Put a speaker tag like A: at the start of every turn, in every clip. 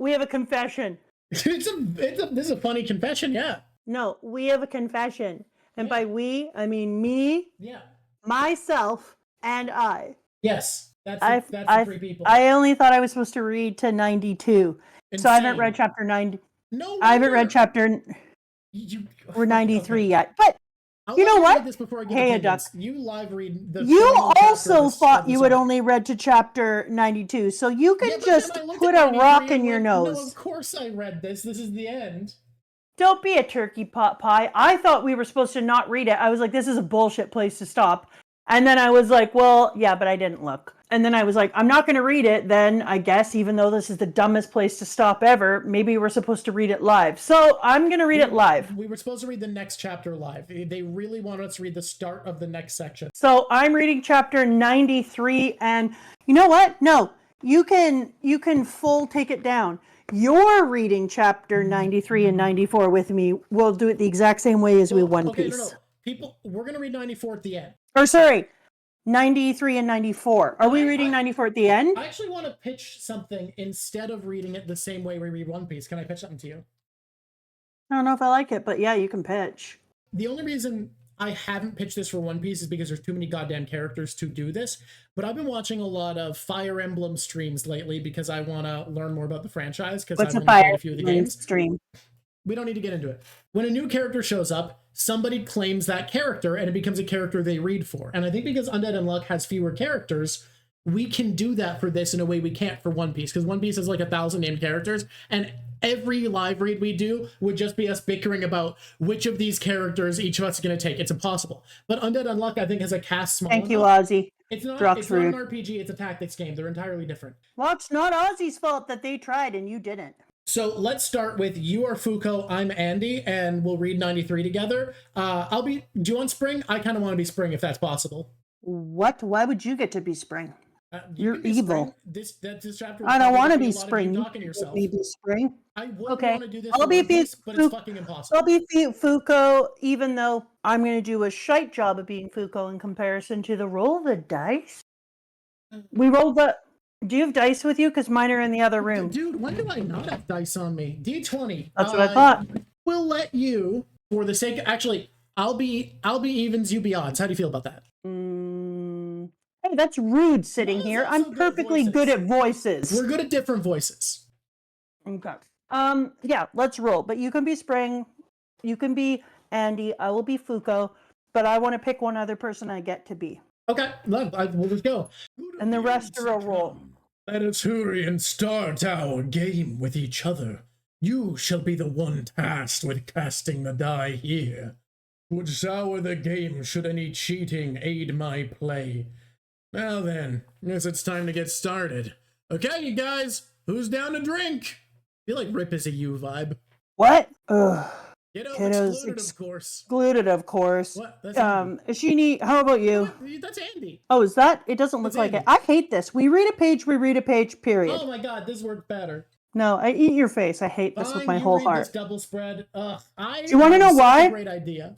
A: we have a confession.
B: This is a funny confession, yeah.
A: No, we have a confession. And by we, I mean me, myself, and I.
B: Yes, that's the three people.
A: I only thought I was supposed to read to 92.
B: Insane.
A: So I haven't read chapter 90.
B: No,
A: I haven't read chapter... We're 93 yet. But you know what?
B: Hey, Duck. You live read the...
A: You also thought you had only read to chapter 92. So you can just put a rock in your nose.
B: No, of course I read this. This is the end.
A: Don't be a turkey pot pie. I thought we were supposed to not read it. I was like, this is a bullshit place to stop. And then I was like, well, yeah, but I didn't look. And then I was like, I'm not going to read it then, I guess, even though this is the dumbest place to stop ever. Maybe we're supposed to read it live. So I'm going to read it live.
B: We were supposed to read the next chapter live. They really wanted us to read the start of the next section.
A: So I'm reading chapter 93. And you know what? No, you can full take it down. You're reading chapter 93 and 94 with me. We'll do it the exact same way as we One Piece.
B: No. People, we're going to read 94 at the end.
A: Or sorry, 93 and 94. Are we reading 94 at the end?
B: I actually want to pitch something instead of reading it the same way we read One Piece. Can I pitch something to you?
A: I don't know if I like it, but yeah, you can pitch.
B: The only reason I haven't pitched this for One Piece is because there's too many goddamn characters to do this. But I've been watching a lot of Fire Emblem streams lately because I want to learn more about the franchise.
A: What's a Fire Emblem stream?
B: We don't need to get into it. When a new character shows up, somebody claims that character and it becomes a character they read for. And I think because Undead Unluck has fewer characters, we can do that for this in a way we can't for One Piece. Because One Piece has like 1,000 named characters, and every live read we do would just be us bickering about which of these characters each of us is going to take. It's impossible. But Undead Unluck, I think, has a cast small enough.
A: Thank you, Ozzy.
B: It's not an RPG, it's a tactics game. They're entirely different.
A: Well, it's not Ozzy's fault that they tried and you didn't.
B: So let's start with you are Fuuko, I'm Andy, and we'll read 93 together. Do you want Spring? I kind of want to be Spring if that's possible.
A: What? Why would you get to be Spring? You're evil.
B: This chapter.
A: I don't want to be Spring.
B: You
A: be Spring.
B: I wouldn't want to do this.
A: I'll be
B: but it's fucking impossible.
A: I'll be Fuuko, even though I'm going to do a shite job of being Fuuko in comparison to the roll the dice. We rolled the. Do you have dice with you? Because mine are in the other room.
B: Dude, when do I not have dice on me? D20.
A: That's what I thought.
B: We'll let you, for the sake. Actually, I'll be evens. You be odds. How do you feel about that?
A: Hey, that's rude sitting here. I'm perfectly good at voices.
B: We're good at different voices.
A: Okay. Yeah, let's roll. But you can be Spring. You can be Andy. I will be Fuuko. But I want to pick one other person I get to be.
B: Okay, we'll just go.
A: And the rest are a roll.
B: Let us hurry and start our game with each other. You shall be the one tasked with casting the die here. Would sour the game should any cheating aid my play. Now then, guess it's time to get started. Okay, you guys, who's down to drink? I feel like Rip is a you vibe.
A: What? Ugh.
B: Kiddo's excluded,
A: of course.
B: What? That's
A: Ishini, how about you?
B: That's Andy.
A: Oh, is that? It doesn't look like it. I hate this. We read a page, period.
B: Oh my god, this worked better.
A: No, I eat your face. I hate this with my whole heart.
B: This double spread.
A: Do you want to know why?
B: Great idea.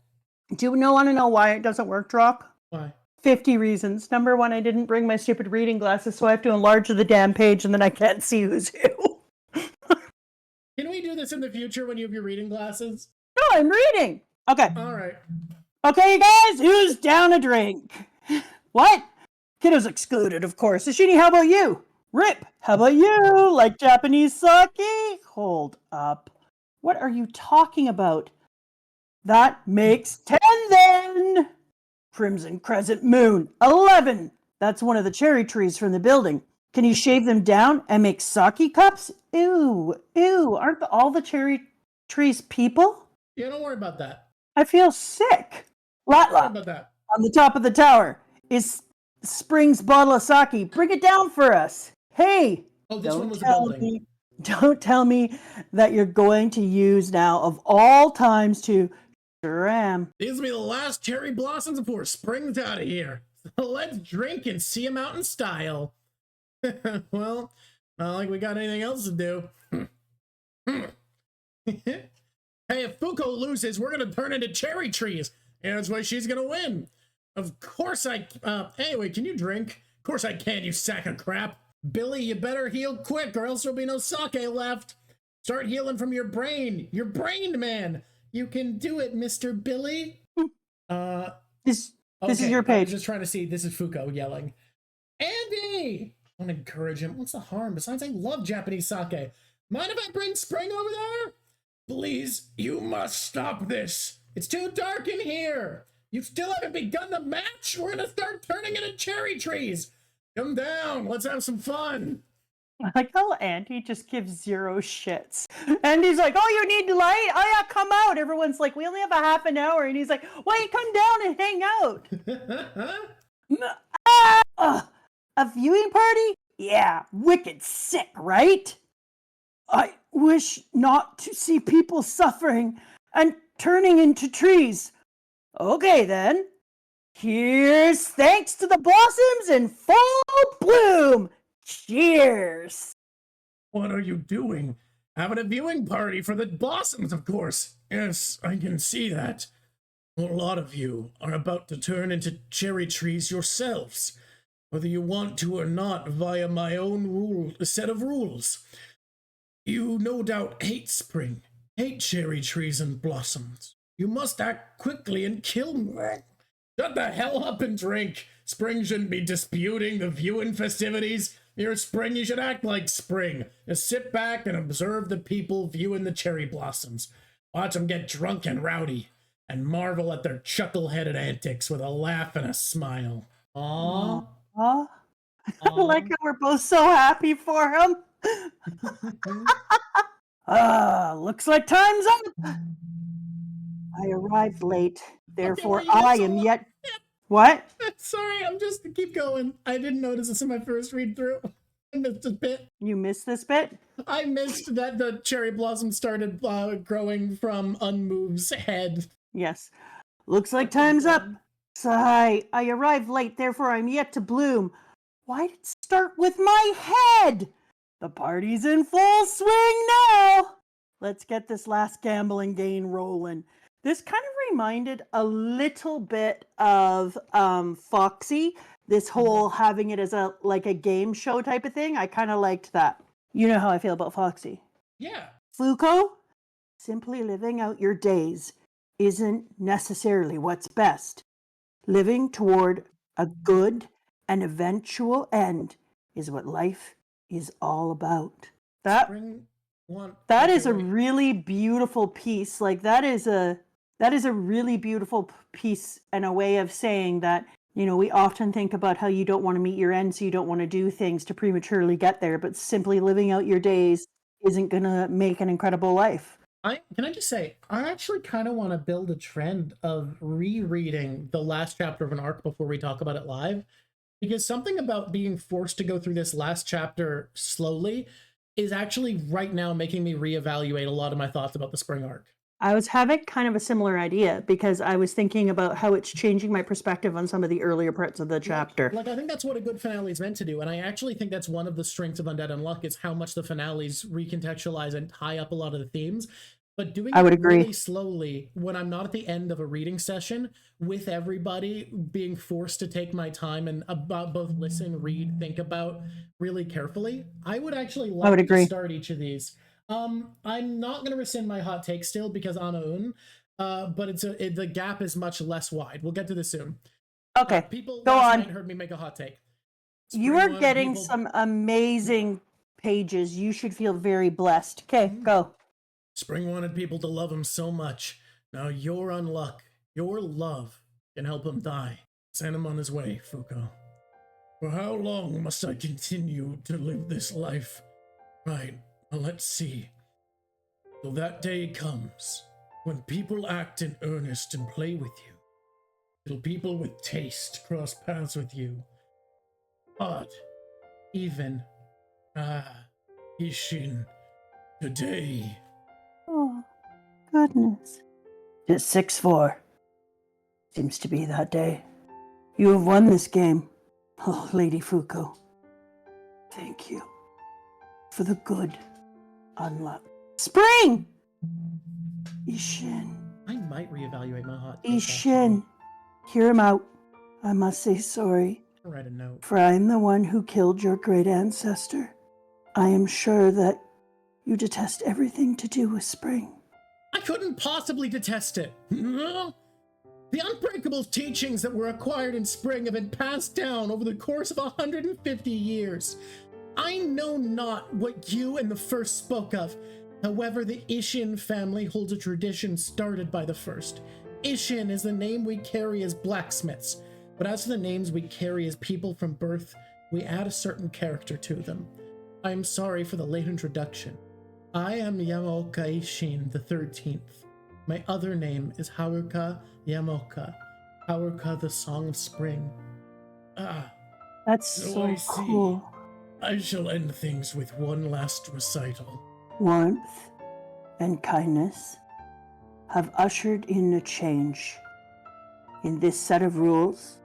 A: Do you want to know why it doesn't work, Drawk?
B: Why?
A: 50 reasons. Number one, I didn't bring my stupid reading glasses, so I have to enlarge the damn page, and then I can't see who's who.
B: Can we do this in the future when you have your reading glasses?
A: No, I'm reading. Okay.
B: All right.
A: Okay, guys, who's down a drink? What? Kiddo's excluded, of course. Ishini, how about you? Rip, how about you? Like Japanese sake? Hold up. What are you talking about? That makes 10 then. Crimson Crescent Moon, 11. That's one of the cherry trees from the building. Can you shave them down and make sake cups? Ew, aren't all the cherry trees people?
B: Yeah, don't worry about that.
A: I feel sick. Latla,
B: about that.
A: On the top of the tower is Spring's bottle of sake. Bring it down for us. Hey,
B: this one was a building.
A: Don't tell me that you're going to use now of all times to sure am.
B: These will be the last cherry blossoms before spring's out of here. So let's drink and see them out in style. Well, not like we got anything else to do. Hey, if Fuuko loses, we're gonna turn into cherry trees. And that's why she's gonna win. Of course anyway, can you drink? Of course I can, you sack of crap. Billy, you better heal quick or else there'll be no sake left. Start healing from your brain. You're brained, man. You can do it, Mr. Billy.
A: This is
B: Okay,
A: your
B: I was
A: page.
B: just trying to see. This is Fuuko yelling. Andy! I want to encourage him. What's the harm? Besides, I love Japanese sake. Mind if I bring Spring over there? Please, you must stop this. It's too dark in here. You still haven't begun the match? We're gonna start turning into cherry trees. Come down. Let's have some fun.
A: I like how Andy just gives zero shits. And he's like, oh, you need light? Oh, yeah, come out. Everyone's like, we only have a half an hour. And he's like, wait, come down and hang out. A viewing party? Yeah, wicked sick, right? I wish not to see people suffering and turning into trees. Okay, then. Here's thanks to the blossoms in full bloom. Cheers.
B: What are you doing? Having a viewing party for the blossoms, of course. Yes, I can see that. A lot of you are about to turn into cherry trees yourselves, whether you want to or not, via my own set of rules. You no doubt hate spring, hate cherry trees and blossoms. You must act quickly and kill me. Shut the hell up and drink. Spring shouldn't be disputing the viewing festivities. You're spring, you should act like spring. Just sit back and observe the people viewing the cherry blossoms. Watch them get drunk and rowdy, and marvel at their chuckle-headed antics with a laugh and a smile. Aww.
A: Aww. I like how we're both so happy for him. Looks like time's up. I arrived late, therefore
B: Okay, well,
A: I am yet... What?
B: Sorry, I'm just keep going. I didn't notice this in my first read through. I missed a bit.
A: You missed this bit?
B: I missed that the cherry blossom started growing from Unmove's head.
A: Yes. Looks like time's up. Sigh, I arrived late, therefore I'm yet to bloom. Why did it start with my head? The party's in full swing now. Let's get this last gambling game rolling. This kind of reminded a little bit of Foxy. This whole having it as a game show type of thing. I kind of liked that. You know how I feel about Foxy.
B: Yeah.
A: Fuuko, simply living out your days isn't necessarily what's best. Living toward a good and eventual end is what life is all about. That is a really beautiful piece. That is a really beautiful piece and a way of saying that, we often think about how you don't want to meet your end, so you don't want to do things to prematurely get there, but simply living out your days isn't going to make an incredible life.
B: Can I just say, I actually kind of want to build a trend of rereading the last chapter of an arc before we talk about it live, because something about being forced to go through this last chapter slowly is actually right now making me reevaluate a lot of my thoughts about the spring arc.
A: I was having kind of a similar idea because I was thinking about how it's changing my perspective on some of the earlier parts of the chapter.
B: I think that's what a good finale is meant to do, and I actually think that's one of the strengths of Undead Unluck is how much the finales recontextualize and tie up a lot of the themes. But doing it really slowly when I'm not at the end of a reading session with everybody, being forced to take my time and both listen, read, think about really carefully, I would actually like to start each of these. I'm not going to rescind my hot take still because Anaun, but the gap is much less wide. We'll get to this soon.
A: Okay,
B: people
A: go
B: last
A: on.
B: night heard me make a hot take.
A: You are getting some amazing pages. You should feel very blessed. Okay, go.
B: Spring wanted people to love him so much. Now your unluck, your love, can help him die. Send him on his way, Fuuko. For how long must I continue to live this life? Right, well, let's see. Till that day comes, when people act in earnest and play with you. Till people with taste cross paths with you. Odd, even, Ishin, today.
A: Oh, goodness. Just 6-4. Seems to be that day. You have won this game. Oh, Lady Fuuko. Thank you. For the good unluck. Spring! Ishin.
B: I might reevaluate my hot take.
A: Ishin. Hear him out. I must say sorry.
B: Write a note.
A: For I am the one who killed your great ancestor. I am sure that you detest everything to do with spring.
B: I couldn't possibly detest it. The unbreakable teachings that were acquired in spring have been passed down over the course of 150 years. I know not what you and the first spoke of. However, the Ishin family holds a tradition started by the first. Ishin is the name we carry as blacksmiths, but as for the names we carry as people from birth, we add a certain character to them. I am sorry for the late introduction. I am Yamaoka Ishin the 13th. My other name is Haruka Yamaoka. Haruka, the Song of Spring.
A: That's
B: So I
A: so
B: see.
A: cool.
B: I shall end things with one last recital.
A: Warmth and kindness have ushered in a change in this set of rules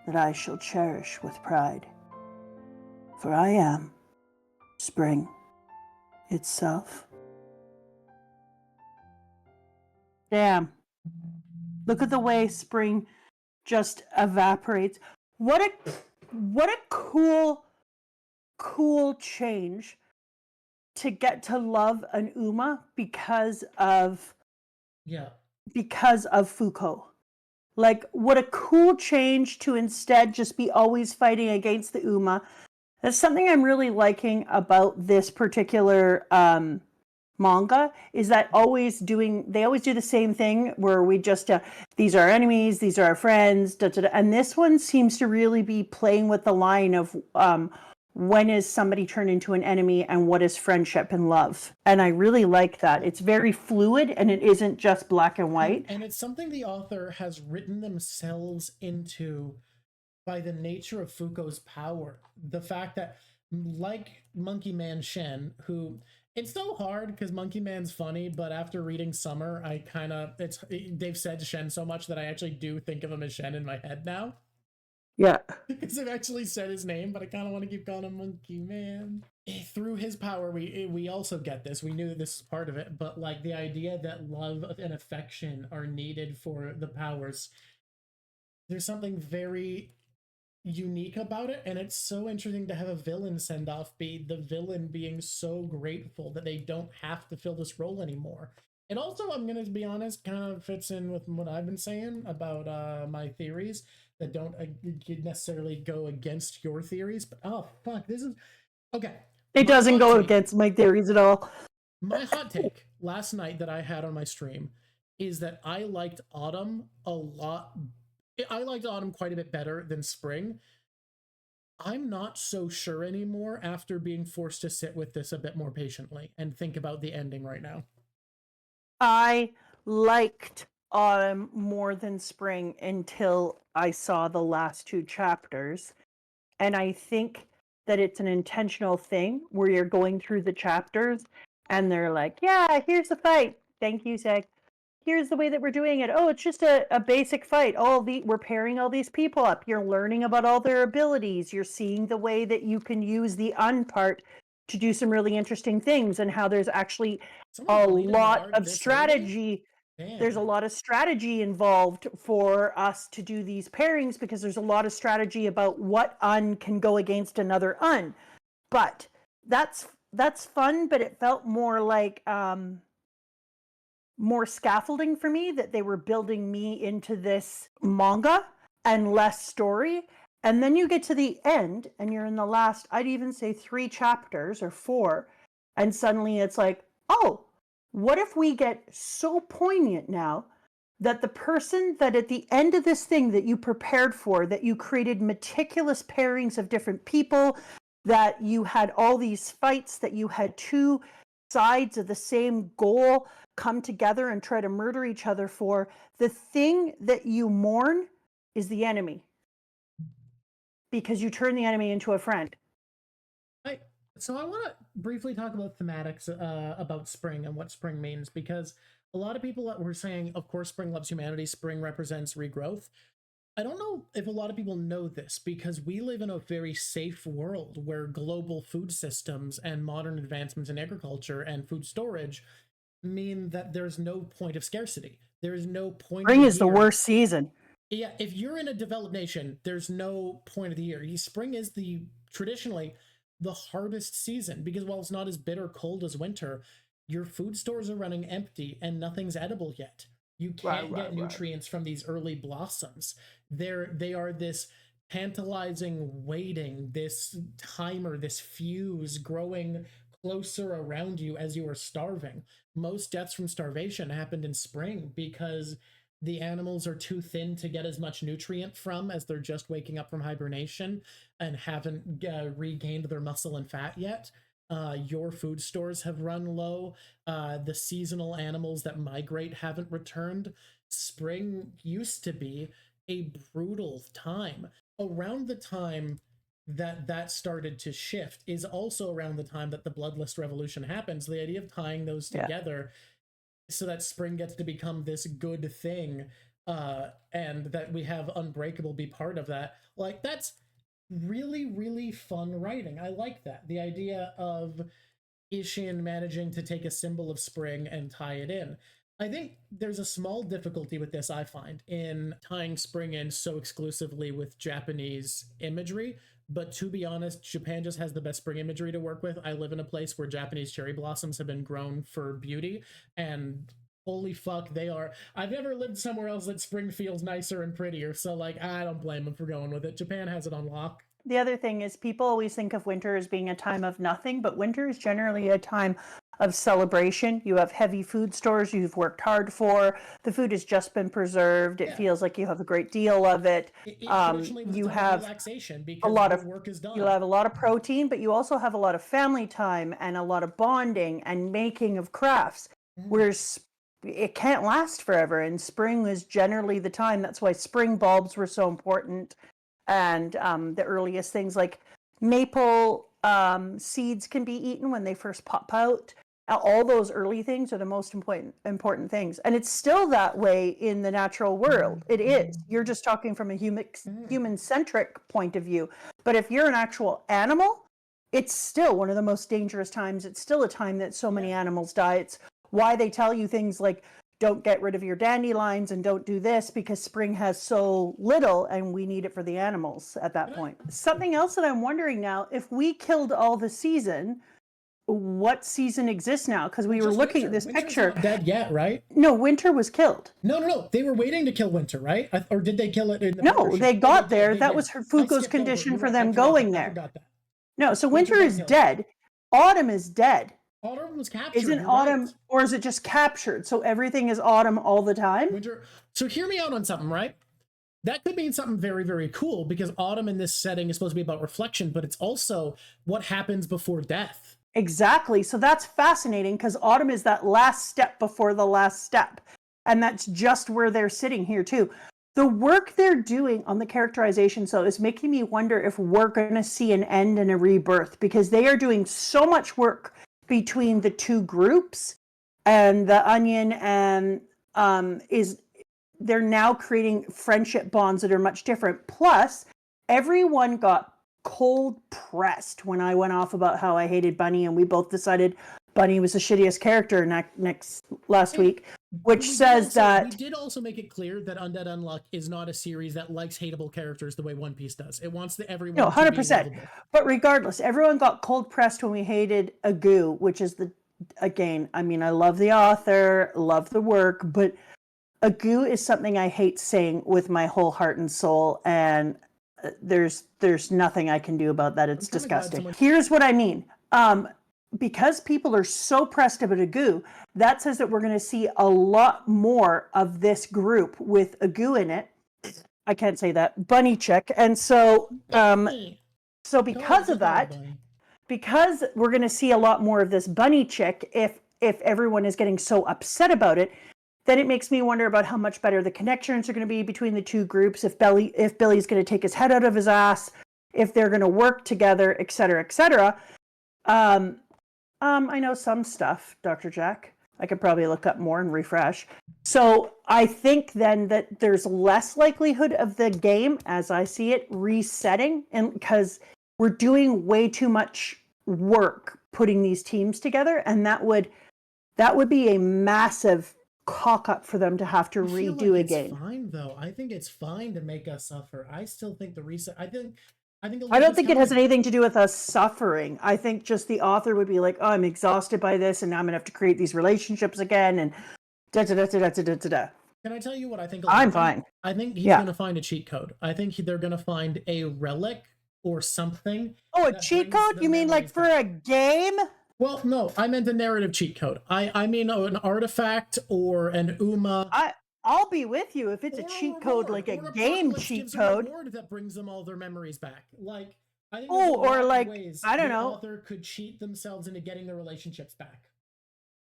A: that I shall cherish with pride. For I am spring itself. Damn. Look at the way spring just evaporates. What a cool change to get to love an Uma because of fuuko. Like, what a cool change to instead just be always fighting against the Uma. That's something I'm really liking about this particular manga, is that they always do the same thing where we just these are our enemies, these are our friends, and this one seems to really be playing with the line of when is somebody turned into an enemy and what is friendship and love. And I really like that. It's very fluid and it isn't just black and white.
B: And it's something the author has written themselves into by the nature of Fuuko's power. The fact that, like Monkey Man Shen, who, it's so hard because Monkey Man's funny, but after reading Summer, I kind of, they've said Shen so much that I actually do think of him as Shen in my head now.
A: Yeah.
B: Because I've actually said his name, but I kind of want to keep calling him Monkey Man. Through his power, we also get this. We knew that this is part of it, but like the idea that love and affection are needed for the powers, there's something very unique about it, and it's so interesting to have a villain send off be the villain being so grateful that they don't have to fill this role anymore. And also, I'm gonna be honest, kind of fits in with what I've been saying about my theories that don't necessarily go against your theories, but oh fuck, this is okay.
A: It doesn't go against my theories at all.
B: My hot take last night that I had on my stream is that I liked Autumn a lot. I liked Autumn quite a bit better than Spring. I'm not so sure anymore after being forced to sit with this a bit more patiently and think about the ending right now.
A: I liked Autumn more than Spring until I saw the last two chapters. And I think that it's an intentional thing where you're going through the chapters and they're like, yeah, here's the fight. Thank you, Zach. Here's the way that we're doing it. Oh, it's just a basic fight. We're pairing all these people up. You're learning about all their abilities. You're seeing the way that you can use the part to do some really interesting things, and how there's actually a lot of strategy. There's a lot of strategy involved for us to do these pairings, because there's a lot of strategy about what can go against another But that's fun, but it felt more like more scaffolding for me, that they were building me into this manga and less story. And then you get to the end and you're in the last, I'd even say 3 chapters or 4, and suddenly it's like, oh, what if we get so poignant now that the person that at the end of this thing that you prepared for, that you created meticulous pairings of different people, that you had all these fights, that you had 2 sides of the same goal come together and try to murder each other for, the thing that you mourn is the enemy, because you turn the enemy into a friend.
B: So I want to briefly talk about thematics about spring and what spring means, because a lot of people were saying, of course, spring loves humanity, spring represents regrowth. I don't know if a lot of people know this, because we live in a very safe world where global food systems and modern advancements in agriculture and food storage mean that there's no point of scarcity. There is no point.
A: Spring is the worst season.
B: Yeah, if you're in a developed nation, there's no point of the year. Spring is traditionally the hardest season because while it's not as bitter cold as winter, your food stores are running empty and nothing's edible yet. You can't get nutrients from these early blossoms. They are this tantalizing waiting, this timer, this fuse growing closer around you as you are starving. Most deaths from starvation happened in spring because the animals are too thin to get as much nutrient from as they're just waking up from hibernation and haven't regained their muscle and fat yet. Your food stores have run low. The seasonal animals that migrate haven't returned. Spring used to be a brutal time. Around the time that started to shift is also around the time that the Bloodlust Revolution happens. The idea of tying those together so that spring gets to become this good thing, and that we have Unbreakable be part of that. Like, that's really, really fun writing. I like that. The idea of Ishin managing to take a symbol of spring and tie it in. I think there's a small difficulty with this, I find, in tying spring in so exclusively with Japanese imagery. But to be honest, Japan just has the best spring imagery to work with. I live in a place where Japanese cherry blossoms have been grown for beauty, and holy fuck, they are. I've never lived somewhere else that spring feels nicer and prettier, so like, I don't blame them for going with it. Japan has it on lock.
A: The other thing is people always think of winter as being a time of nothing, but winter is generally a time of celebration. You have heavy food stores you've worked hard for. The food has just been preserved. It feels like you have a great deal of it. You have
B: relaxation because
A: a lot of
B: work is done.
A: You have a lot of protein, but you also have a lot of family time and a lot of bonding and making of crafts. Whereas it can't last forever, and spring is generally the time. That's why spring bulbs were so important. And the earliest things like maple seeds can be eaten when they first pop out. All those early things are the most important things. And it's still that way in the natural world. It is. You're just talking from a human-centric point of view. But if you're an actual animal, it's still one of the most dangerous times. It's still a time that so many animals die. It's why they tell you things like, don't get rid of your dandelions and don't do this, because spring has so little and we need it for the animals at that point. Something else that I'm wondering now, if we killed all the season, what season exists now? Because we were looking at this picture.
B: Not dead yet, right?
A: No, winter was killed.
B: No. They were waiting to kill winter, right? Or did they kill it in the
A: No, they got there. That was Fuuko's condition for them going there. No, so winter is dead. Autumn is dead.
B: Autumn was captured.
A: Isn't autumn, or is it just captured? So everything is autumn all the time?
B: Winter. So hear me out on something, right? That could mean something very, very cool, because autumn in this setting is supposed to be about reflection, but it's also what happens before death.
A: Exactly. So that's fascinating, because autumn is that last step before the last step. And that's just where they're sitting here too. The work they're doing on the characterization, so, is making me wonder if we're going to see an end and a rebirth, because they are doing so much work between the two groups, and the Onion and they're now creating friendship bonds that are much different. Plus, everyone got cold pressed when I went off about how I hated Bunny, and we both decided Bunny was the shittiest character last week, which says that...
B: We did also make it clear that Undead Unluck is not a series that likes hateable characters the way One Piece does. It wants everyone to
A: 100%.
B: be lovable.
A: But regardless, everyone got cold pressed when we hated Agu, which is again, I mean, I love the author, love the work, but Agu is something I hate saying with my whole heart and soul, and there's nothing I can do about that. It's disgusting. Here's what I mean. Because people are so pressed about Agu, that says that we're going to see a lot more of this group with Agu in it. I can't say that. Bunny chick. And so, because of that, because we're going to see a lot more of this bunny chick, if everyone is getting so upset about it, then it makes me wonder about how much better the connections are going to be between the two groups. If Billy's going to take his head out of his ass, if they're going to work together, et cetera, et cetera. I know some stuff, Dr. Jack. I could probably look up more and refresh. So I think then that there's less likelihood of the game, as I see it, resetting, and because we're doing way too much work putting these teams together, and that would be a massive cock up for them to have to
B: I feel
A: redo
B: like
A: a game.
B: it's fine though. I think it's fine to make us suffer. I still think the reset. I think.
A: I don't think it has anything to do with us suffering. I think just the author would be like, "Oh, I'm exhausted by this, and now I'm gonna have to create these relationships again." And da da da da da da da da.
B: Can I tell you what I think?
A: I'm fine.
B: I think he's
A: Yeah.
B: going to find a cheat code. I think they're going to find a relic or something.
A: Oh, a
B: that
A: cheat
B: brings
A: code?
B: the
A: You mean like
B: memories
A: for
B: back.
A: a game?
B: Well, no, I meant a narrative cheat code. I mean an artifact or an UMA.
A: I'll be with you if it's a
B: or
A: cheat
B: reward,
A: code, like a
B: or
A: game
B: Apocalypse
A: cheat
B: gives
A: code.
B: a reward that brings them all their memories back. Like, I think
A: Oh,
B: there's a lot
A: or
B: of
A: like,
B: ways
A: I don't
B: the
A: know.
B: author could cheat themselves into getting their relationships back.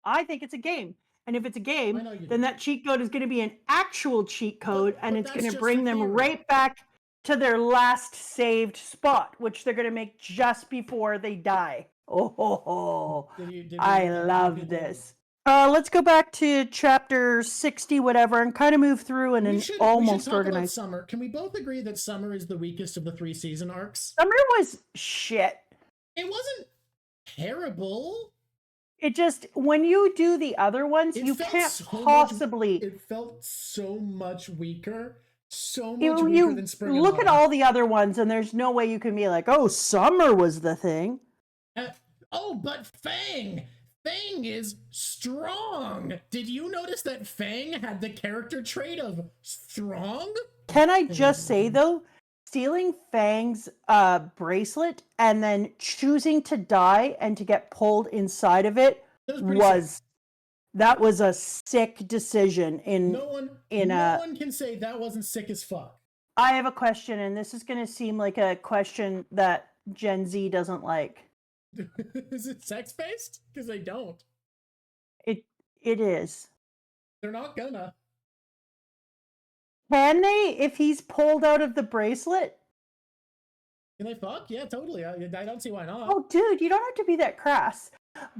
A: I think it's a game. And if it's a
B: I
A: game,
B: know you
A: then
B: do.
A: that cheat code is going to be an actual cheat code, and
B: but
A: it's
B: that's
A: going to
B: just
A: bring
B: a
A: them
B: theory.
A: right back to their last saved spot, which they're going to make just before they die. Oh, I love this. Let's go back to chapter 60, whatever, and kind of move through in an almost
B: talk
A: organized.
B: about Summer. Can we both agree that Summer is the weakest of the 3 season arcs?
A: Summer was shit.
B: It wasn't terrible.
A: It just, when you do the other ones, you can't possibly.
B: It felt so much weaker. So much
A: You
B: weaker than Spring and
A: look at
B: Autumn.
A: all the other ones, and there's no way you can be like, oh, Summer was the thing.
B: But Feng! Feng is strong! Did you notice that Feng had the character trait of strong?
A: Can I just say, though, stealing Fang's bracelet and then choosing to die and to get pulled inside of it that was a sick decision.
B: No one can say that wasn't sick as fuck.
A: I have a question, and this is going to seem like a question that Gen Z doesn't like.
B: Is it sex-based? Because they don't.
A: It is.
B: They're not gonna.
A: Can they, if he's pulled out of the bracelet?
B: Can they fuck? Yeah, totally. I don't see why not.
A: Oh, dude, you don't have to be that crass.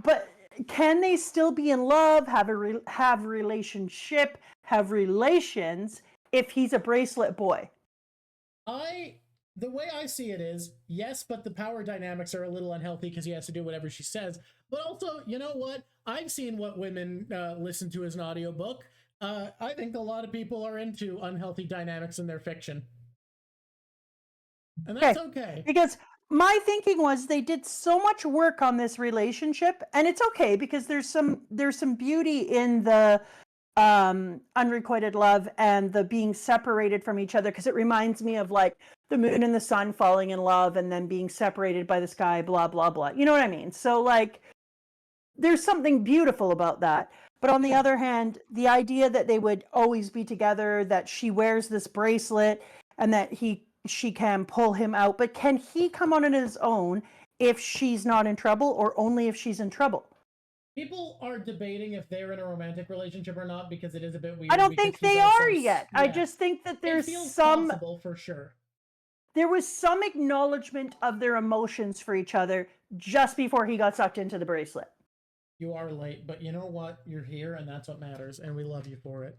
A: But can they still be in love, have relationship, have relations if he's a bracelet boy?
B: The way I see it is, yes, but the power dynamics are a little unhealthy because he has to do whatever she says. But also, you know what? I've seen what women listen to as an audiobook. I think a lot of people are into unhealthy dynamics in their fiction. And that's okay.
A: Because my thinking was they did so much work on this relationship, and it's okay because there's some beauty in the unrequited love and the being separated from each other, because it reminds me of like the moon and the sun falling in love and then being separated by the sky, blah blah blah, you know what I mean? So like there's something beautiful about that. But on the other hand, the idea that they would always be together, that she wears this bracelet and that she can pull him out, but can he come on his own if she's not in trouble, or only if she's in trouble?
B: People are debating if they're in a romantic relationship or not, because it is a bit weird.
A: I don't think they are yet. Yeah. I just think that there's some
B: possible for sure.
A: There was some acknowledgement of their emotions for each other just before he got sucked into the bracelet.
B: You are late, but you know what? You're here, and that's what matters, and we love you for it.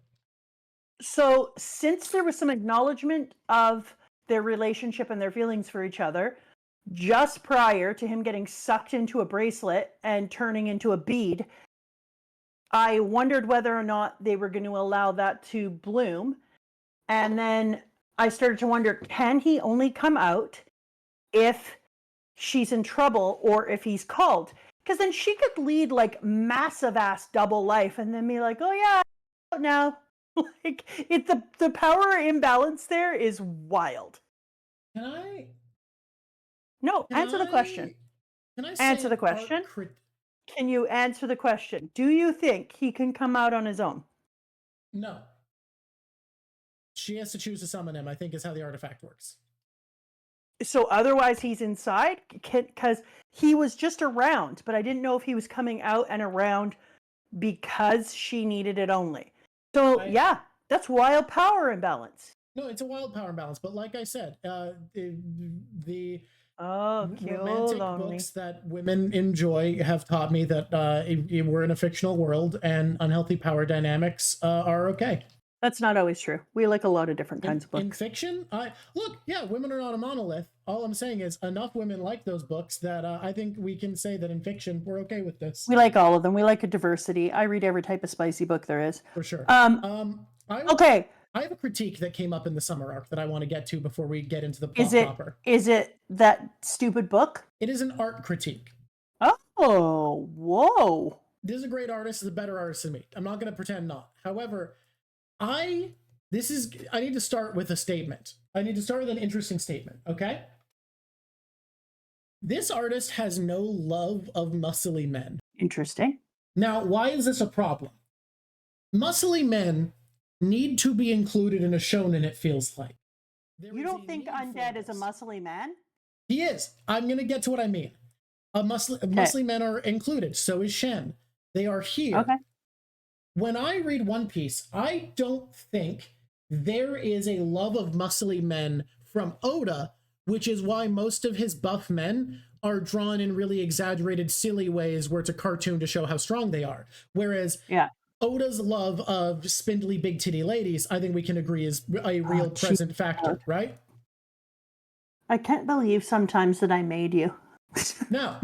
A: So, since there was some acknowledgement of their relationship and their feelings for each other, just prior to him getting sucked into a bracelet and turning into a bead, I wondered whether or not they were going to allow that to bloom. And then I started to wonder, can he only come out if she's in trouble or if he's called? Because then she could lead like massive ass double life and then be like, oh yeah, now. Like the power imbalance there is wild. Answer the question.
B: Can I
A: answer the question? Can you answer the question? Do you think he can come out on his own?
B: No. She has to choose to summon him, I think, is how the artifact works.
A: So otherwise he's inside? Because he was just around, but I didn't know if he was coming out and around because she needed it only. So yeah, that's wild power imbalance.
B: No, it's a wild power imbalance, but like I said, the
A: romantic
B: books that women enjoy have taught me that we're in a fictional world and unhealthy power dynamics are okay.
A: That's not always true. We like a lot of different kinds of
B: In
A: books.
B: fiction, look, yeah, women are not a monolith. All I'm saying is enough women like those books that I think we can say that in fiction we're okay with this
A: We like all of them. We like a diversity. I read every type of spicy book there is.
B: for sure.
A: Okay.
B: I have a critique that came up in the summer arc that I want to get to before we get into the plot proper.
A: Is it that stupid book?
B: It is an art critique.
A: Oh, whoa.
B: This is a great artist, is a better artist than me. I'm not going to pretend not. However, I need to start with a statement. I need to start with an interesting statement, okay? This artist has no love of muscly men.
A: Interesting.
B: Now, why is this a problem? Muscly men need to be included in a shonen, it feels like.
A: You don't think Undead is a muscly man?
B: He is. I'm going to get to what I mean. Muscly men are included. So is Shen. They are here.
A: Okay.
B: When I read One Piece, I don't think there is a love of muscly men from Oda, which is why most of his buff men are drawn in really exaggerated, silly ways where it's a cartoon to show how strong they are. Whereas Oda's love of spindly, big titty ladies, I think we can agree is a real present factor, right?
A: I can't believe sometimes that I made you.
B: No.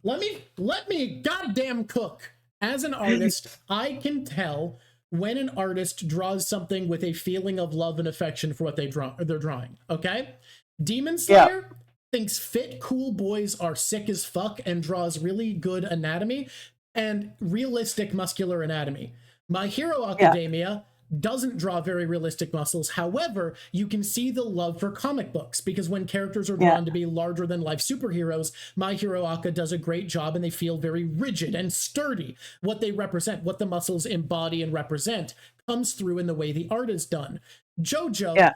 B: Let me goddamn cook. As an artist, I can tell when an artist draws something with a feeling of love and affection for what they're drawing, okay? Demon Slayer thinks fit, cool boys are sick as fuck and draws really good anatomy and realistic muscular anatomy. My Hero Academia doesn't draw very realistic muscles. However, you can see the love for comic books because when characters are drawn to be larger than life superheroes, My Hero Academia does a great job and they feel very rigid and sturdy. What they represent, what the muscles embody and represent, comes through in the way the art is done. JoJo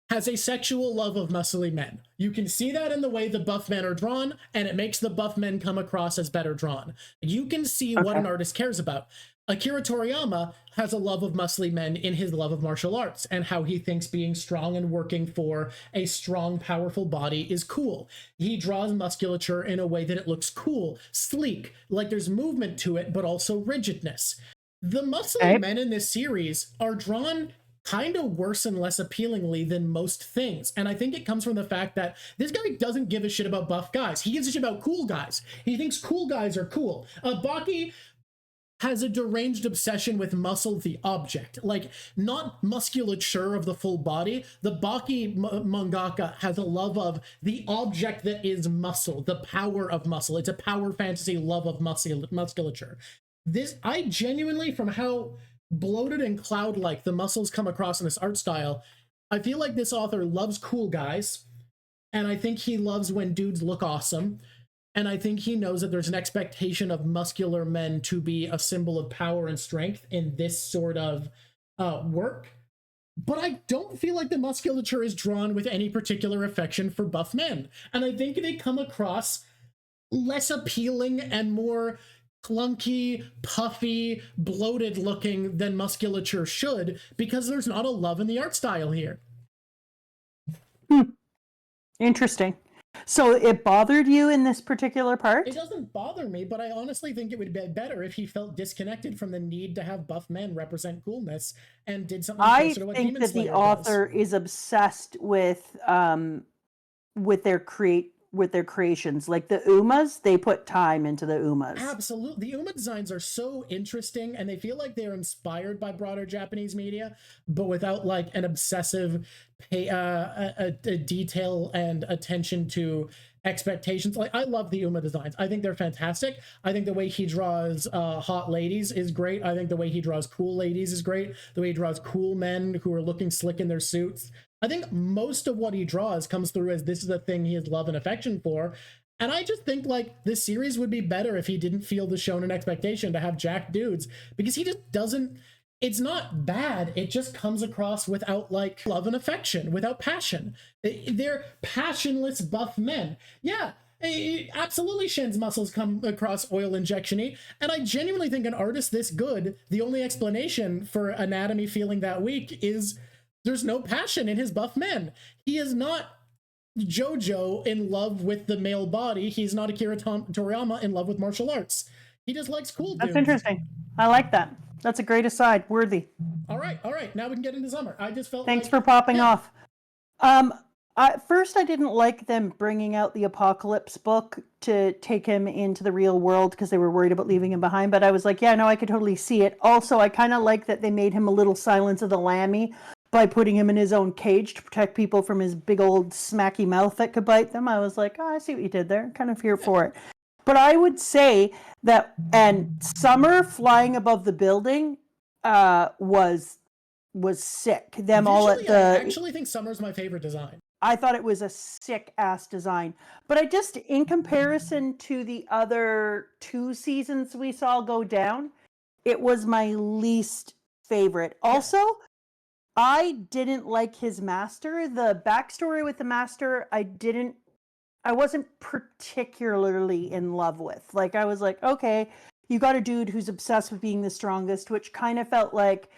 B: has a sexual love of muscly men. You can see that in the way the buff men are drawn, and it makes the buff men come across as better drawn. You can see what an artist cares about. Akira Toriyama has a love of muscly men in his love of martial arts and how he thinks being strong and working for a strong, powerful body is cool. He draws musculature in a way that it looks cool, sleek, like there's movement to it, but also rigidness. The muscly men in this series are drawn kind of worse and less appealingly than most things. And I think it comes from the fact that this guy doesn't give a shit about buff guys. He gives a shit about cool guys. He thinks cool guys are cool. Baki has a deranged obsession with muscle, the object, like not musculature of the full body. The Baki mangaka has a love of the object that is muscle, the power of muscle. It's a power fantasy love of musculature. This, I genuinely, from how bloated and cloud-like the muscles come across in this art style, I feel like this author loves cool guys, and I think he loves when dudes look awesome. And I think he knows that there's an expectation of muscular men to be a symbol of power and strength in this sort of work. But I don't feel like the musculature is drawn with any particular affection for buff men. And I think they come across less appealing and more clunky, puffy, bloated looking than musculature should, because there's not a love in the art style here.
A: Interesting. So it bothered you in this particular part?
B: It doesn't bother me, but I honestly think it would be better if he felt disconnected from the need to have buff men represent coolness and did something closer to what Demon Slayer does.
A: I think that the author is obsessed with their creations. Like the Umas, they put time into the Umas.
B: Absolutely. The Uma designs are so interesting, and they feel like they're inspired by broader Japanese media, but without like an obsessive detail and attention to expectations. Like, I love the Uma designs. I think they're fantastic. I think the way he draws hot ladies is great. I think the way he draws cool ladies is great. The way he draws cool men who are looking slick in their suits. I think most of what he draws comes through as this is a thing he has love and affection for. And I just think like this series would be better if he didn't feel the shonen expectation to have jacked dudes, because he just doesn't. It's not bad. It just comes across without like love and affection, without passion. They're passionless buff men. Yeah, absolutely. Shen's muscles come across oil injection-y. And I genuinely think an artist this good, the only explanation for anatomy feeling that weak is there's no passion in his buff men. He is not JoJo in love with the male body. He's not Akira Toriyama in love with martial arts. He just likes cool dudes.
A: That's interesting. I like that. That's a great aside. Worthy.
B: All right. Now we can get into summer. I just felt
A: Thanks
B: like,
A: for popping
B: yeah.
A: off. At first, I didn't like them bringing out the Apocalypse book to take him into the real world because they were worried about leaving him behind. But I was like, yeah, no, I could totally see it. Also, I kind of like that they made him a little Silence of the Lammy by putting him in his own cage to protect people from his big old smacky mouth that could bite them. I was like, oh, I see what you did there. Kind of here for it. But I would say that, and Summer flying above the building was sick. Them all at
B: Visually, I
A: the.
B: actually think summer's my favorite design.
A: I thought it was a sick ass design. But I just, in comparison to the other 2 seasons we saw go down, it was my least favorite. Also, I didn't like his master. The backstory with the master, I wasn't particularly in love with. Like, I was like, okay, you got a dude who's obsessed with being the strongest, which kind of felt like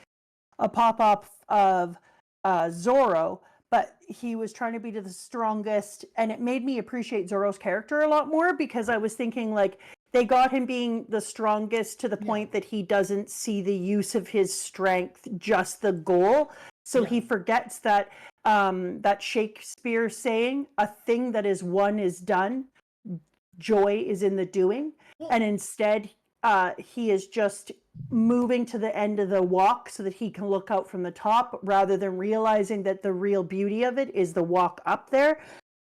A: a pop-up of Zorro, but he was trying to be the strongest, and it made me appreciate Zorro's character a lot more because I was thinking, like, they got him being the strongest to the point that he doesn't see the use of his strength, just the goal. So he forgets that that Shakespeare saying, a thing that is won is done, joy is in the doing. And instead, he is just moving to the end of the walk so that he can look out from the top rather than realizing that the real beauty of it is the walk up there.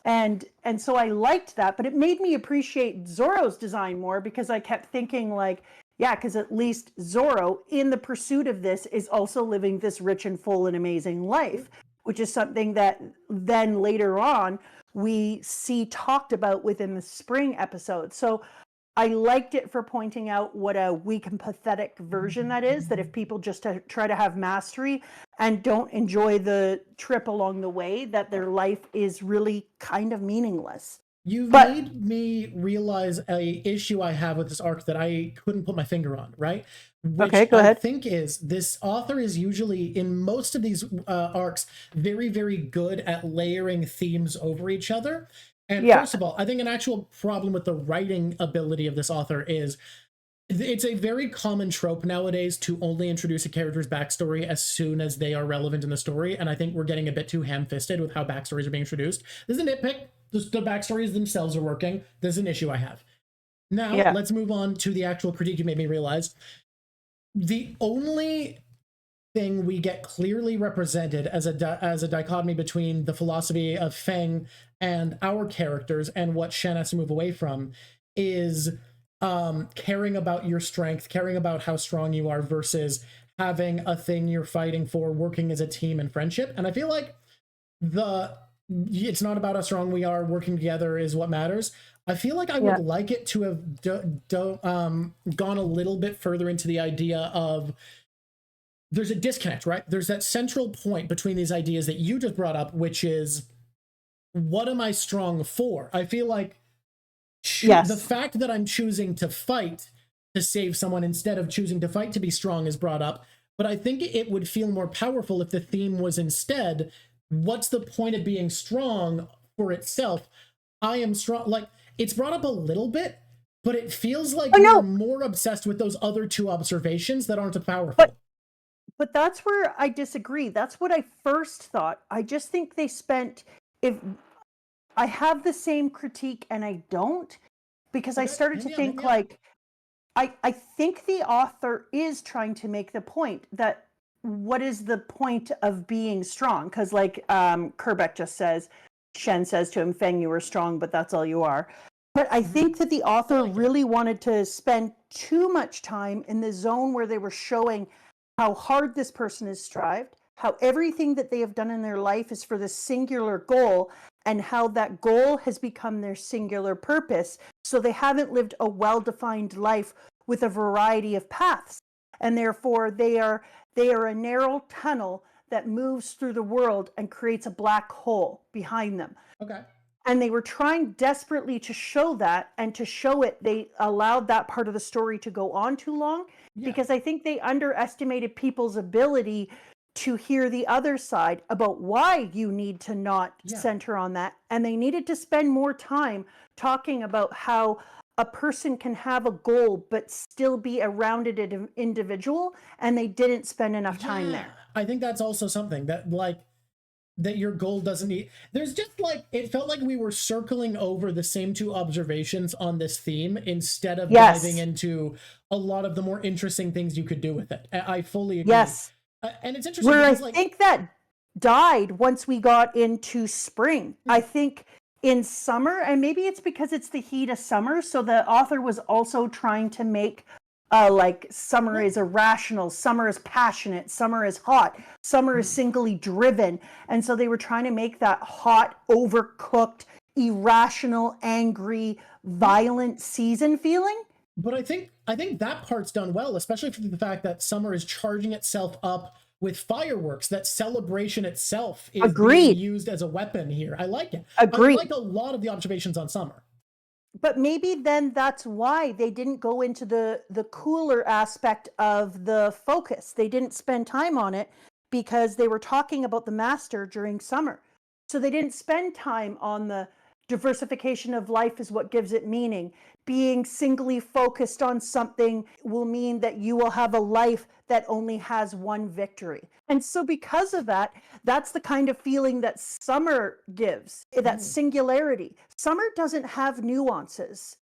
A: And so I liked that, but it made me appreciate Zorro's design more because I kept thinking, like, yeah, because at least Zorro, in the pursuit of this, is also living this rich and full and amazing life, which is something that then later on we see talked about within the spring episode. So I liked it for pointing out what a weak and pathetic version that is, that if people just try to have mastery and don't enjoy the trip along the way, that their life is really kind of meaningless.
B: You've made me realize a issue I have with this arc that I couldn't put my finger on, right? Which
A: okay, go ahead.
B: I think is this author is usually, in most of these arcs, very, very good at layering themes over each other. And first of all, I think an actual problem with the writing ability of this author is it's a very common trope nowadays to only introduce a character's backstory as soon as they are relevant in the story. And I think we're getting a bit too ham-fisted with how backstories are being introduced. This is a nitpick. The backstories themselves are working. There's an issue I have. Now, let's move on to the actual critique you made me realize. The only thing we get clearly represented as a dichotomy between the philosophy of Feng and our characters and what Shen has to move away from is caring about your strength, caring about how strong you are versus having a thing you're fighting for, working as a team and friendship. And I feel like it's not about how strong we are, working together is what matters. I feel like I would like it to have gone a little bit further into the idea of there's a disconnect, right? There's that central point between these ideas that you just brought up, which is, what am I strong for? I feel like the fact that I'm choosing to fight to save someone instead of choosing to fight to be strong is brought up. But I think it would feel more powerful if the theme was instead, what's the point of being strong for itself? I am strong. Like, it's brought up a little bit, but it feels like you're more obsessed with those other two observations that aren't as powerful.
A: But that's where I disagree. That's what I first thought. I just think they spent, if I have the same critique and I don't, because I started to think like, I think the author is trying to make the point that what is the point of being strong? Because like Kerbeck just says, Shen says to him, Feng, you are strong, but that's all you are. But I think that the author really wanted to spend too much time in the zone where they were showing how hard this person has strived, how everything that they have done in their life is for this singular goal, and how that goal has become their singular purpose. So they haven't lived a well-defined life with a variety of paths. And therefore they are a narrow tunnel that moves through the world and creates a black hole behind them.
B: Okay.
A: And they were trying desperately to show that, and to show it, they allowed that part of the story to go on too long, because I think they underestimated people's ability to hear the other side about why you need to not center on that. And they needed to spend more time talking about how a person can have a goal but still be a rounded individual, and they didn't spend enough time there.
B: I think that's also something that, like, that your goal doesn't need. There's just like, it felt like we were circling over the same two observations on this theme instead of diving into a lot of the more interesting things you could do with it. I fully agree.
A: Yes.
B: And it's interesting
A: Where
B: because,
A: I
B: like,
A: think that died once we got into spring. I think in summer, and maybe it's because it's the heat of summer, so the author was also trying to make like summer is irrational, summer is passionate, summer is hot, summer is singly driven. And so they were trying to make that hot, overcooked, irrational, angry, violent season feeling.
B: But I think that part's done well, especially for the fact that summer is charging itself up with fireworks. That celebration itself is being used as a weapon here. I like it.
A: Agreed.
B: I like a lot of the observations on summer.
A: But maybe then that's why they didn't go into the cooler aspect of the focus. They didn't spend time on it because they were talking about the master during summer. So they didn't spend time on the diversification of life is what gives it meaning. Being singly focused on something will mean that you will have a life that only has one victory. And so because of that, that's the kind of feeling that summer gives, that singularity. Summer doesn't have nuances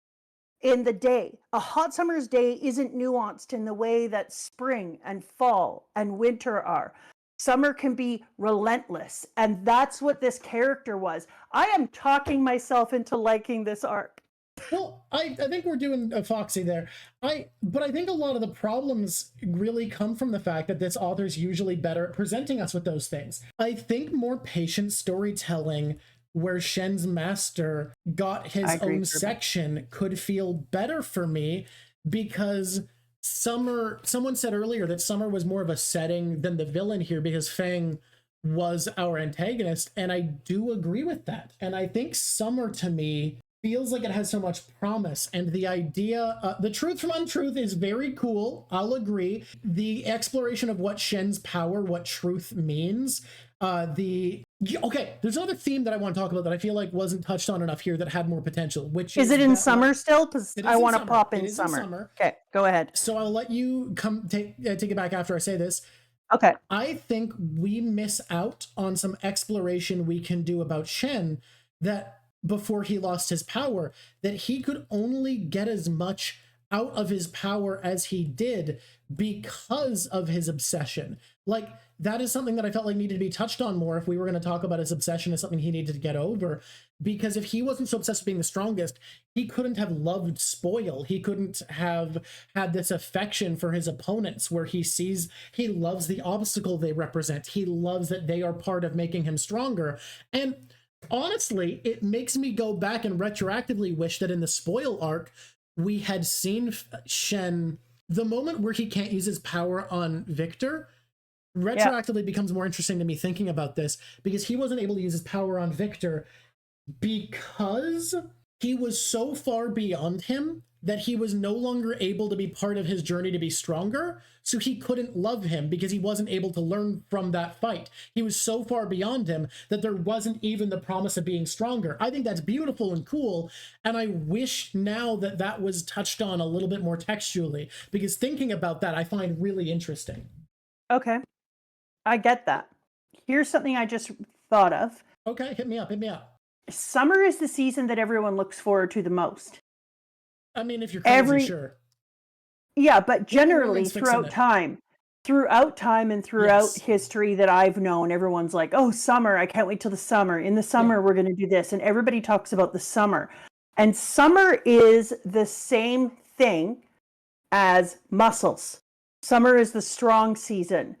A: in the day. A hot summer's day isn't nuanced in the way that spring and fall and winter are. Summer can be relentless, and that's what this character was. I am talking myself into liking this arc.
B: Well, I think we're doing a Foxy there. But I think a lot of the problems really come from the fact that this author's usually better at presenting us with those things. I think more patient storytelling where Shen's master got his own section could feel better for me, because someone said earlier that summer was more of a setting than the villain here, because Feng was our antagonist, and I do agree with that. And I think summer, to me, feels like it has so much promise, and the idea, the truth from untruth is very cool, I'll agree. The exploration of what Shen's power, what truth means, okay, there's another theme that I want to talk about that I feel like wasn't touched on enough here that had more potential, which is...
A: Is it in summer still? Because I want to pop in summer.
B: summer.
A: Okay, go ahead.
B: So I'll let you take it back after I say this.
A: Okay.
B: I think we miss out on some exploration we can do about Shen, that before he lost his power, that he could only get as much out of his power as he did because of his obsession. Like, that is something that I felt like needed to be touched on more if we were going to talk about his obsession as something he needed to get over. Because if he wasn't so obsessed with being the strongest, he couldn't have loved Spoil. He couldn't have had this affection for his opponents where he loves the obstacle they represent. He loves that they are part of making him stronger. And honestly, it makes me go back and retroactively wish that in the Spoil arc, we had seen Shen, the moment where he can't use his power on Victor, retroactively becomes more interesting to me thinking about this, because he wasn't able to use his power on Victor because he was so far beyond him that he was no longer able to be part of his journey to be stronger, so he couldn't love him because he wasn't able to learn from that fight. He was so far beyond him that there wasn't even the promise of being stronger. I think that's beautiful and cool, and I wish now that that was touched on a little bit more textually, because thinking about that I find really interesting.
A: Okay, I get that. Here's something I just thought of.
B: Okay, hit me up.
A: Summer is the season that everyone looks forward to the most.
B: I mean, if you're crazy, sure.
A: Yeah, but generally throughout time and throughout history that I've known, everyone's like, oh, summer, I can't wait till the summer. In the summer, we're going to do this. And everybody talks about the summer. And summer is the same thing as muscles. Summer is the strong season.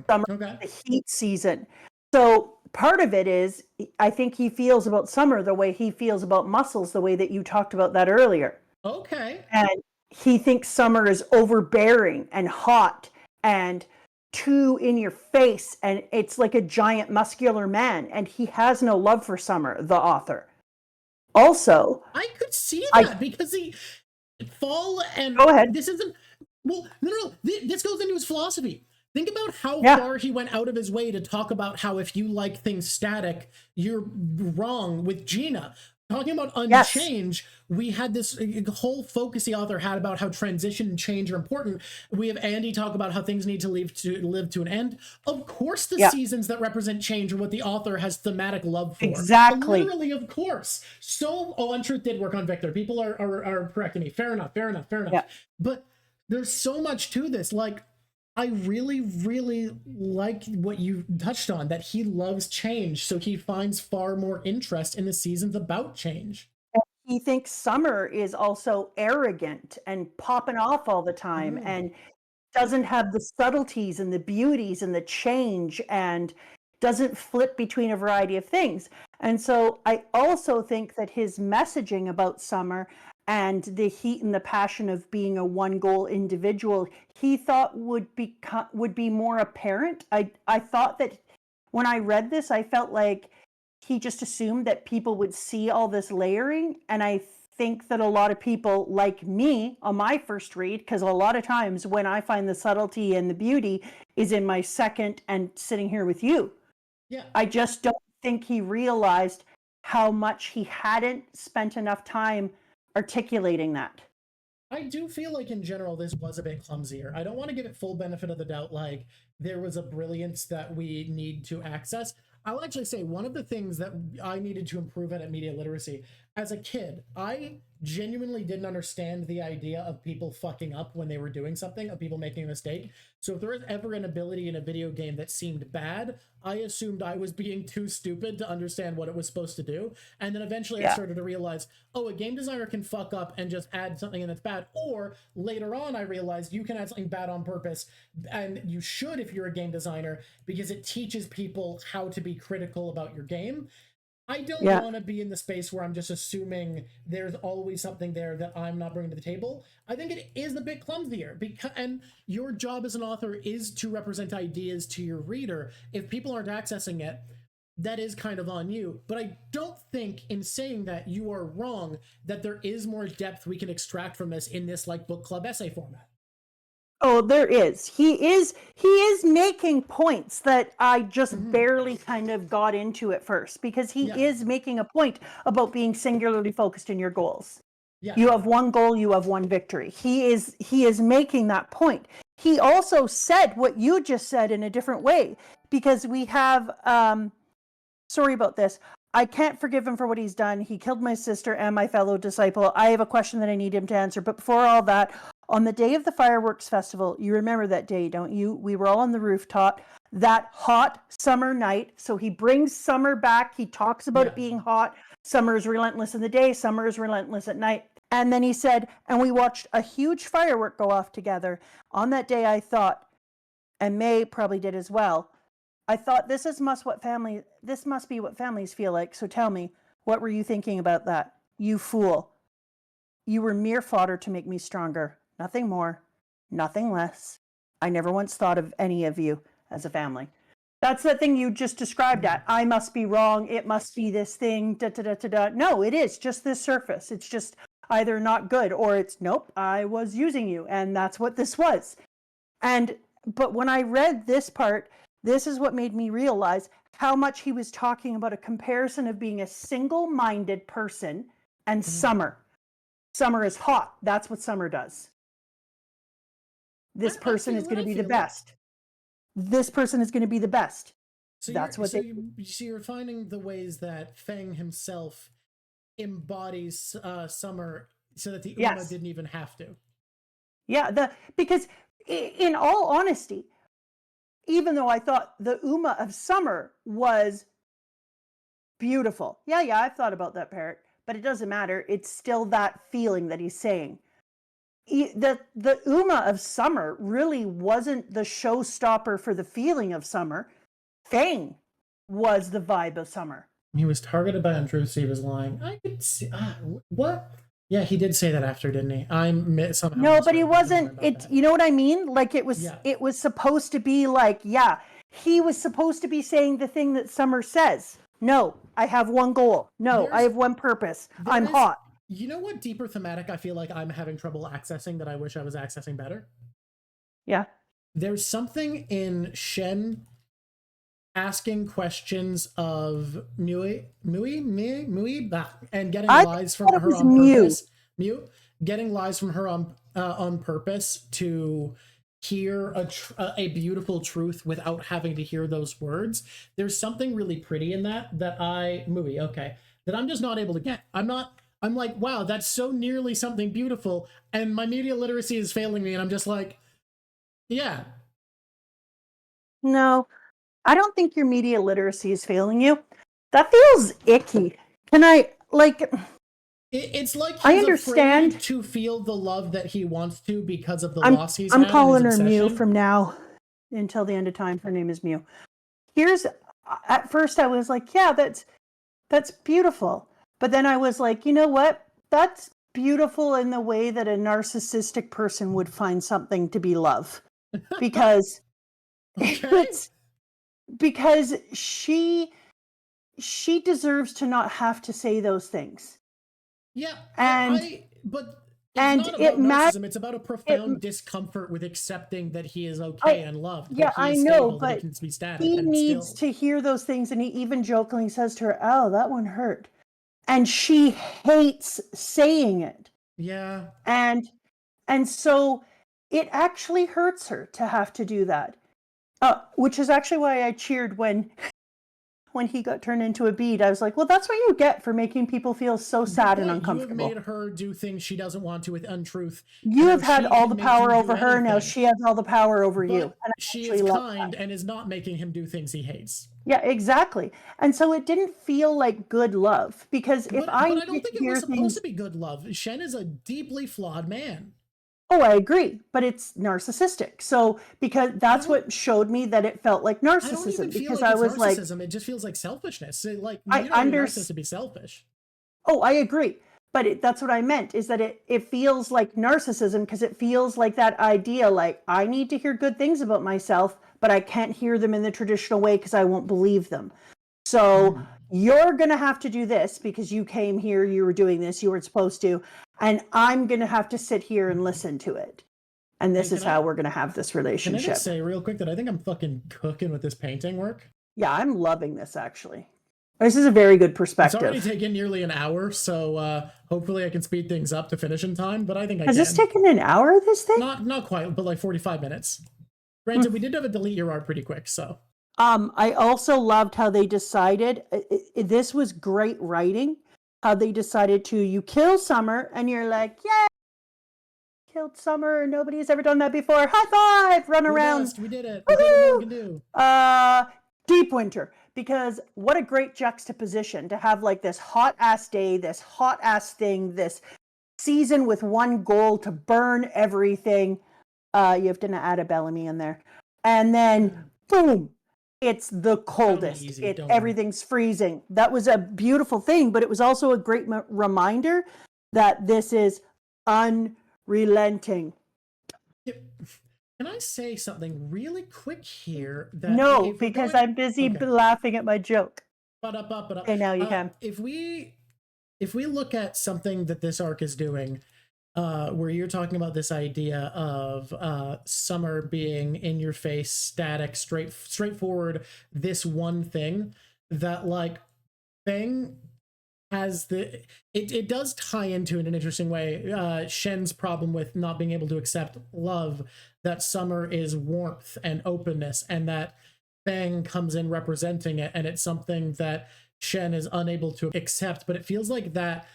A: Summer is the heat season. So part of it is, I think he feels about summer the way he feels about muscles, the way that you talked about that earlier.
B: Okay.
A: And he thinks summer is overbearing and hot and too in your face, and it's like a giant muscular man, and he has no love for summer, the author. Also,
B: I could see that because the fall and...
A: Go ahead.
B: This isn't... Well, no. This goes into his philosophy. Think about how far he went out of his way to talk about how if you like things static, you're wrong with Gina. talking about
A: Yes.
B: unchange, we had this whole focus the author had about how transition and change are important. We have Andy talk about how things need to live to an end. Of course, the
A: Yeah.
B: seasons that represent change are what the author has thematic love for.
A: Exactly.
B: Literally, of course. So, Untruth did work on Victor. People are correcting me. Fair enough.
A: Yeah.
B: But there's so much to this. Like, I really, really like what you touched on, that he loves change, so he finds far more interest in the seasons about change.
A: He thinks Summer is also arrogant and popping off all the time
B: Mhm.
A: and doesn't have the subtleties and the beauties and the change and doesn't flip between a variety of things. And so I also think that his messaging about Summer and the heat and the passion of being a one goal individual, he thought would be more apparent. I thought that when I read this, I felt like he just assumed that people would see all this layering. And I think that a lot of people like me on my first read, because a lot of times when I find the subtlety and the beauty is in my second and sitting here with you.
B: Yeah.
A: I just don't think he realized how much he hadn't spent enough time articulating that.
B: I do feel like in general this was a bit clumsier. I don't want to give it full benefit of the doubt, like there was a brilliance that we need to access. I'll actually say one of the things that I needed to improve at media literacy as a kid, I genuinely didn't understand the idea of people fucking up when they were doing something, of people making a mistake. So if there was ever an ability in a video game that seemed bad, I assumed I was being too stupid to understand what it was supposed to do. And then eventually I started to realize, oh, a game designer can fuck up and just add something in that's bad. Or later on, I realized you can add something bad on purpose, and you should if you're a game designer, because it teaches people how to be critical about your game. I don't want to be in the space where I'm just assuming there's always something there that I'm not bringing to the table. I think it is a bit clumsier, because, and your job as an author is to represent ideas to your reader. If people aren't accessing it, that is kind of on you. But I don't think in saying that you are wrong, that there is more depth we can extract from this in this like book club essay format.
A: Oh, there is. He is making points that I just barely kind of got into at first, because he is making a point about being singularly focused in your goals.
B: Yeah.
A: You have one goal, you have one victory. He is making that point. He also said what you just said in a different way, because we have sorry about this. I can't forgive him for what he's done. He killed my sister and my fellow disciple. I have a question that I need him to answer. But before all that, on the day of the fireworks festival, you remember that day, don't you? We were all on the rooftop that hot summer night. So he brings summer back. He talks about it being hot. Summer is relentless in the day. Summer is relentless at night. And then he said, and we watched a huge firework go off together. On that day, I thought, and May probably did as well, I thought this must be what families feel like. So tell me, what were you thinking about that? You fool. You were mere fodder to make me stronger. Nothing more, nothing less. I never once thought of any of you as a family. That's the thing you just described at. I must be wrong. It must be this thing. Da, da, da, da, da. No, it is just this surface. It's just either not good or it's nope, I was using you. And that's what this was. But when I read this part, this is what made me realize how much he was talking about a comparison of being a single-minded person and summer. Summer is hot. That's what summer does. This person is going to be the best. This person is going to be the best.
B: So
A: that's what
B: you're finding the ways that Feng himself embodies summer, so that the Uma didn't even have to.
A: Yeah, because in all honesty, even though I thought the Uma of summer was beautiful. Yeah, I've thought about that parrot, but it doesn't matter. It's still that feeling that he's saying. The Uma of summer really wasn't the showstopper for the feeling of summer. Feng was the vibe of summer.
B: He was targeted by Untruth. He was lying. I could see what. Yeah, he did say that after, didn't he? Somehow.
A: No, but he wasn't. You know what I mean? Like it was. It was supposed to be like, he was supposed to be saying the thing that Summer says. No, I have one goal. No, I have one purpose. I'm hot.
B: You know what deeper thematic I feel like I'm having trouble accessing that I wish I was accessing better?
A: Yeah.
B: There's something in Shen asking questions of Mui, and getting
A: I
B: lies from
A: thought it
B: her
A: was
B: on
A: Mew.
B: purpose. Mew, getting lies from her on purpose to hear a beautiful truth without having to hear those words. There's something really pretty in that that I'm just not able to get. I'm like, wow, that's so nearly something beautiful, and my media literacy is failing me, and I'm just like, yeah.
A: No, I don't think your media literacy is failing you. That feels icky. Can I, like,
B: It's like
A: I
B: he's
A: understand.
B: afraid to feel the love that he wants to because of the
A: I'm
B: loss he's
A: I'm
B: had and his
A: calling her Mew
B: obsession.
A: from now until the end of time. Her name is Mew. Here's, at first I was like, yeah, that's beautiful. But then I was like, you know what? That's beautiful in the way that a narcissistic person would find something to be love. Because
B: Okay.
A: it's because she deserves to not have to say those things.
B: Yeah,
A: And
B: but it's
A: and
B: not
A: it
B: about
A: matters.
B: narcissism. It's about a
A: It,
B: profound discomfort with accepting that he is okay and loved,
A: yeah,
B: that he
A: I
B: is
A: know,
B: stable, that he
A: but
B: can be static,
A: he
B: and
A: needs
B: still.
A: to hear those things, and he even jokingly says to her, "Oh, that one hurt," and she hates saying it,
B: Yeah.
A: and so it actually hurts her to have to do that. Which is actually why I cheered when he got turned into a bead. I was like, well, that's what you get for making people feel so
B: Good
A: sad and
B: point. You have made
A: uncomfortable.
B: her do things she doesn't want to with untruth,
A: You
B: and now
A: have had
B: she
A: all the
B: can make you
A: power
B: do
A: over her. Now
B: anything.
A: she has all the power over you.
B: But
A: And I
B: she is
A: actually love
B: kind
A: that.
B: and is not making him do things he hates.
A: Yeah, exactly. And so it didn't feel like good love, because if
B: But
A: I
B: I
A: needed
B: don't
A: to
B: think it was
A: hear
B: supposed to
A: things,
B: be good love. Shen is a deeply flawed man.
A: oh, I agree, but it's narcissistic. So because
B: I
A: that's
B: don't
A: what showed me that it felt like
B: I don't even
A: narcissism,
B: feel
A: because
B: like
A: I
B: it's
A: was like,
B: narcissism. It just feels like selfishness. Like
A: I
B: you don't need a narcissist
A: understand.
B: to be selfish.
A: Oh, I agree. But that's what I meant, is that it feels like narcissism, because it feels like that idea, like, I need to hear good things about myself, but I can't hear them in the traditional way because I won't believe them. So you're going to have to do this because you came here, you were doing this, you weren't supposed to, and I'm going to have to sit here and listen to it. And this
B: Hey,
A: is how we're going to have this
B: can I
A: relationship.
B: just say real quick that I think I'm fucking cooking with this painting work?
A: Yeah, I'm loving this, actually. This is a very good
B: It's
A: perspective.
B: already taken nearly an hour, so hopefully I can speed things up to finish in time, but I think I
A: Has
B: can.
A: this taken an hour, this thing?
B: Not quite, but like 45 minutes. Granted, we did have a delete your art pretty quick, so.
A: I also loved how they decided, this was great writing, how they decided to, you kill Summer, and you're like, yeah, killed Summer, nobody's ever done that before, high five, run around.
B: Best. We did it. We did what no one can do.
A: Deep Winter, because what a great juxtaposition to have, like, this hot ass day, this hot ass thing, this season with one goal to burn everything. You have to add a Bellamy in there, and then boom, it's the coldest.
B: Easy,
A: Everything's freezing. That was a beautiful thing, but it was also a great reminder that this is unrelenting.
B: Can I say something really quick here? That
A: no, because I'm busy laughing at my joke. Okay, now you can.
B: If we look at something that this arc is doing, where you're talking about this idea of Summer being in your face, static, straightforward, this one thing that, like, Feng has it does tie into in an interesting way Shen's problem with not being able to accept love, that Summer is warmth and openness, and that Feng comes in representing it, and it's something that Shen is unable to accept. But it feels like that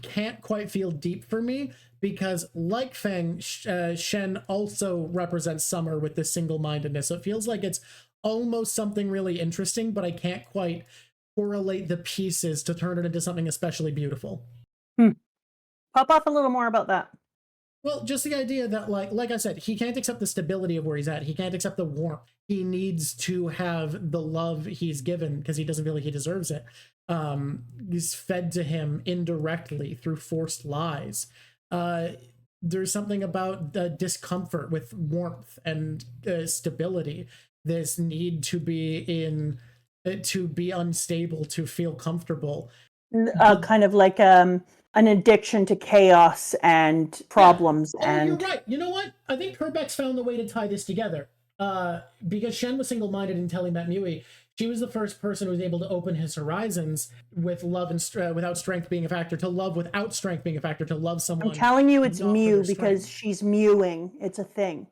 B: can't quite feel deep for me, because like Feng, Shen also represents Summer with this single-mindedness. So it feels like it's almost something really interesting, but I can't quite correlate the pieces to turn it into something especially beautiful.
A: Pop off a little more about that.
B: Well, just the idea that, like I said, he can't accept the stability of where he's at. He can't accept the warmth. He needs to have the love he's given because he doesn't feel like he deserves it. He's fed to him indirectly through forced lies. There's something about the discomfort with warmth and stability. This need to be unstable, to feel comfortable.
A: Kind of like an addiction to chaos and problems.
B: Oh,
A: and
B: you're right. You know what? I think Herbeck's found the way to tie this together. because Shen was single-minded until he met Mui. She was the first person who was able to open his horizons with love and without strength being a factor, to love without strength being a factor, to love someone.
A: I'm telling you, it's
B: not for
A: Mew
B: their
A: because
B: strength.
A: she's mewing. It's a thing.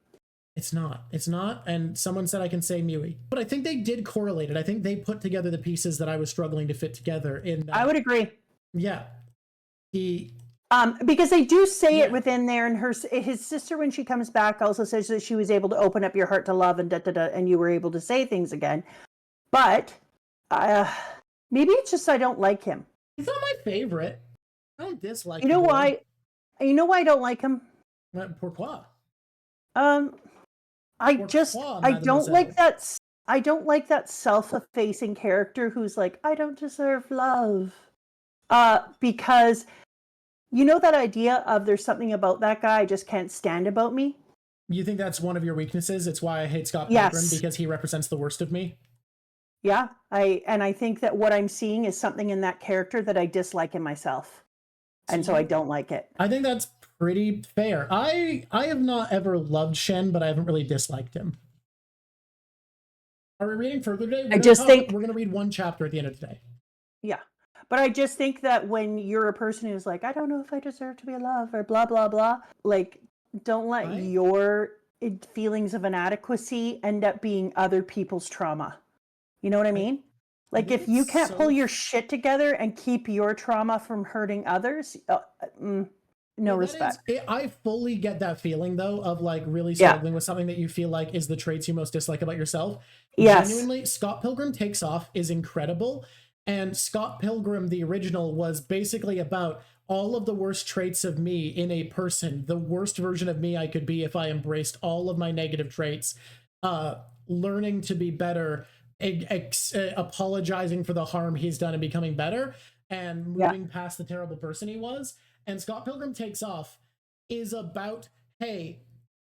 B: It's not. It's not. And someone said I can say Mui. But I think they did correlate it. I think they put together the pieces that I was struggling to fit together in that.
A: I would agree.
B: Yeah.
A: Because they do say it within there, and his sister, when she comes back, also says that she was able to open up your heart to love and and you were able to say things again. But maybe it's just I don't like him.
B: He's not my favorite. I don't dislike
A: him. You know why? You know why I don't like him?
B: Pourquoi?
A: I don't like that. I don't like that self-effacing character who's like, I don't deserve love. Because you know that idea of there's something about that guy I just can't stand about me?
B: You think that's one of your weaknesses? It's why I hate Scott Pilgrim, because he represents the worst of me?
A: Yeah, I think that what I'm seeing is something in that character that I dislike in myself. And so I don't like it.
B: I think that's pretty fair. I have not ever loved Shen, but I haven't really disliked him. Are we reading further today? We're going to read one chapter at the end of today.
A: Yeah. But I just think that when you're a person who's like, I don't know if I deserve to be loved or blah, blah, blah, like, don't let your feelings of inadequacy end up being other people's trauma. You know what I mean? Like, if you can't pull your shit together and keep your trauma from hurting others, no respect.
B: I fully get that feeling, though, of like really struggling with something that you feel like is the traits you most dislike about yourself.
A: Yes.
B: Genuinely, Scott Pilgrim Takes Off is incredible. And Scott Pilgrim, the original, was basically about all of the worst traits of me in a person, the worst version of me I could be if I embraced all of my negative traits, learning to be better, apologizing for the harm he's done and becoming better, and moving past the terrible person he was. And Scott Pilgrim Takes Off is about, hey,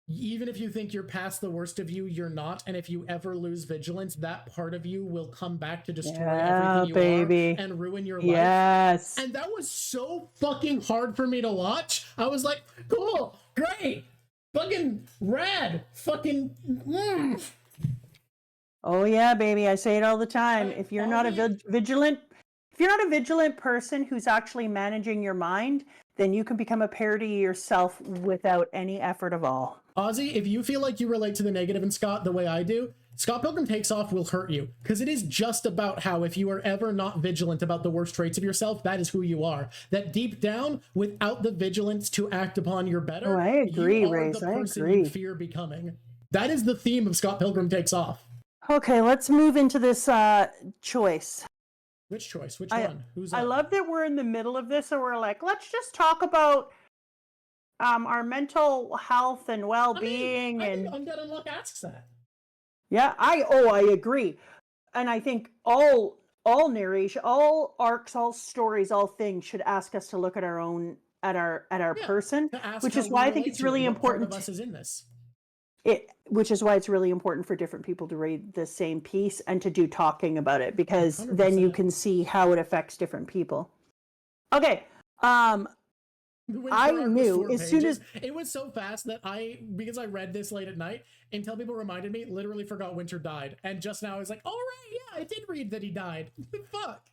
B: even if you think you're past the worst of you, you're not. And if you ever lose vigilance, that part of you will come back to destroy everything you are and ruin your life.
A: Yes.
B: And that was so fucking hard for me to watch. I was like, cool, great, fucking rad, fucking.
A: Oh yeah, baby. I say it all the time. If you're not a vigilant person who's actually managing your mind, then you can become a parody yourself without any effort of all.
B: Ozzy, if you feel like you relate to the negative in Scott the way I do, Scott Pilgrim Takes Off will hurt you, because it is just about how if you are ever not vigilant about the worst traits of yourself, that is who you are. That deep down, without the vigilance to act upon your better,
A: I agree,
B: you are
A: Race.
B: the person you fear becoming. That is the theme of Scott Pilgrim Takes Off.
A: Okay, let's move into this choice.
B: Which choice? Which one? Who's up?
A: I love that we're in the middle of this, and we're like, let's just talk about our mental health and well-being.
B: I think Undead Unluck asks that.
A: Yeah, I agree. And I think all narration, all arcs, all stories, all things should ask us to look at our own at our person, which is why I think it's really important.
B: Part of us is in this.
A: Which is why it's really important for different people to read the same piece and to do talking about it, because 100%. Then you can see how it affects different people. Okay. I knew as soon as
B: it was so fast that because I read this late at night, until people reminded me, literally forgot Winter died. And just now I was like, all right, yeah, I did read that he died. Fuck.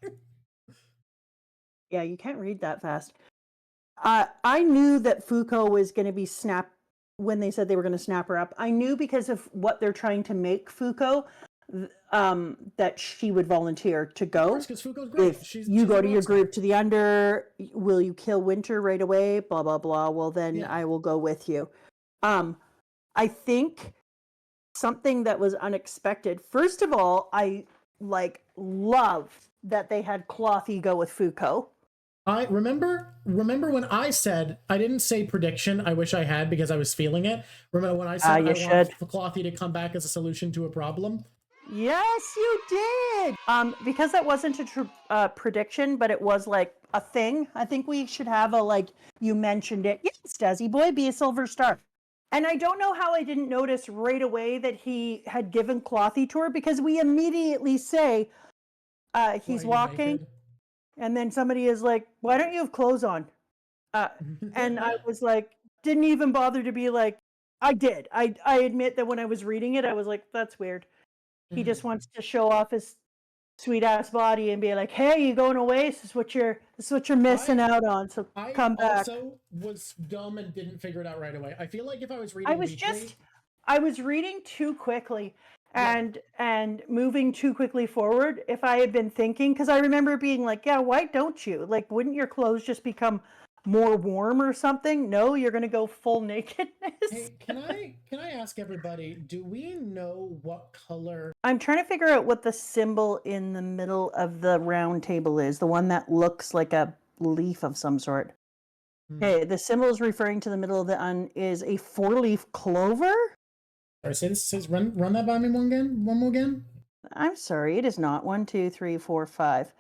A: Yeah, you can't read that fast. I knew that Fuuko was going to be snapped when they said they were going to snap her up. I knew because of what they're trying to make Fuuko, that she would volunteer to go.
B: Of course, because Fuuko's great.
A: If she's go to your group to the Under, will you kill Winter right away? Blah, blah, blah. Well, then I will go with you. I think something that was unexpected. First of all, I love that they had Clothy go with Fuuko.
B: I remember when I said, I didn't say prediction, I wish I had because I was feeling it. Remember when I said I want Clothy to come back as a solution to a problem?
A: Yes, you did. Because that wasn't a prediction, but it was like a thing. I think we should have you mentioned it. Yes, Desi boy, be a silver star. And I don't know how I didn't notice right away that he had given Clothy to her, because we immediately say he's walking. And then somebody is like, why don't you have clothes on? And I was like, didn't even bother to be like, I did. I admit that when I was reading it, I was like, that's weird. He just wants to show off his sweet ass body and be like, "Hey, you going away? This is what you're missing out on. So
B: I
A: come back."
B: also was dumb and didn't figure it out right away. I feel like if I was reading
A: I was reading too quickly and moving too quickly forward. If I had been thinking, because I remember being like, "Yeah, why don't you? Like, wouldn't your clothes just become more warm or something?" No, you're gonna go full nakedness.
B: Hey, can I ask everybody, do we know what color?
A: I'm trying to figure out what the symbol in the middle of the round table is, the one that looks like a leaf of some sort. Okay, the symbol is referring to the middle of the is a 4-leaf clover?
B: Sorry, say this, says run that by me one more again.
A: I'm sorry, it is not. 1, 2, 3, 4, 5.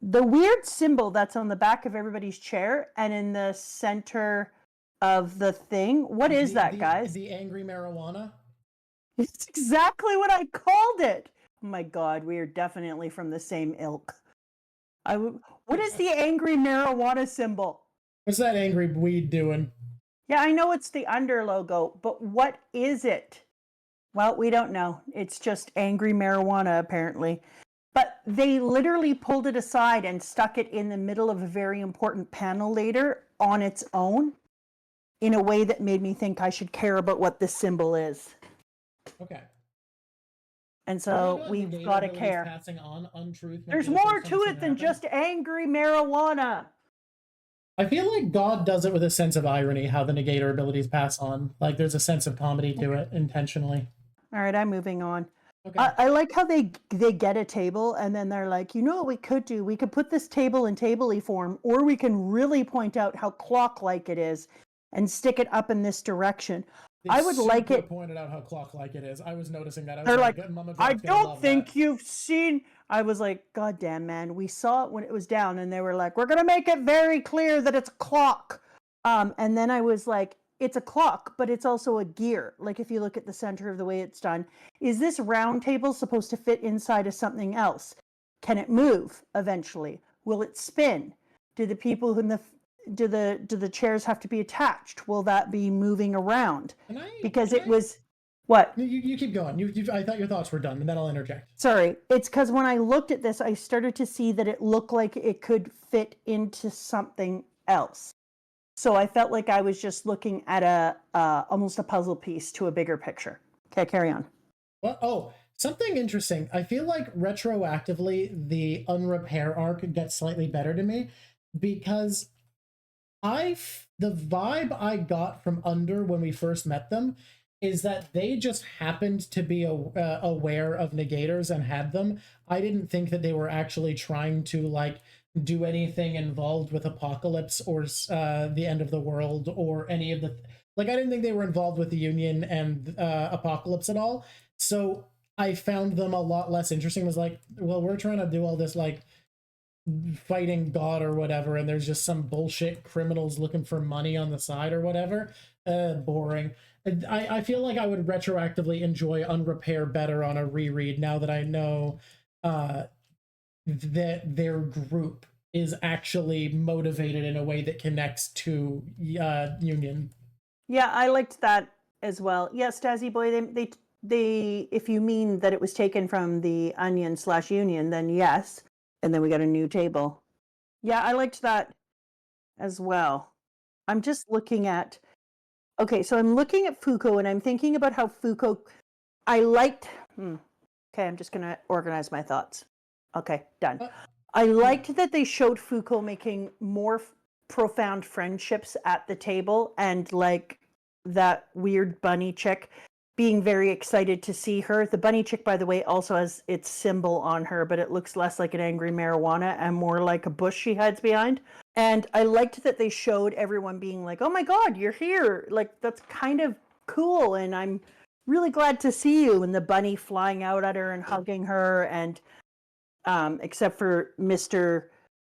A: The weird symbol that's on the back of everybody's chair and in the center of the thing. What is that, guys?
B: The angry marijuana.
A: It's exactly what I called it. Oh my god, we are definitely from the same ilk. What is the angry marijuana symbol?
B: What's that angry weed doing?
A: Yeah, I know it's the under logo, but what is it? Well, we don't know. It's just angry marijuana, apparently. But they literally pulled it aside and stuck it in the middle of a very important panel later on its own in a way that made me think I should care about what this symbol is.
B: Okay.
A: And so we've got to care.
B: Passing on untruth.
A: There's more to it than just angry marijuana.
B: I feel like God does it with a sense of irony, how the negator abilities pass on. Like there's a sense of comedy to it intentionally.
A: All right, I'm moving on.
B: Okay.
A: I like how they get a table and then they're like, you know what we could do? We could put this table in table-y form, or we can really point out how clock-like it is and stick it up in this direction. I would like it.
B: Pointed out how clock-like it is. I was noticing that.
A: They're like, I don't think you've seen. I was like, God damn, man. We saw it when it was down, and they were like, we're gonna make it very clear that it's a clock. And then I was like, it's a clock, but it's also a gear. Like if you look at the center of the way it's done, is this round table supposed to fit inside of something else? Can it move eventually? Will it spin? Do the people in the do the chairs have to be attached? Will that be moving around? What?
B: You keep going. I thought your thoughts were done, and then I'll interject.
A: Sorry. It's because when I looked at this, I started to see that it looked like it could fit into something else. So I felt like I was just looking at almost a puzzle piece to a bigger picture. Okay, carry on.
B: Well, something interesting. I feel like retroactively, the unrepair arc gets slightly better to me because the vibe I got from Under when we first met them is that they just happened to be aware of negators and had them. I didn't think that they were actually trying to like do anything involved with apocalypse or the end of the world or any of the I didn't think they were involved with the Union and apocalypse at all. So I found them a lot less interesting. It was like, well, we're trying to do all this like fighting God or whatever, and there's just some bullshit criminals looking for money on the side or whatever. Boring. I feel like I would retroactively enjoy Unrepair better on a reread now that I know that their group is actually motivated in a way that connects to Union.
A: Yeah, I liked that as well. Yeah, Stazzy Boy, they if you mean that it was taken from the Onion/Union, then yes. And then we got a new table. Yeah, I liked that as well. I'm just looking at. Okay, so I'm looking at fuuko and I'm thinking about how fuuko. I liked. Okay, I'm just gonna organize my thoughts. Okay, done. I liked that they showed fuuko making more profound friendships at the table, and like that weird bunny chick being very excited to see her. The bunny chick, by the way, also has its symbol on her, but it looks less like an angry marijuana and more like a bush she hides behind. And I liked that they showed everyone being like, oh my God, you're here. Like, that's kind of cool. And I'm really glad to see you. And the bunny flying out at her and hugging her. And except for Mr.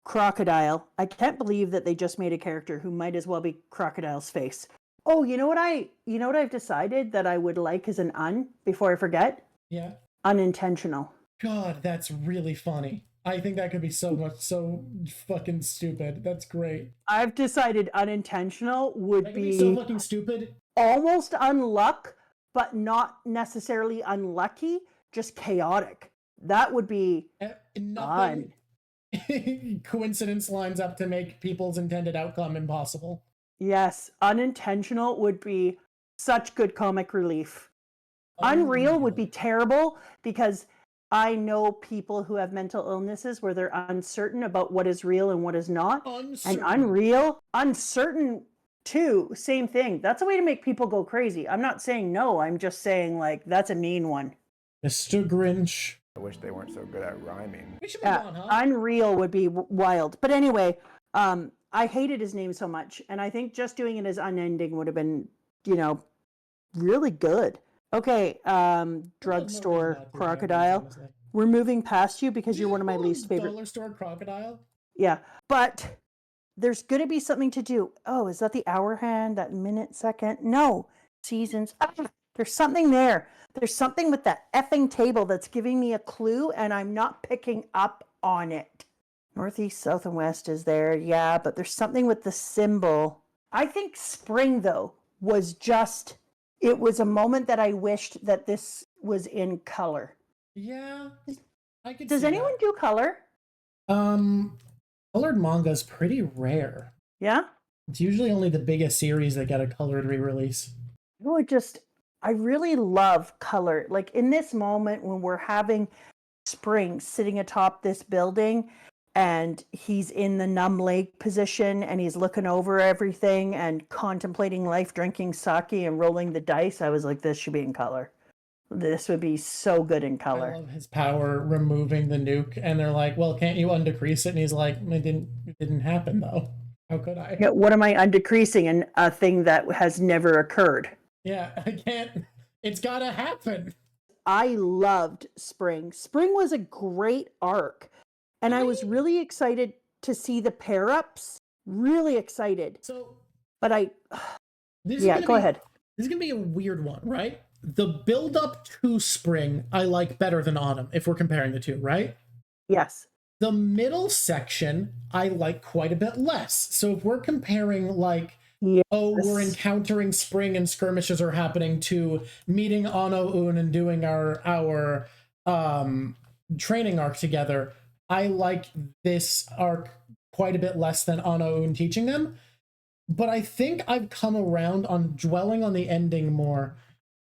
A: Crocodile, I can't believe that they just made a character who might as well be Crocodile's face. Oh, you know what I've decided that I would like as an before I forget?
B: Yeah.
A: Unintentional.
B: God, that's really funny. I think that could be so fucking stupid. That's great.
A: I've decided unintentional would
B: That could be so
A: be
B: fucking stupid.
A: almost unluck, but not necessarily unlucky, just chaotic. That would be
B: Nothing
A: fun.
B: coincidence lines up to make people's intended outcome impossible.
A: Yes, unintentional would be such good comic relief. Unreal would be terrible because I know people who have mental illnesses where they're uncertain about what is real and what is not.
B: Uncertain.
A: And unreal, uncertain too, same thing. That's a way to make people go crazy. I'm not saying no, I'm just saying like that's a mean one.
B: Mr. Grinch.
C: I wish they weren't so good at rhyming.
B: We should move on, huh?
A: Unreal would be wild. But anyway, I hated his name so much, and I think just doing it as unending would have been, really good. Okay, drugstore crocodile. We're moving past you because you're one of my least favorite.
B: Dollar store crocodile?
A: Yeah, but there's going to be something to do. Oh, is that the hour hand, that minute, second? No, seasons. There's something there. There's something with that effing table that's giving me a clue, and I'm not picking up on it. Northeast, south, and west is there. Yeah, but there's something with the symbol. I think spring, though, was just... It was a moment that I wished that this was in color.
B: Yeah, I could.
A: Does anyone do color?
B: Colored manga is pretty rare.
A: Yeah?
B: It's usually only the biggest series that get a colored re-release.
A: I really love color. Like in this moment when we're having spring sitting atop this building and he's in the numb lake position and he's looking over everything and contemplating life, drinking sake and rolling the dice. I was like, this should be in color. This would be so good in color.
B: I love his power removing the nuke, and they're like, well, can't you undecrease it? And he's like, it didn't happen though. How could I?
A: Yeah, what am I undecreasing in a thing that has never occurred?
B: Yeah, I can't. It's gotta happen.
A: I loved Spring. Spring was a great arc. And I was really excited to see the pair-ups. Really excited.
B: So,
A: but go ahead.
B: This is going to be a weird one, right? The build-up to Spring, I like better than Autumn, if we're comparing the two, right?
A: Yes.
B: The middle section, I like quite a bit less. So if we're comparing like, yes, we're encountering Spring and skirmishes are happening to meeting Ano-un and doing our training arc together, I like this arc quite a bit less than Ano-un teaching them. But I think I've come around on dwelling on the ending more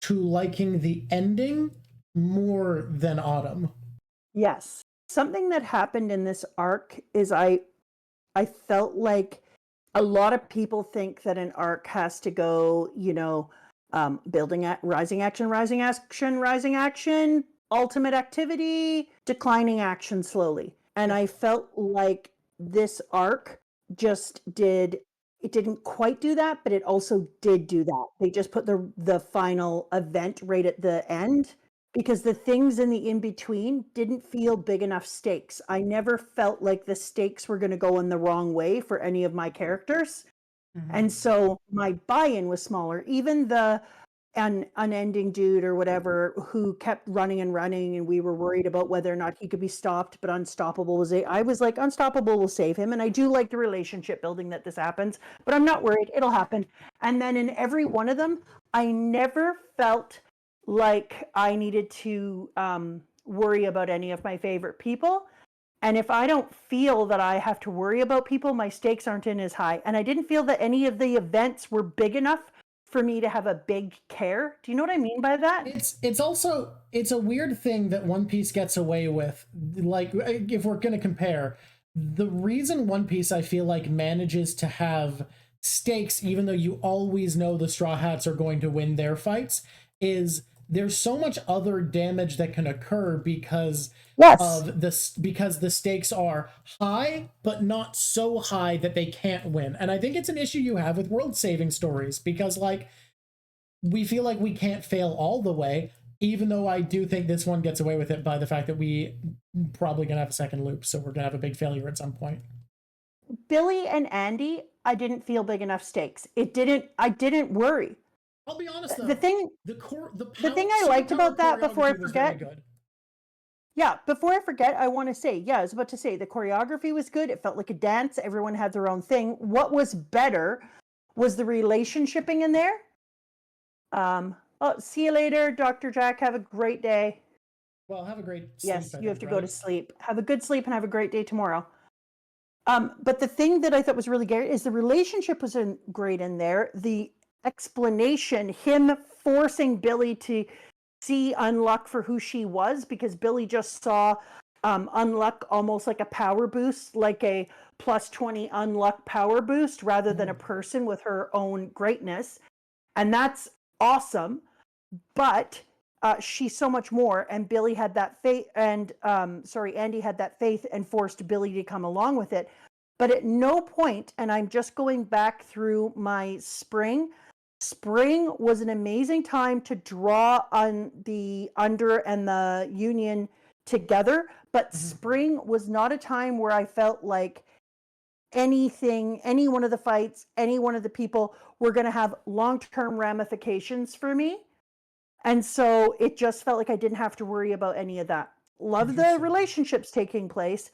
B: to liking the ending more than Autumn.
A: Yes. Something that happened in this arc is I felt like a lot of people think that an arc has to go, building at rising action, ultimate activity, declining action slowly. And I felt like this arc it didn't quite do that, but it also did do that. They just put the final event right at the end because the things in the in-between didn't feel big enough stakes. I never felt like the stakes were going to go in the wrong way for any of my characters. Mm-hmm. And so my buy-in was smaller. Even the unending dude or whatever who kept running and we were worried about whether or not he could be stopped, but Unstoppable I was like, Unstoppable will save him. And I do like the relationship building that this happens, but I'm not worried, it'll happen. And then in every one of them, I never felt like I needed to worry about any of my favorite people. And if I don't feel that I have to worry about people, my stakes aren't in as high. And I didn't feel that any of the events were big enough for me to have a big care. Do you know what I mean by that?
B: It's a weird thing that One Piece gets away with. Like, if we're going to compare, the reason One Piece I feel like manages to have stakes, even though you always know the Straw Hats are going to win their fights, is there's so much other damage that can occur because because the stakes are high, but not so high that they can't win. And I think it's an issue you have with world-saving stories because, like, we feel like we can't fail all the way, even though I do think this one gets away with it by the fact that we probably gonna have a second loop, so we're gonna have a big failure at some point.
A: Billy and Andy, I didn't feel big enough stakes. I didn't worry.
B: I'll be honest though.
A: The thing I liked about that before I forget. Yeah, before I forget, I want to say, I was about to say the choreography was good. It felt like a dance. Everyone had their own thing. What was better was the relationshiping in there. See you later, Dr. Jack. Have a great day.
B: Well, have a great sleep.
A: Yes,
B: I
A: you have
B: think,
A: to go to
B: right?
A: sleep. Have a good sleep and have a great day tomorrow. But the thing that I thought was really great is the relationship was great in there. The explanation, him forcing Billy to see Unluck for who she was, because Billy just saw Unluck almost like a power boost, like a plus 20 Unluck power boost, rather than a person with her own greatness. And that's awesome. But she's so much more. And Billy had that faith, and Andy had that faith and forced Billy to come along with it. But at no point, and I'm just going back through my spring was an amazing time to draw on the Under and the Union together. But spring was not a time where I felt like any one of the fights, any one of the people were going to have long-term ramifications for me. And so it just felt like I didn't have to worry about any of that. Love the relationships taking place.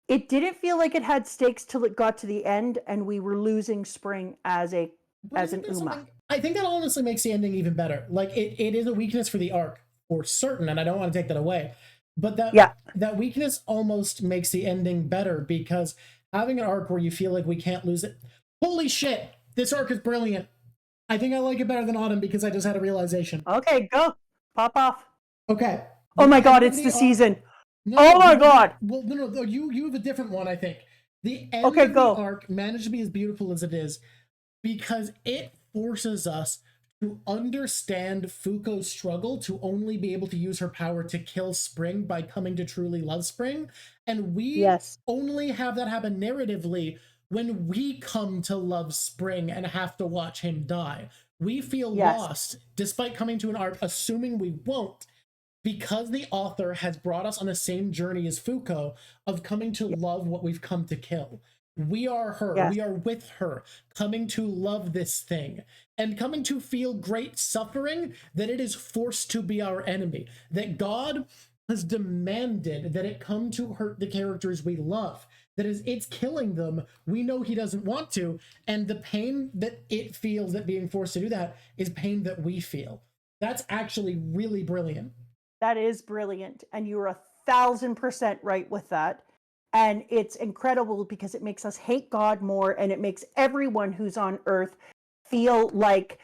A: It didn't feel like it had stakes till it got to the end and we were losing spring as an Uma.
B: I think that honestly makes the ending even better. Like it is a weakness for the arc for certain, and I don't want to take that away. But that weakness almost makes the ending better, because having an arc where you feel like we can't lose it. Holy shit, this arc is brilliant. I think I like it better than Autumn because I just had a realization.
A: Okay, go. Pop off.
B: Okay.
A: Oh my god, it's the season. God.
B: Well, no, you have a different one, I think. The end
A: Okay,
B: of
A: go.
B: the arc managed to be as beautiful as it is because it forces us to understand Fuuko's struggle to only be able to use her power to kill Spring by coming to truly love Spring. And we only have that happen narratively when we come to love Spring and have to watch him die. We feel lost despite coming to an arc assuming we won't, because the author has brought us on the same journey as Fuuko of coming to love what we've come to kill. We are her. We are with her, coming to love this thing and coming to feel great suffering that it is forced to be our enemy, that God has demanded that it come to hurt the characters we love, that is, it's killing them. We know he doesn't want to, and the pain that it feels that being forced to do that is pain that we feel. That's actually really brilliant.
A: That is brilliant, and you're 1,000% right with that. And it's incredible because it makes us hate God more, and it makes everyone who's on Earth feel like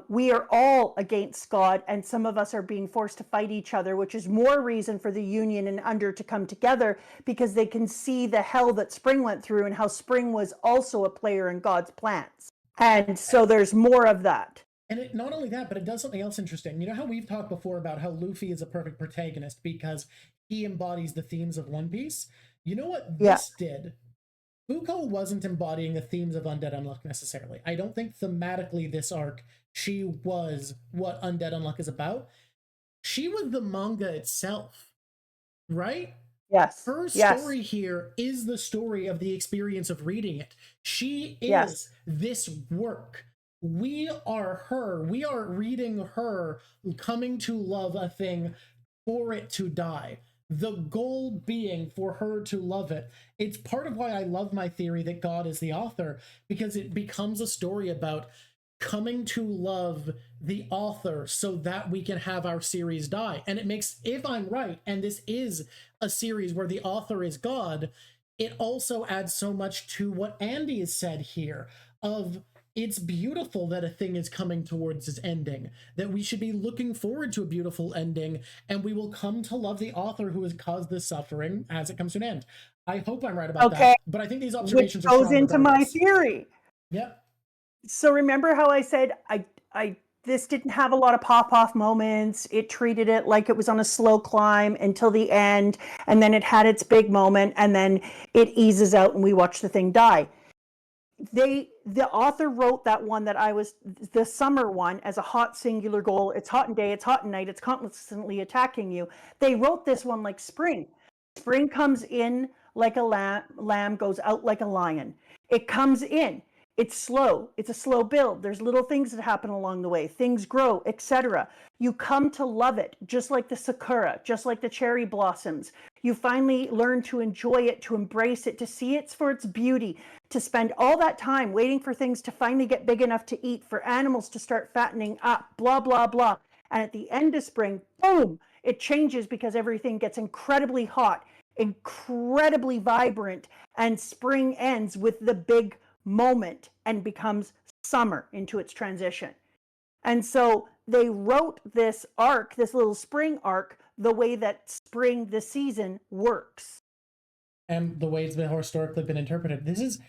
A: we are all against God, and some of us are being forced to fight each other, which is more reason for the Union and Under to come together, because they can see the hell that Spring went through and how Spring was also a player in God's plans. And so there's more of that.
B: And it, not only that, but it does something else interesting. You know how we've talked before about how Luffy is a perfect protagonist because he embodies the themes of One Piece? You know what this did? Fuuko wasn't embodying the themes of Undead Unluck necessarily. I don't think thematically this arc, she was what Undead Unluck is about. She was the manga itself, right?
A: Yes.
B: Her story here is the story of the experience of reading it. She is this work. We are her. We are reading her, coming to love a thing for it to die. The goal being for her to love it. It's part of why I love my theory that God is the author, because it becomes a story about coming to love the author so that we can have our series die. And it makes, if I'm right, and this is a series where the author is God, it also adds so much to what Andy has said here of it's beautiful that a thing is coming towards its ending, that we should be looking forward to a beautiful ending, and we will come to love the author who has caused this suffering as it comes to an end. I hope I'm right about that, but I think these observations
A: which goes into my
B: regardless.
A: theory.
B: Yep.
A: So remember how I said this didn't have a lot of pop-off moments. It treated it like it was on a slow climb until the end, and then it had its big moment, and then it eases out and we watch the thing die. The author wrote that one that I was the summer one as a hot singular goal. It's hot in day, it's hot in night, it's constantly attacking you. They wrote this one like spring. Spring comes in like a lamb goes out like a lion. It comes in. It's slow. It's a slow build. There's little things that happen along the way. Things grow, etc. You come to love it, just like the sakura, just like the cherry blossoms. You finally learn to enjoy it, to embrace it, to see it for its beauty, to spend all that time waiting for things to finally get big enough to eat, for animals to start fattening up, blah, blah, blah. And at the end of spring, boom, it changes because everything gets incredibly hot, incredibly vibrant, and spring ends with the big moment and becomes summer into its transition. And so they wrote this arc, this little spring arc, the way that spring, the season, works.
B: And the way it's been historically been interpreted. This is,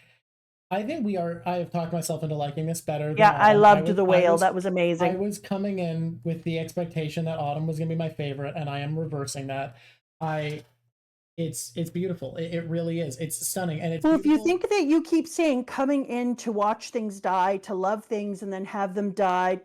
B: I think I have talked myself into liking this better than
A: Yeah, I
B: Autumn.
A: loved The Whale. That was
B: I
A: amazing.
B: was coming in with the expectation that Autumn was going to be my favorite, and I am reversing that. It's beautiful. It really is. It's stunning, and it's
A: Well, if you
B: beautiful.
A: think that you keep saying coming in to watch things die, to love things, and then have them die,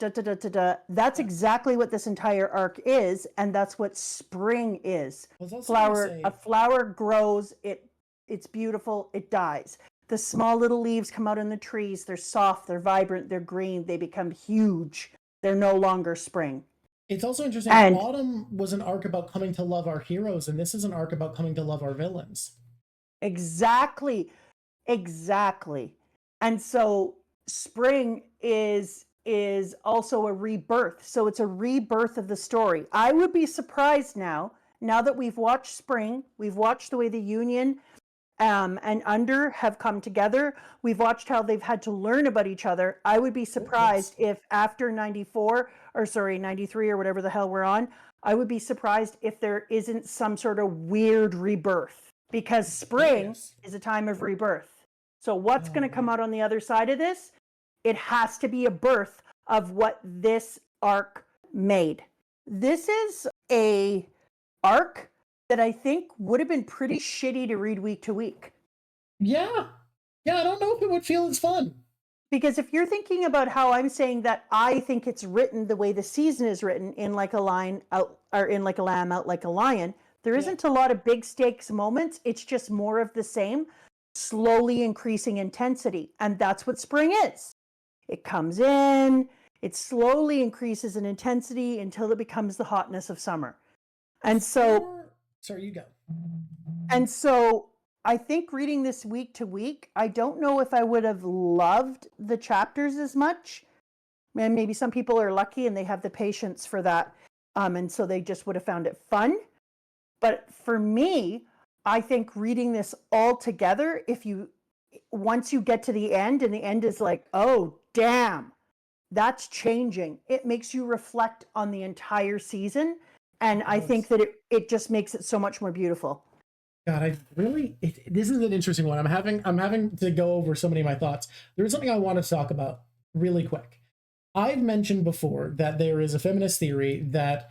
A: that's exactly what this entire arc is, and that's what spring is.
B: I was also gonna say-
A: A flower grows, it's beautiful, it dies. The small little leaves come out in the trees. They're soft, they're vibrant, they're green, they become huge. They're no longer spring.
B: It's also interesting.
A: And-
B: Autumn was an arc about coming to love our heroes, and this is an arc about coming to love our villains.
A: Exactly. And so spring is also a rebirth. So it's a rebirth of the story. I would be surprised now that we've watched spring, we've watched the way the Union and Under have come together, we've watched how they've had to learn about each other. I would be surprised if after 93 or whatever the hell we're on, I would be surprised if there isn't some sort of weird rebirth, because spring is a time of rebirth. So what's going to come out on the other side of this? It has to be a birth of what this arc made. This is a arc that I think would have been pretty shitty to read week to week.
B: Yeah, I don't know if it would feel as fun.
A: Because if you're thinking about how I'm saying that I think it's written the way the season is written, in like a lion out, or in like a lamb out like a lion, there isn't a lot of big stakes moments. It's just more of the same, slowly increasing intensity. And that's what spring is. It comes in, it slowly increases in intensity until it becomes the hotness of summer. And so...
B: Sorry, you go.
A: And so I think reading this week to week, I don't know if I would have loved the chapters as much. And maybe some people are lucky and they have the patience for that. And so they just would have found it fun. But for me, I think reading this all together, once you get to the end and the end is like, oh, damn, that's changing. It makes you reflect on the entire season. And I think that it just makes it so much more beautiful.
B: God, this is an interesting one. I'm having to go over so many of my thoughts. There is something I want to talk about really quick. I've mentioned before that there is a feminist theory that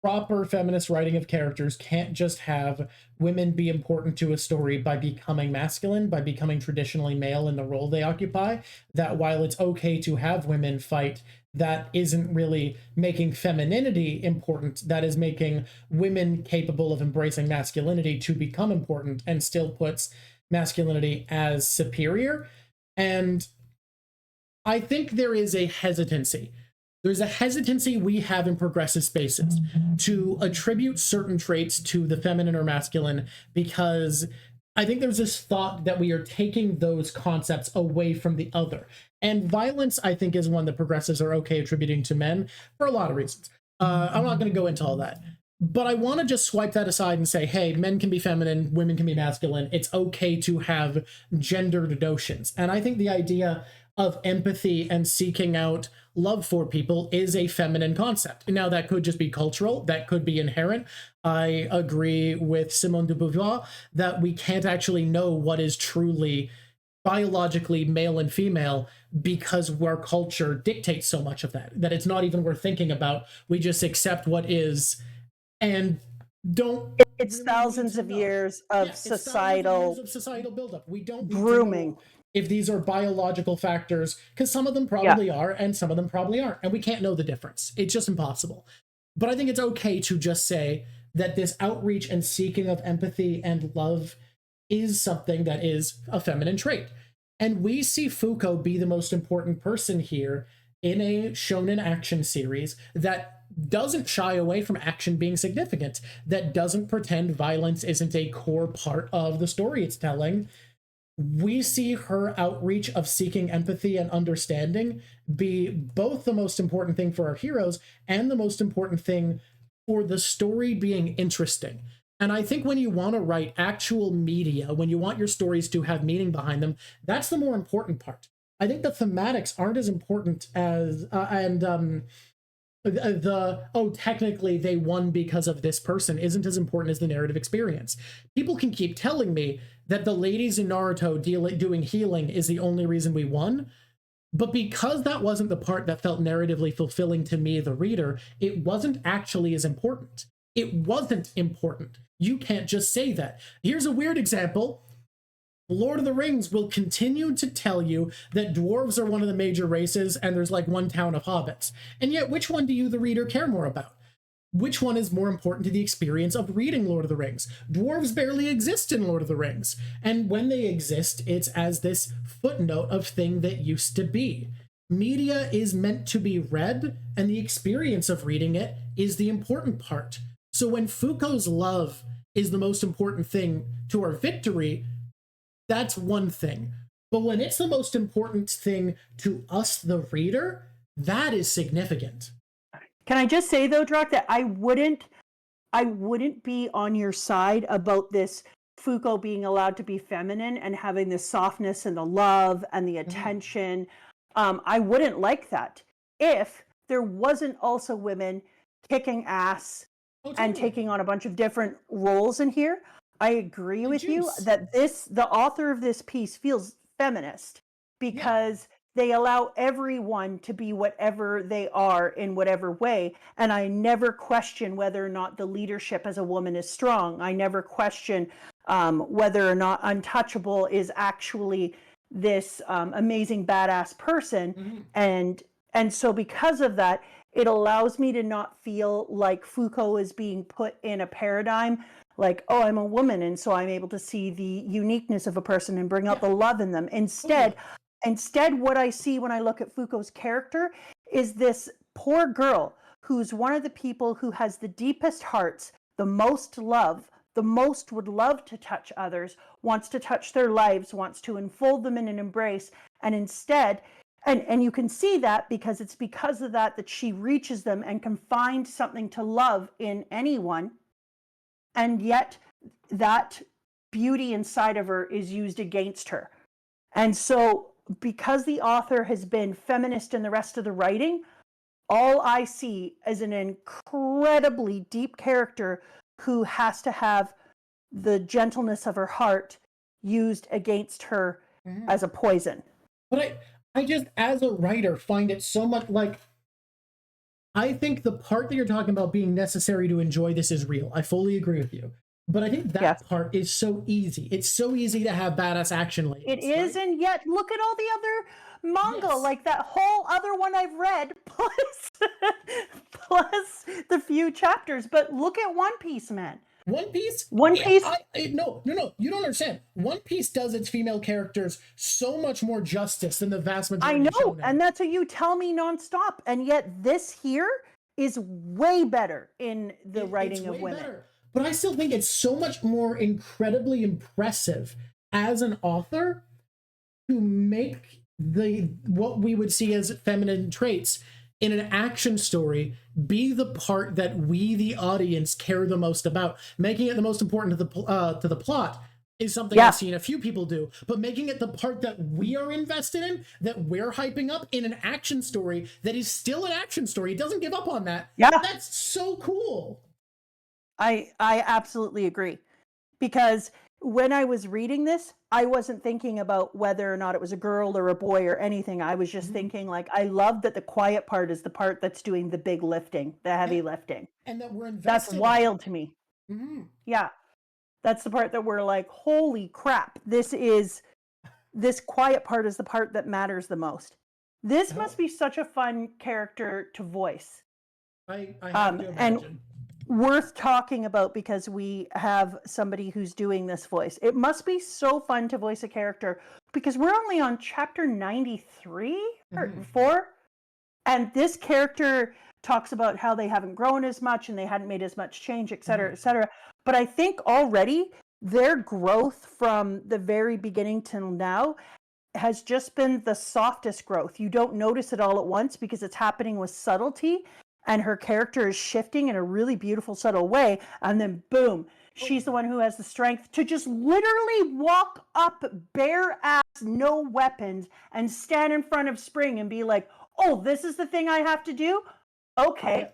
B: proper feminist writing of characters can't just have women be important to a story by becoming masculine, by becoming traditionally male in the role they occupy, that while it's okay to have women fight, that isn't really making femininity important, that is making women capable of embracing masculinity to become important, and still puts masculinity as superior. And I think there is a hesitancy. There's a hesitancy we have in progressive spaces to attribute certain traits to the feminine or masculine, because I think there's this thought that we are taking those concepts away from the other. And violence, I think, is one that progressives are okay attributing to men for a lot of reasons. I'm not going to go into all that. But I want to just swipe that aside and say, hey, men can be feminine, women can be masculine. It's okay to have gendered notions. And I think the idea of empathy and seeking out love for people is a feminine concept. Now, that could just be cultural, that could be inherent. I agree with Simone de Beauvoir that we can't actually know what is truly biologically male and female because our culture dictates so much of that it's not even worth thinking about. We just accept what is and don't.
A: It's really thousands of years of societal
B: buildup. We don't
A: grooming.
B: If these are biological factors, because some of them probably are and some of them probably aren't, and we can't know the difference. It's just impossible. But I think it's okay to just say that this outreach and seeking of empathy and love is something that is a feminine trait. And we see Fuuko be the most important person here in a shonen action series that doesn't shy away from action being significant, that doesn't pretend violence isn't a core part of the story it's telling. We see her outreach of seeking empathy and understanding be both the most important thing for our heroes and the most important thing for the story being interesting. And I think when you want to write actual media, when you want your stories to have meaning behind them, that's the more important part. I think the thematics aren't as important as, technically they won because of this person isn't as important as the narrative experience. People can keep telling me that the ladies in Naruto doing healing is the only reason we won, but because that wasn't the part that felt narratively fulfilling to me, the reader, it wasn't actually as important. It wasn't important. You can't just say that. Here's a weird example. Lord of the Rings will continue to tell you that dwarves are one of the major races and there's like one town of hobbits. And yet, which one do you, the reader, care more about? Which one is more important to the experience of reading Lord of the Rings? Dwarves barely exist in Lord of the Rings. And when they exist, it's as this footnote of thing that used to be. Media is meant to be read, and the experience of reading it is the important part. So when Fuuko's love is the most important thing to our victory, that's one thing. But when it's the most important thing to us, the reader, that is significant.
A: Can I just say though, Drawk, that I wouldn't be on your side about this Fuuko being allowed to be feminine and having the softness and the love and the attention. I wouldn't like that if there wasn't also women kicking ass and taking on a bunch of different roles in here. I agree with you that the author of this piece feels feminist because they allow everyone to be whatever they are in whatever way. And I never question whether or not the leadership as a woman is strong. I never question whether or not Untouchable is actually this amazing badass person. And so because of that, it allows me to not feel like Fuuko is being put in a paradigm like, oh, I'm a woman, and so I'm able to see the uniqueness of a person and bring out the love in them. Instead, what I see when I look at Fuuko's character is this poor girl who's one of the people who has the deepest hearts, the most love, the most would love to touch others, wants to touch their lives, wants to enfold them in an embrace, and instead, and you can see that because it's because of that she reaches them and can find something to love in anyone. And yet that beauty inside of her is used against her. And so because the author has been feminist in the rest of the writing, all I see is an incredibly deep character who has to have the gentleness of her heart used against her as a poison.
B: But I just, as a writer, find it so much like, I think the part that you're talking about being necessary to enjoy this is real. I fully agree with you. But I think that part is so easy. It's so easy to have badass action ladies.
A: It is, and yet look at all the other manga, like that whole other one I've read, plus the few chapters. But look at One Piece, man.
B: One Piece? No, you don't understand. One Piece does its female characters so much more justice than the vast majority.
A: I know, and that's what you tell me nonstop. And yet this here is way better in the writing of women. Better.
B: But I still think it's so much more incredibly impressive as an author to make what we would see as feminine traits in an action story be the part that we, the audience, care the most about. Making it the most important to the plot is something I've seen a few people do, but making it the part that we are invested in, that we're hyping up in an action story that is still an action story. It doesn't give up on that. That's so cool.
A: I absolutely agree, because when I was reading this, I wasn't thinking about whether or not it was a girl or a boy or anything. I was just thinking, like, I love that the quiet part is the part that's doing the big lifting, the heavy lifting.
B: And that we're invested.
A: That's wild to me. Yeah. That's the part that we're like, holy crap, this quiet part is the part that matters the most. This must be such a fun character to voice.
B: I have to imagine.
A: And worth talking about because we have somebody who's doing this voice. It must be so fun to voice a character because we're only on chapter 93 or
B: Mhm.
A: 4, and this character talks about how they haven't grown as much and they hadn't made as much change, et cetera, et cetera. But I think already their growth from the very beginning till now has just been the softest growth. You don't notice it all at once because it's happening with subtlety, and her character is shifting in a really beautiful, subtle way. And then, boom, she's the one who has the strength to just literally walk up bare ass, no weapons, and stand in front of Spring and be like, oh, this is the thing I have to do? Okay.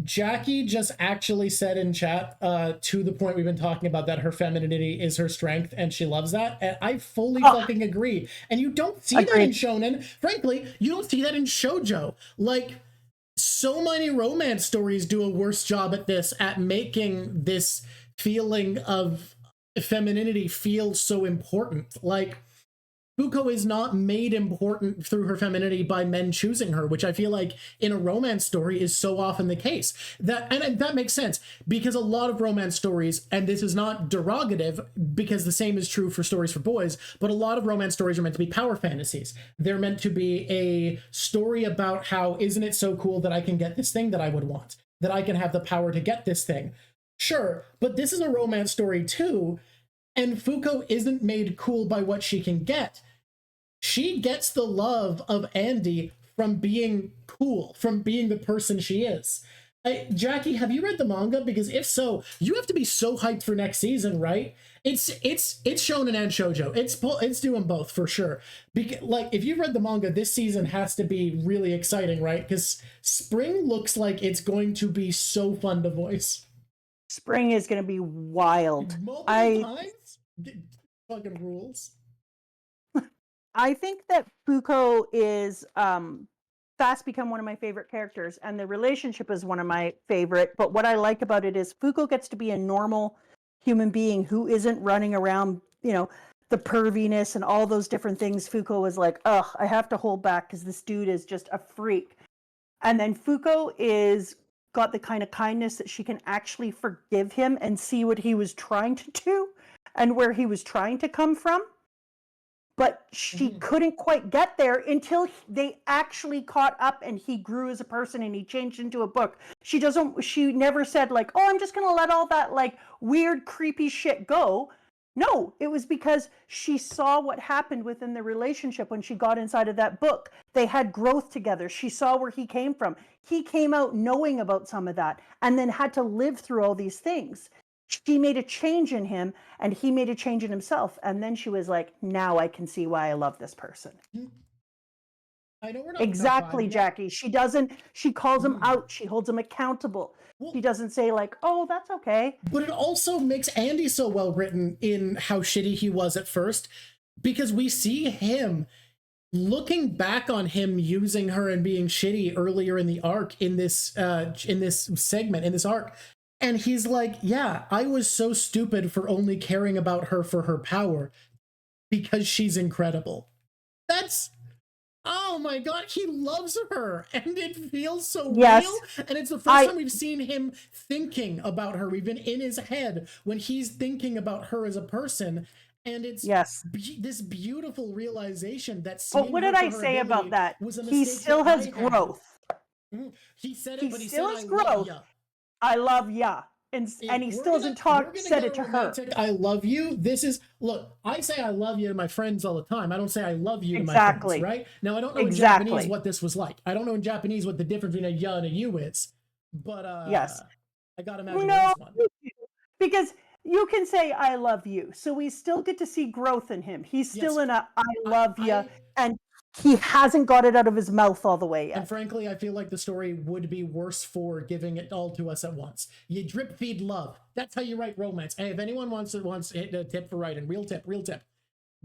B: Jackie just actually said in chat, to the point we've been talking about, that her femininity is her strength and she loves that. And I fully fucking agree. And you don't see that in shonen. Frankly, you don't see that in shoujo. Like, so many romance stories do a worse job at this, at making this feeling of femininity feel so important. Like, Fuuko is not made important through her femininity by men choosing her, which I feel like in a romance story is so often the case. And that makes sense, because a lot of romance stories, and this is not derogative because the same is true for stories for boys, but a lot of romance stories are meant to be power fantasies. They're meant to be a story about how, isn't it so cool that I can get this thing that I would want, that I can have the power to get this thing. Sure, but this is a romance story too, and Fuuko isn't made cool by what she can get. She gets the love of Andy from being cool, from being the person she is. Jackie, have you read the manga? Because if so, you have to be so hyped for next season, right? It's shonen and shoujo. It's doing both for sure. Like, if you've read the manga, this season has to be really exciting, right? Because Spring looks like it's going to be so fun to voice.
A: Spring is going to be wild.
B: Multiple times? Fucking rules.
A: I think that Fuuko is fast become one of my favorite characters, and the relationship is one of my favorite. But what I like about it is Fuuko gets to be a normal human being who isn't running around, you know, the perviness and all those different things. Fuuko was like, ugh, I have to hold back because this dude is just a freak. And then Fuuko is got the kind of kindness that she can actually forgive him and see what he was trying to do and where he was trying to come from. But she couldn't quite get there until they actually caught up and he grew as a person and he changed into a book. She never said like, oh, I'm just going to let all that like weird, creepy shit go. No, it was because she saw what happened within the relationship when she got inside of that book. They had growth together. She saw where he came from. He came out knowing about some of that and then had to live through all these things. She made a change in him and he made a change in himself. And then she was like, now I can see why I love this person.
B: I know we're not
A: exactly, Jackie. She calls him out. She holds him accountable. She doesn't say like, oh, that's okay.
B: But it also makes Andy so well written in how shitty he was at first, because we see him looking back on him using her and being shitty earlier in the arc, in this segment, in this arc. And he's like, yeah, I was so stupid for only caring about her for her power because she's incredible. That's, oh my God, he loves her and it feels so real. And it's the first time we've seen him thinking about her. We've been in his head when he's thinking about her as a person. And it's this beautiful realization that seeing
A: what did I say about that? He still has growth.
B: He said it, but he
A: still
B: said,
A: has
B: I
A: growth.
B: love ya.
A: I love ya. And he still hasn't said it to her.
B: I love you. This is, look, I say I love you to my friends all the time. I don't say I love you to my friends, right? Now, I don't know in Japanese what this was like. I don't know in Japanese what the difference between a ya and a you is. But I gotta imagine there's one.
A: Because you can say I love you. So we still get to see growth in him. He's still in a I love you. And he hasn't got it out of his mouth all the way yet.
B: And frankly, I feel like the story would be worse for giving it all to us at once. You drip feed love. That's how you write romance. Hey, if anyone wants a tip for writing, real tip.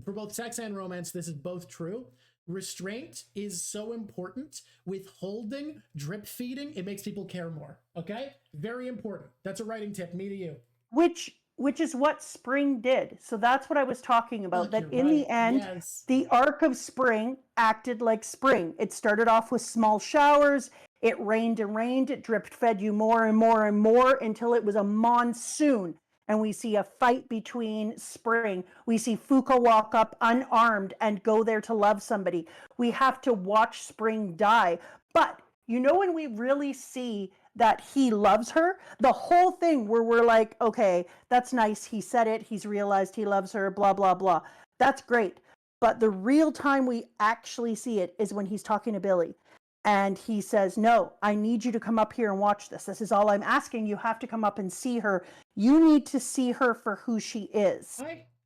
B: For both sex and romance, this is both true. Restraint is so important. Withholding, drip feeding, it makes people care more. Okay? Very important. That's a writing tip, me to you.
A: Which is what Spring did. So that's what I was talking about, that in the end, the arc of Spring acted like Spring. It started off with small showers. It rained and rained. It drip fed you more and more and more until it was a monsoon. and we see a fight between Spring. We see Fuuko walk up unarmed and go there to love somebody. We have to watch Spring die. But you know when we really see that he loves her, the whole thing where we're like, okay, that's nice. He said it. He's realized he loves her, blah, blah, blah. That's great. But the real time we actually see it is when he's talking to Billy. And he says, no, I need you to come up here and watch this. This is all I'm asking. You have to come up and see her. You need to see her for who she is.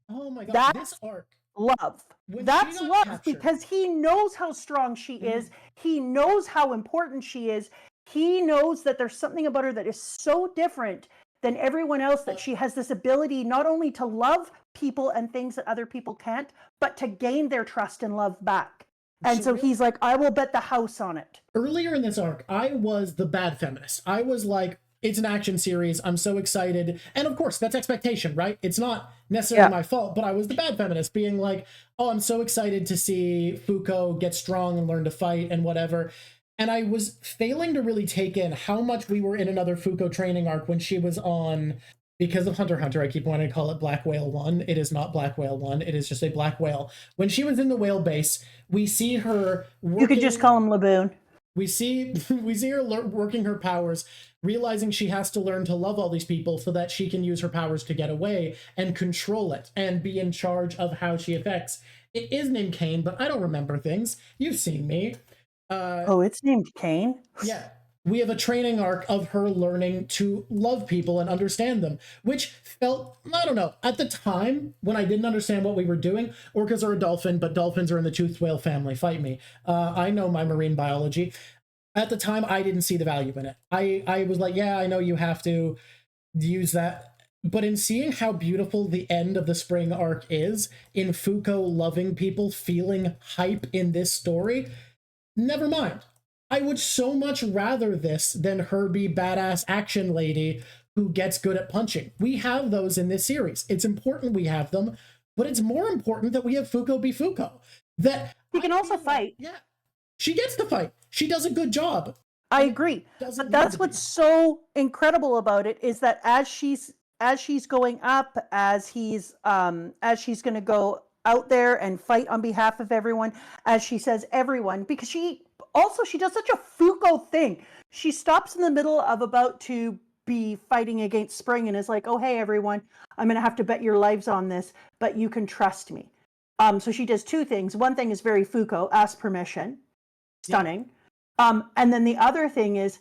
B: Oh my God,
A: That's
B: this arc.
A: love.
B: When
A: That's
B: she got
A: love
B: captured.
A: because he knows how strong she is. He knows how important she is. He knows that there's something about her that is so different than everyone else, that she has this ability not only to love people and things that other people can't, but to gain their trust and love back. And so he's like, I will bet the house on it.
B: Earlier in this arc, I was the bad feminist. I was like, it's an action series. I'm so excited. And of course, that's expectation, right? It's not necessarily my fault, but I was the bad feminist, being like, oh, I'm so excited to see Fuuko get strong and learn to fight and whatever. And I was failing to really take in how much we were in another Fuuko training arc when she was on, because of Hunter x Hunter, I keep wanting to call it Black Whale 1. It is not Black Whale 1. It is just a black whale. When she was in the whale base, we see her working,
A: You could just call him Laboon.
B: We see her working her powers, realizing she has to learn to love all these people so that she can use her powers to get away and control it and be in charge of how she affects. It is named Kane, but I don't remember things. You've seen me.
A: It's named Kane?
B: Yeah. We have a training arc of her learning to love people and understand them, which felt, I don't know, at the time when I didn't understand what we were doing. Orcas are a dolphin, but dolphins are in the toothed whale family. Fight me. I know my marine biology. At the time, I didn't see the value in it. I was like, yeah, I know you have to use that. But in seeing how beautiful the end of the spring arc is, in Fuuko loving people, feeling hype in this story, never mind. I would so much rather this than her be badass action lady who gets good at punching. We have those in this series. It's important we have them, but it's more important that we have Fuuko be Fuuko. That
A: he can also fight.
B: Yeah. She gets to fight. She does a good job.
A: I agree. But that's what's so incredible about it, is that as she's going up, as she's going to go out there and fight on behalf of everyone, as she says everyone, because she does such a Fuuko thing. She stops in the middle of about to be fighting against Spring and is like, oh, hey, everyone, I'm going to have to bet your lives on this, but you can trust me. So she does two things. One thing is very Fuuko, ask permission. Stunning. Yeah. And then the other thing is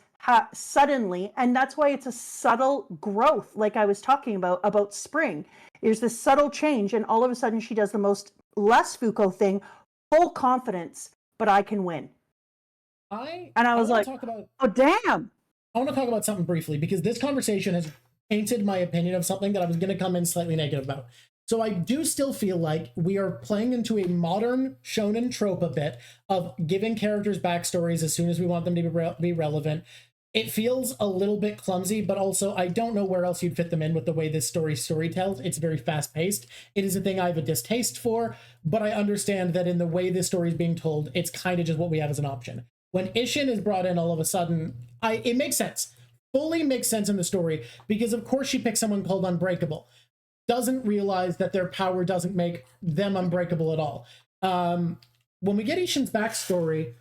A: suddenly, and that's why it's a subtle growth, like I was talking about Spring. There's this subtle change, and all of a sudden she does the most less Fuuko thing, full confidence, but I can win. I was like, oh, damn.
B: I want to talk about something briefly, because this conversation has painted my opinion of something that I was going to come in slightly negative about. So I do still feel like we are playing into a modern shonen trope a bit of giving characters backstories as soon as we want them to be relevant. It feels a little bit clumsy, but also I don't know where else you'd fit them in with the way this story tells. It's very fast-paced. It is a thing I have a distaste for, but I understand that in the way this story is being told, it's kind of just what we have as an option. When Ishin is brought in all of a sudden, it makes sense. Fully makes sense in the story, because of course she picks someone called Unbreakable. Doesn't realize that their power doesn't make them unbreakable at all. When we get Ishin's backstory,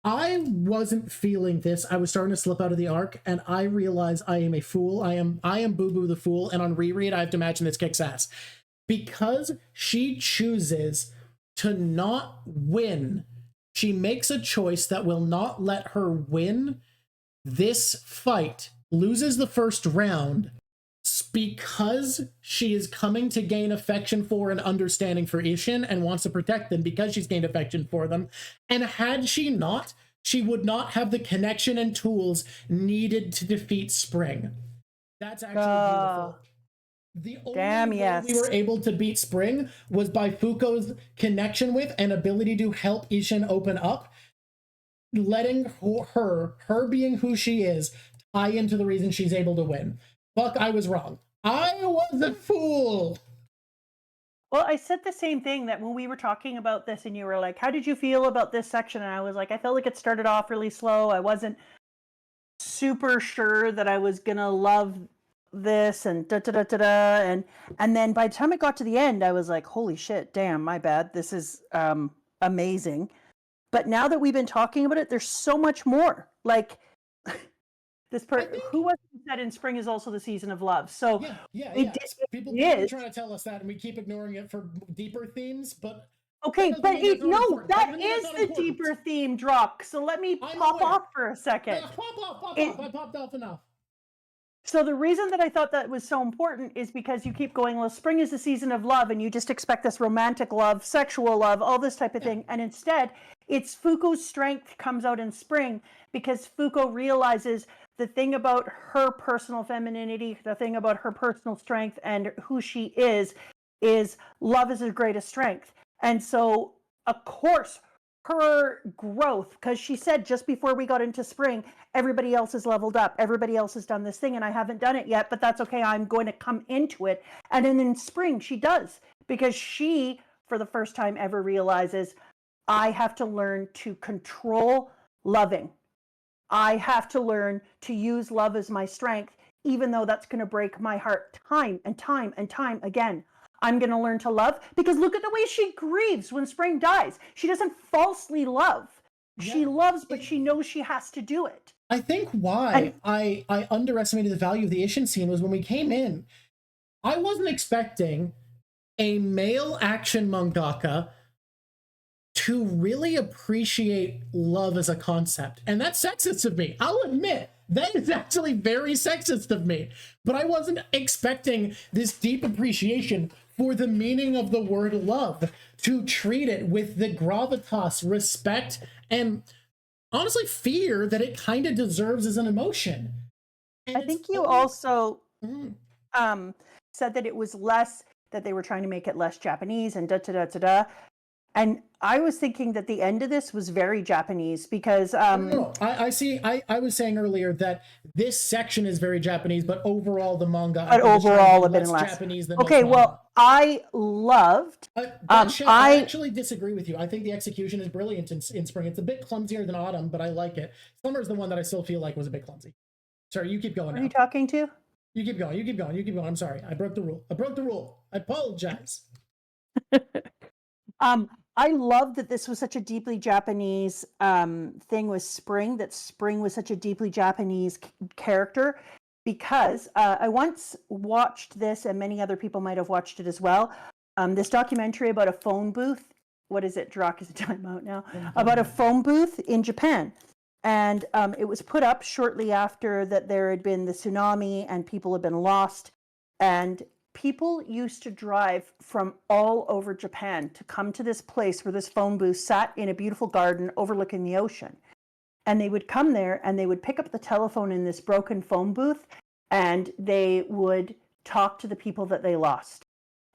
B: I wasn't feeling this. I was starting to slip out of the arc, and I realized I am a fool. I am Boo Boo the Fool, and on reread, I have to imagine this kicks ass. Because she chooses to not win, she makes a choice that will not let her win this fight, loses the first round, because she is coming to gain affection for and understanding for Ishin and wants to protect them because she's gained affection for them. And had she not, she would not have the connection and tools needed to defeat Spring. That's actually beautiful. The only way we were able to beat Spring was by Fuuko's connection with and ability to help Ishin open up, letting her being who she is, tie into the reason she's able to win. Fuck, I was wrong. I was a fool.
A: Well, I said the same thing, that when we were talking about this and you were like, how did you feel about this section? And I was like, I felt like it started off really slow. I wasn't super sure that I was going to love this and da da da da da, and then by the time it got to the end, I was like, holy shit, damn, my bad. This is amazing. But now that we've been talking about it, there's so much more. Like who was it said in spring is also the season of love. So
B: People
A: is
B: trying to tell us that, and we keep ignoring it for deeper themes. But
A: okay, but that is the
B: important.
A: deeper theme, Drawk. So let me pop off for a second.
B: Pop off. I popped off enough.
A: So the reason that I thought that was so important is because you keep going, well, spring is the season of love, and you just expect this romantic love, sexual love, all this type of thing. And instead, it's Fuuko's strength comes out in spring because Fuuko realizes the thing about her personal femininity, the thing about her personal strength and who she is love is her greatest strength. And so, of course, her growth, because she said just before we got into spring, everybody else has leveled up, everybody else has done this thing, and I haven't done it yet, but that's okay, I'm going to come into it. And then in spring she does, because she for the first time ever realizes, I have to learn to control loving. I have to learn to use love as my strength, even though that's going to break my heart time and time and time again. I'm going to learn to love, because look at the way she grieves when spring dies. She doesn't falsely love. Yeah. She loves, but she knows she has to do it.
B: I think why I underestimated the value of the Ishin scene was when we came in, I wasn't expecting a male action mangaka to really appreciate love as a concept. And that's sexist of me. I'll admit, that is actually very sexist of me. But I wasn't expecting this deep appreciation for the meaning of the word love, to treat it with the gravitas, respect, and honestly fear that it kind of deserves as an emotion. And
A: I think you also said that it was less, that they were trying to make it less Japanese and da-da-da-da-da. And I was thinking that the end of this was very Japanese because...
B: No. I was saying earlier that this section is very Japanese, but overall the manga...
A: But overall a bit less
B: Japanese than
A: okay, well, I loved...
B: I actually disagree with you. I think the execution is brilliant in spring. It's a bit clumsier than autumn, but I like it. Summer's the one that I still feel like was a bit clumsy. Sorry, you keep going now.
A: Who are you talking to?
B: You keep going. I'm sorry. I broke the rule. I apologize.
A: I love that this was such a deeply Japanese thing with spring, that spring was such a deeply Japanese character, because I once watched this, and many other people might have watched it as well, this documentary about a phone booth. What is it? Drawk is a timeout now. About a phone booth in Japan. And it was put up shortly after that there had been the tsunami and people had been lost. And people used to drive from all over Japan to come to this place where this phone booth sat in a beautiful garden overlooking the ocean. And they would come there and they would pick up the telephone in this broken phone booth, and they would talk to the people that they lost.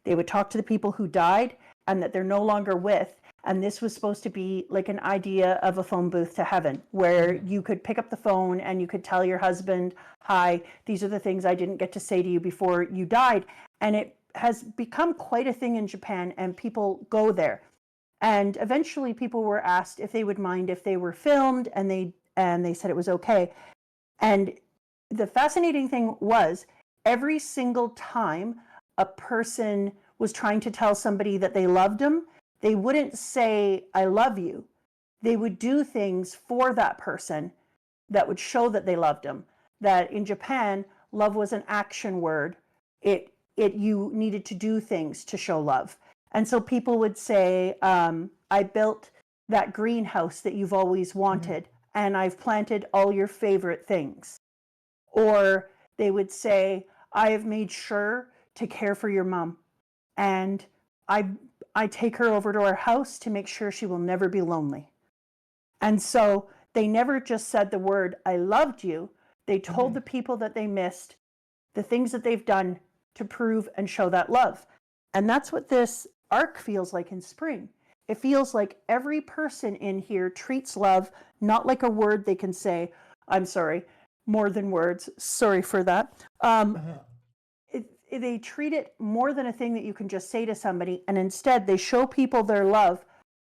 A: They would talk to the people who died and that they're no longer with. And this was supposed to be like an idea of a phone booth to heaven, where you could pick up the phone and you could tell your husband, hi, these are the things I didn't get to say to you before you died. And it has become quite a thing in Japan, and people go there. And eventually people were asked if they would mind if they were filmed, and they said it was okay. And the fascinating thing was, every single time a person was trying to tell somebody that they loved them, they wouldn't say, I love you. They would do things for that person that would show that they loved them. That in Japan, love was an action word. You needed to do things to show love. And so people would say, I built that greenhouse that you've always wanted, and I've planted all your favorite things. Or they would say, I have made sure to care for your mom, and I take her over to our house to make sure she will never be lonely. And so they never just said the word, I loved you. They told the people that they missed the things that they've done to prove and show that love. And that's what this arc feels like in spring. It feels like every person in here treats love not like a word they can say, I'm sorry, more than words, sorry for that. They treat it more than a thing that you can just say to somebody, and instead they show people their love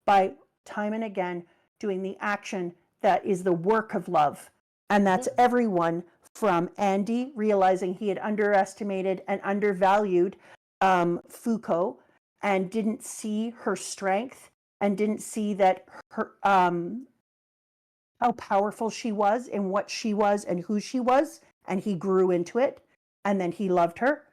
A: by time and again doing the action that is the work of love. And that's everyone from Andy realizing he had underestimated and undervalued Fuuko and didn't see her strength and didn't see that her how powerful she was and what she was and who she was, and he grew into it, and then he loved her.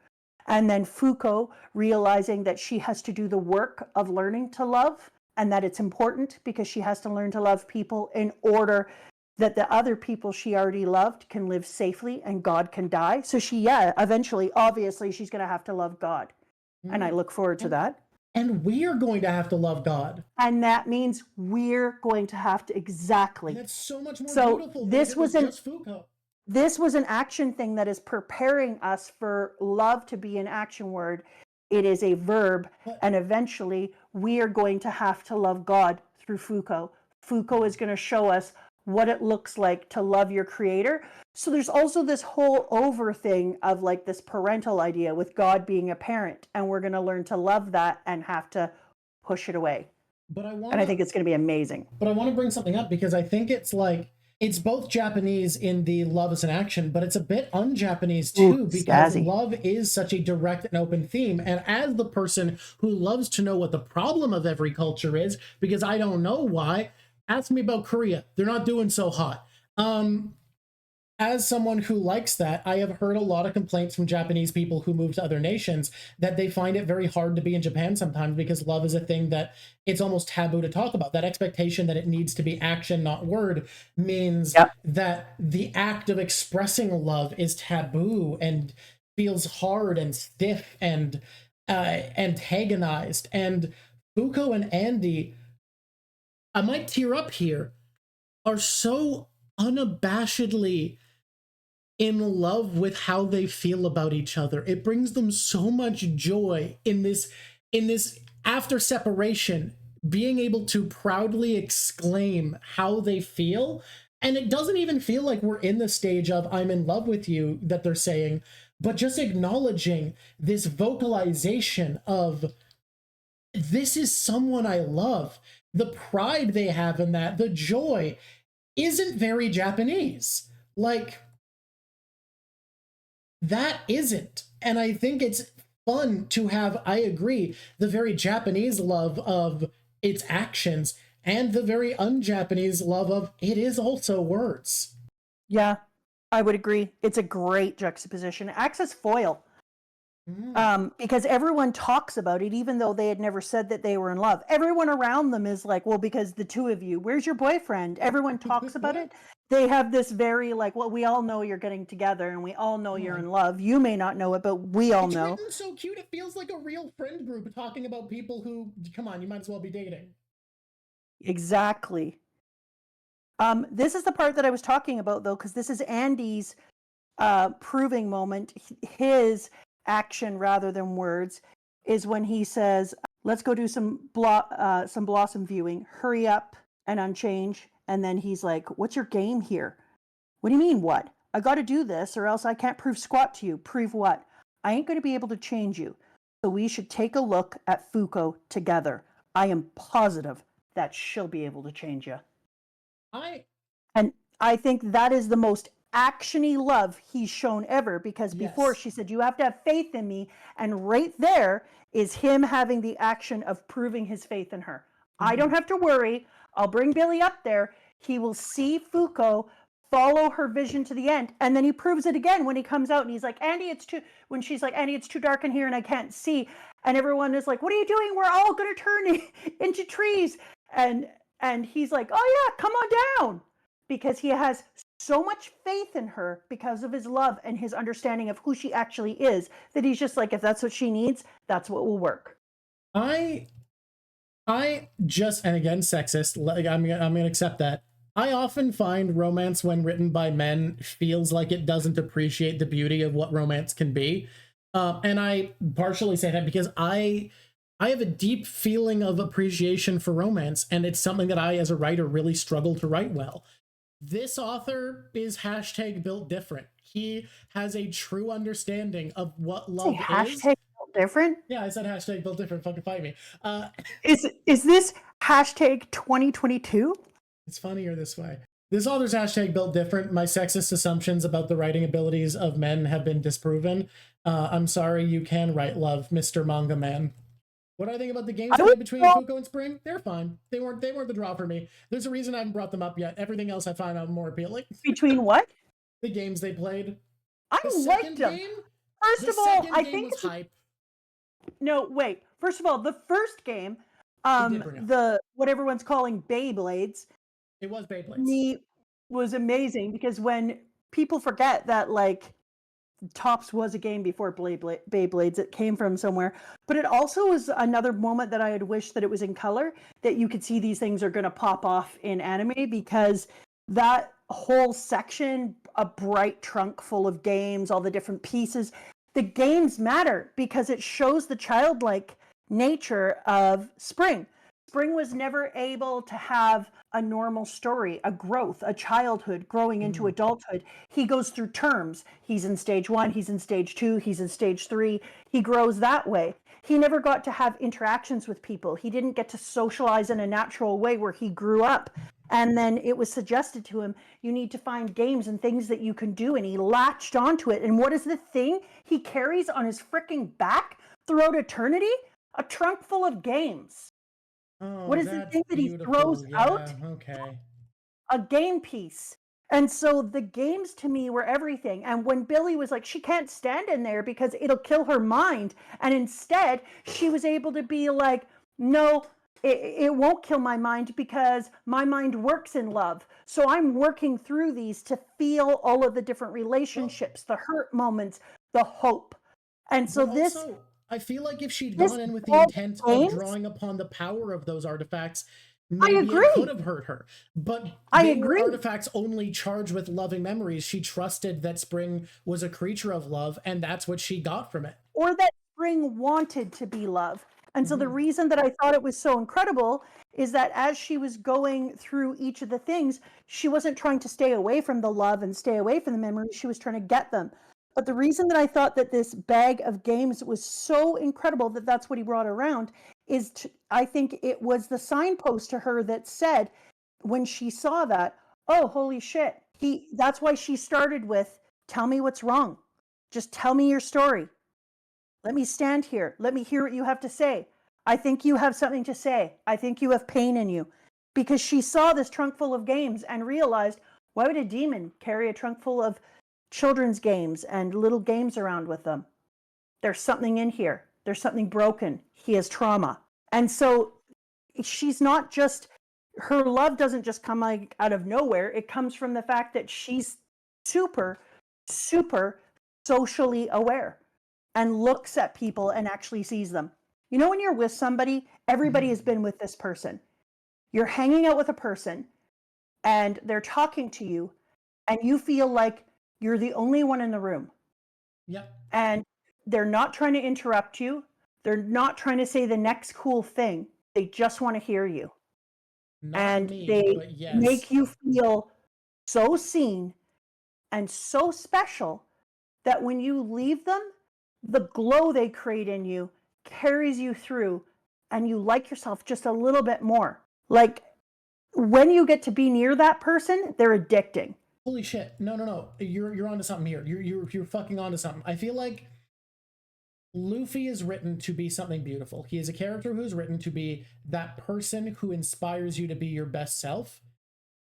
A: And then Fuuko realizing that she has to do the work of learning to love, and that it's important because she has to learn to love people in order that the other people she already loved can live safely and God can die. So she, eventually, obviously, she's going to have to love God. And I look forward to that.
B: And we are going to have to love God.
A: And that means we're going to have to, exactly.
B: And that's so much more beautiful than
A: this
B: if it was just Fuuko.
A: This was an action thing that is preparing us for love to be an action word. It is a verb, and eventually we are going to have to love God through Fuuko. Fuuko is going to show us what it looks like to love your creator. So there's also this whole over thing of like this parental idea with God being a parent, and we're going to learn to love that and have to push it away. And I think it's going to be amazing.
B: But I want to bring something up because I think it's like, it's both Japanese in the love as an action, but it's a bit un-Japanese too, because love is such a direct and open theme. And as the person who loves to know what the problem of every culture is, because I don't know why, ask me about Korea. They're not doing so hot. As someone who likes that, I have heard a lot of complaints from Japanese people who move to other nations that they find it very hard to be in Japan sometimes because love is a thing that it's almost taboo to talk about. That expectation that it needs to be action, not word, means that the act of expressing love is taboo and feels hard and stiff and antagonized. And Fuuko and Andy, I might tear up here, are so unabashedly in love with how they feel about each other. It brings them so much joy in this after separation, being able to proudly exclaim how they feel. And it doesn't even feel like we're in the stage of I'm in love with you that they're saying, but just acknowledging this vocalization of this is someone I love. The pride they have in that, the joy, isn't very Japanese. Like, that isn't. And I think it's fun to have, I agree, the very Japanese love of its actions and the very un-Japanese love of it is also words.
A: Yeah, I would agree. It's a great juxtaposition. It acts as foil. Because everyone talks about it, even though they had never said that they were in love. Everyone around them is like, well, because the two of you, where's your boyfriend? Everyone talks about it. They have this very like, well, we all know you're getting together and we all know you're in love. You may not know it, but we all know.
B: It's so cute. It feels like a real friend group talking about people who, come on, you might as well be dating.
A: Exactly. This is the part that I was talking about, though, because this is Andy's proving moment. His action rather than words is when he says, let's go do some blossom viewing, hurry up and unchange. And then he's like, what's your game here? What do you mean what? I got to do this or else I can't prove squat to you. Prove what? I ain't going to be able to change you. So we should take a look at Fuuko together. I am positive that she'll be able to change you. And I think that is the most actiony love he's shown ever, because before she said, you have to have faith in me. And right there is him having the action of proving his faith in her. I don't have to worry. I'll bring Billy up there. He will see Fuuko, follow her vision to the end. And then he proves it again when he comes out and he's like, Andy, when she's like, Andy, it's too dark in here and I can't see. And everyone is like, what are you doing? We're all going to turn into trees. And he's like, oh yeah, come on down. Because he has so much faith in her because of his love and his understanding of who she actually is, that he's just like, if that's what she needs, that's what will work.
B: I just, and again, sexist, like I'm gonna accept that. I often find romance when written by men feels like it doesn't appreciate the beauty of what romance can be. And I partially say that because I have a deep feeling of appreciation for romance, and it's something that I, as a writer, really struggle to write well. This author is #built different. He has a true understanding of what love is.
A: #built different?
B: Yeah, I said #built different. Fucking fight me.
A: Is this #2022?
B: It's funnier this way. This author's hashtag built different. My sexist assumptions about the writing abilities of men have been disproven. I'm sorry, you can write love, Mr. Manga Man. What do I think about the games played between Fuuko and Spring? They're fine. They weren't the draw for me. There's a reason I haven't brought them up yet. Everything else I find more appealing.
A: Between what?
B: The games they played.
A: I liked them. First of all, I think
B: was hype.
A: No, wait. First of all, the first game, the what everyone's calling Beyblades.
B: It was Beyblades.
A: Me was amazing because when people forget that like Tops was a game before Beyblades, it came from somewhere. But it also was another moment that I had wished that it was in color, that you could see these things are going to pop off in anime, because that whole section, a bright trunk full of games, all the different pieces, the games matter because it shows the childlike nature of Spring. Spring was never able to have a normal story, a growth, a childhood growing into adulthood. He goes through terms. He's in stage 1, he's in stage 2, he's in stage 3. He grows that way. He never got to have interactions with people. He didn't get to socialize in a natural way where he grew up. And then it was suggested to him, you need to find games and things that you can do. And he latched onto it. And what is the thing he carries on his freaking back throughout eternity? A trunk full of games.
B: Oh,
A: what is the thing that he throws out?
B: Okay.
A: A game piece. And so the games to me were everything. And when Billy was like, she can't stand in there because it'll kill her mind. And instead, she was able to be like, no, it won't kill my mind because my mind works in love. So I'm working through these to feel all of the different relationships, the hurt moments, the hope. And so
B: I feel like if she'd gone in with the intent of drawing upon the power of those artifacts, maybe it could have hurt her. But they were artifacts only charged with loving memories. She trusted that Spring was a creature of love, and that's what she got from it.
A: Or that Spring wanted to be love. And so the reason that I thought it was so incredible is that as she was going through each of the things, she wasn't trying to stay away from the love and stay away from the memories. She was trying to get them. But the reason that I thought that this bag of games was so incredible that that's what he brought around is I think it was the signpost to her that said, when she saw that, oh, holy shit. That's why she started with, tell me what's wrong. Just tell me your story. Let me stand here. Let me hear what you have to say. I think you have something to say. I think you have pain in you. Because she saw this trunk full of games and realized, why would a demon carry a trunk full of children's games and little games around with them? There's something in here. There's something broken. He has trauma. And so she's not just, her love doesn't just come like out of nowhere. It comes from the fact that she's super, super socially aware and looks at people and actually sees them. You know, when you're with somebody, everybody has been with this person. You're hanging out with a person and they're talking to you and you feel like you're the only one in the room.
B: Yep.
A: And they're not trying to interrupt you. They're not trying to say the next cool thing. They just want to hear you. They make you feel so seen and so special that when you leave them, the glow they create in you carries you through and you like yourself just a little bit more. Like when you get to be near that person, they're addicting.
B: Holy shit. No. You're onto something here. You're fucking onto something. I feel like Luffy is written to be something beautiful. He is a character who's written to be that person who inspires you to be your best self.